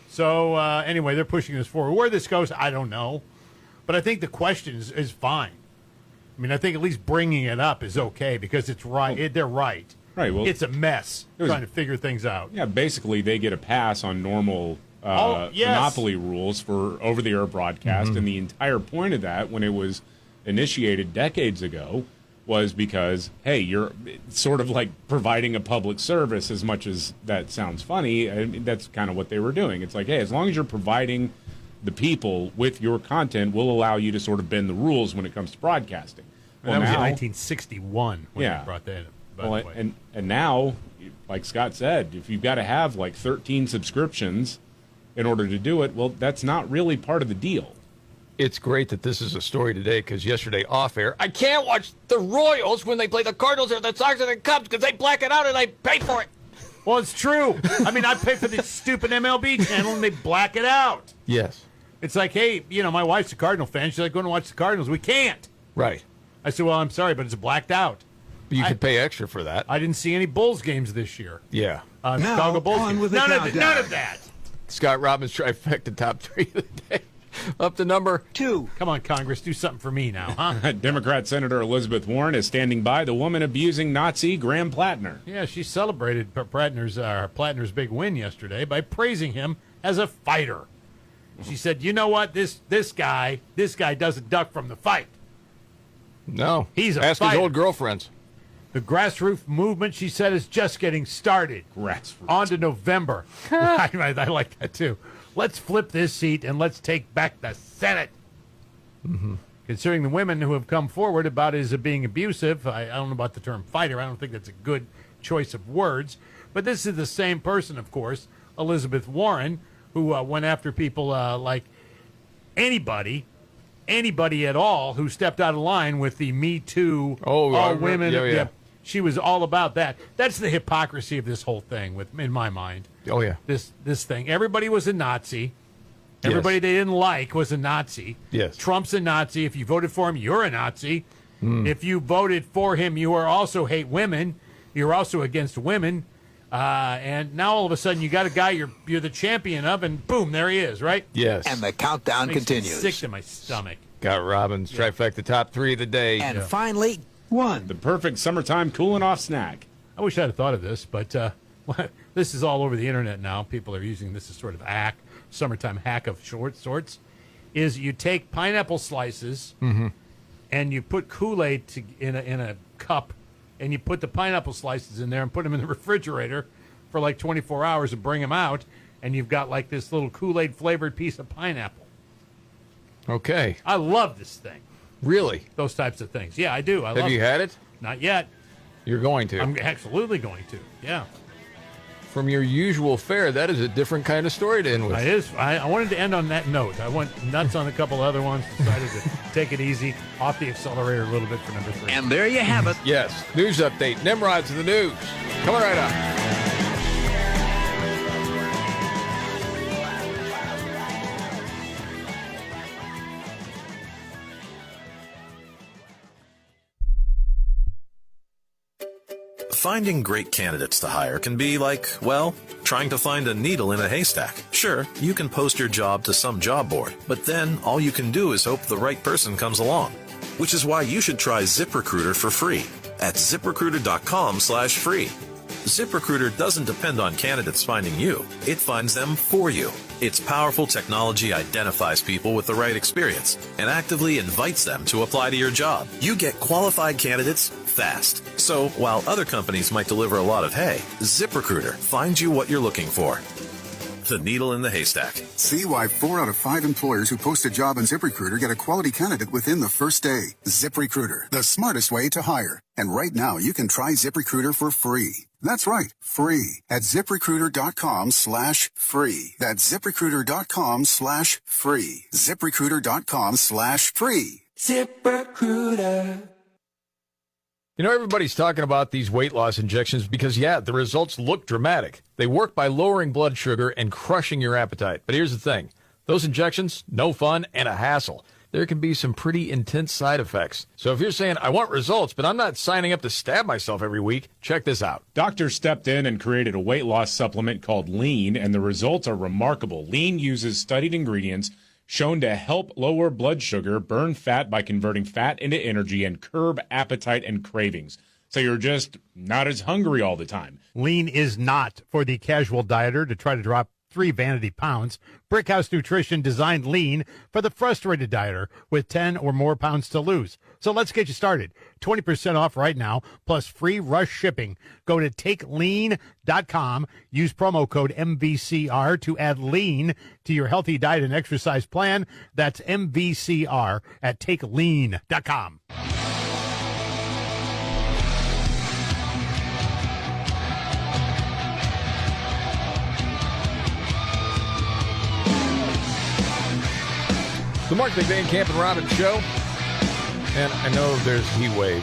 So, anyway, they're pushing this forward. Where this goes, I don't know. But I think the question is fine. I mean, I think at least bringing it up is okay because it's right. They're right. Right. Well, it's a mess trying to figure things out. Yeah, basically they get a pass on normal monopoly rules for over-the-air broadcast, and the entire point of that, when it was initiated decades ago, was because, hey, you're sort of like providing a public service. As much as that sounds funny, I mean, that's kind of what they were doing. It's like, hey, as long as you're providing the people with your content, we'll allow you to sort of bend the rules when it comes to broadcasting. Well, that was in 1961 when they brought that in. Well, and now, like Scott said, if you've got to have like 13 subscriptions in order to do it, well, that's not really part of the deal. It's great that this is a story today because yesterday off air, I can't watch the Royals when they play the Cardinals or the Sox or the Cubs because they black it out and I pay for it. Well, it's true. I mean, I pay for this stupid MLB channel and they black it out. Yes. It's like, hey, my wife's a Cardinal fan. She's like, going to watch the Cardinals. We can't. Right. I said, well, I'm sorry, but it's blacked out. But you could pay extra for that. I didn't see any Bulls games this year. Yeah. Chicago Bulls games. None of that. Scott Robbins trifecta top 3 of the day. Up to number 2. Come on, Congress, do something for me now, huh? Democrat Senator Elizabeth Warren is standing by the woman abusing Nazi Graham Plattner. Yeah, she celebrated Plattner's big win yesterday by praising him as a fighter. She said, "You know what? This guy doesn't duck from the fight. No, he's a ask fighter." his old girlfriends. The grassroots movement, she said, is just getting started. Grassroots. On to November. I like that, too. Let's flip this seat and let's take back the Senate. Mm-hmm. Considering the women who have come forward about his being abusive, I don't know about the term fighter. I don't think that's a good choice of words. But this is the same person, of course, Elizabeth Warren, who went after people like anybody at all who stepped out of line with the Me Too, all women. Yeah. She was all about that. That's the hypocrisy of this whole thing, in my mind. Oh, yeah. This thing. Everybody was a Nazi. Everybody they didn't like was a Nazi. Yes. Trump's a Nazi. If you voted for him, you're a Nazi. If you voted for him, you are also hate women. You're also against women. And now all of a sudden you got a guy you're the champion of, and boom, there he is, right? Yes. And the countdown continues. Sick to my stomach. Got Robbins trifecta top 3 of the day. And finally, 1. The perfect summertime cooling off snack. I wish I'd have thought of this, but this is all over the internet now. People are using this as sort of hack, summertime hack of sorts. Is you take pineapple slices and you put Kool-Aid in a cup, and you put the pineapple slices in there and put them in the refrigerator for like 24 hours and bring them out, and you've got like this little Kool-Aid flavored piece of pineapple. Okay. I love this thing. Really? Those types of things. Yeah, I do. Have you had it? Not yet. You're going to. I'm absolutely going to. Yeah. From your usual fare, that is a different kind of story to end with. It is. I wanted to end on that note. I went nuts on a couple other ones. Decided to take it easy, off the accelerator a little bit for number 3. And there you have it. Yes. News update. Nimrod's in the news. Coming right up. Finding great candidates to hire can be like, well, trying to find a needle in a haystack. Sure, you can post your job to some job board, but then all you can do is hope the right person comes along. Which is why you should try ZipRecruiter for free at ZipRecruiter.com/free. ZipRecruiter doesn't depend on candidates finding you. It finds them for you. Its powerful technology identifies people with the right experience and actively invites them to apply to your job. You get qualified candidates fast. So while other companies might deliver a lot of hay, ZipRecruiter finds you what you're looking for. The needle in the haystack. See why 4 out of 5 employers who post a job on ZipRecruiter get a quality candidate within the first day. ZipRecruiter, the smartest way to hire. And right now, you can try ZipRecruiter for free. That's right, free at ZipRecruiter.com/free. That's ZipRecruiter.com/free. ZipRecruiter.com/free. ZipRecruiter. You know, everybody's talking about these weight loss injections because, yeah, the results look dramatic. They work by lowering blood sugar and crushing your appetite. But here's the thing. Those injections, no fun and a hassle. There can be some pretty intense side effects. So if you're saying, I want results, but I'm not signing up to stab myself every week, check this out. Doctors stepped in and created a weight loss supplement called Lean, and the results are remarkable. Lean uses studied ingredients shown to help lower blood sugar, burn fat by converting fat into energy, and curb appetite and cravings. So you're just not as hungry all the time. Lean is not for the casual dieter to try to drop 3 vanity pounds. Brickhouse Nutrition designed Lean for the frustrated dieter with 10 or more pounds to lose. So let's get you started. 20% off right now, plus free rush shipping. Go to takelean.com. Use promo code MVCR to add Lean to your healthy diet and exercise plan. That's MVCR at takelean.com. The Markley Van Camp and Robbins Show. And I know there's a heat wave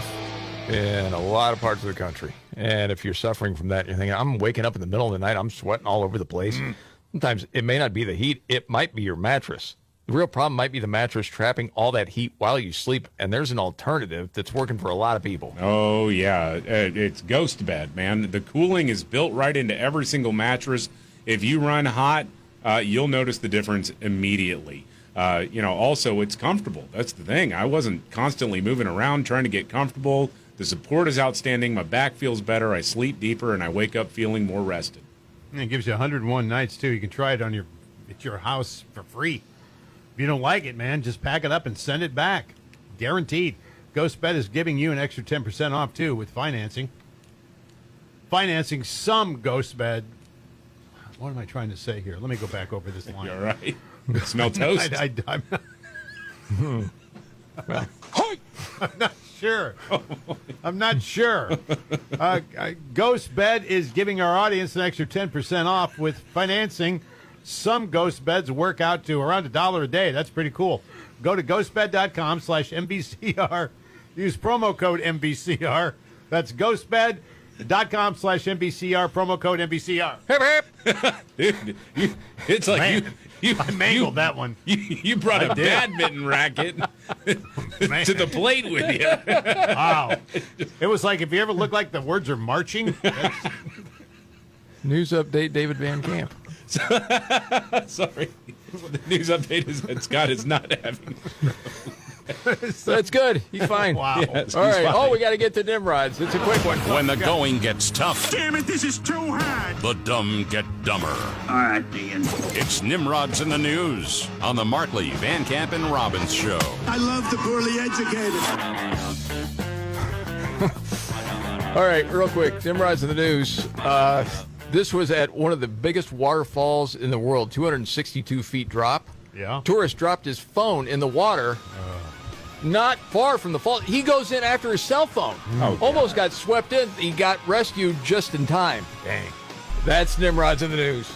in a lot of parts of the country. And if you're suffering from that, you're thinking, I'm waking up in the middle of the night, I'm sweating all over the place. Sometimes it may not be the heat, it might be your mattress. The real problem might be the mattress trapping all that heat while you sleep, and there's an alternative that's working for a lot of people. Oh, yeah. It's Ghost Bed, man. The cooling is built right into every single mattress. If you run hot, you'll notice the difference immediately. Also, it's comfortable. That's the thing. I wasn't constantly moving around trying to get comfortable. The support is outstanding. My back feels better. I sleep deeper, and I wake up feeling more rested. And it gives you 101 nights, too. You can try it at your house for free. If you don't like it, man, just pack it up and send it back. Guaranteed. Ghost Bed is giving you an extra 10% off, too, with financing. Financing some Ghost Bed. What am I trying to say here? Let me go back over this line. You all right? Smell toast? I'm not sure. I'm not sure. Ghost Bed is giving our audience an extra 10% off with financing. Some Ghost Beds work out to around $1 a day. That's pretty cool. Go to ghostbed.com/MVCR. Use promo code MVCR. That's ghostbed.com/MVCR. Promo code MVCR. Hip, Dude, it's like Man, I mangled that one. You brought a badminton racket to the plate with you. Wow. It was like, if you ever look like the words are marching. News update, David Van Camp. Sorry. The news update is that Scott is not having. That's good. He's fine. Wow. Yes, All right. fine. Oh, we got to get to Nimrods. It's a quick one. When the going gets tough, Damn it, this is too hard. the dumb get dumber. All right, Ian. It's Nimrods in the News on the Markley, Van Camp, and Robbins Show. I love the poorly educated. All right, real quick. Nimrods in the News. This was at one of the biggest waterfalls in the world, 262 feet drop. Yeah. Tourist dropped his phone in the water. Not far from the fall. He goes in after his cell phone. Almost got swept in. He got rescued just in time. Dang. That's Nimrods in the News.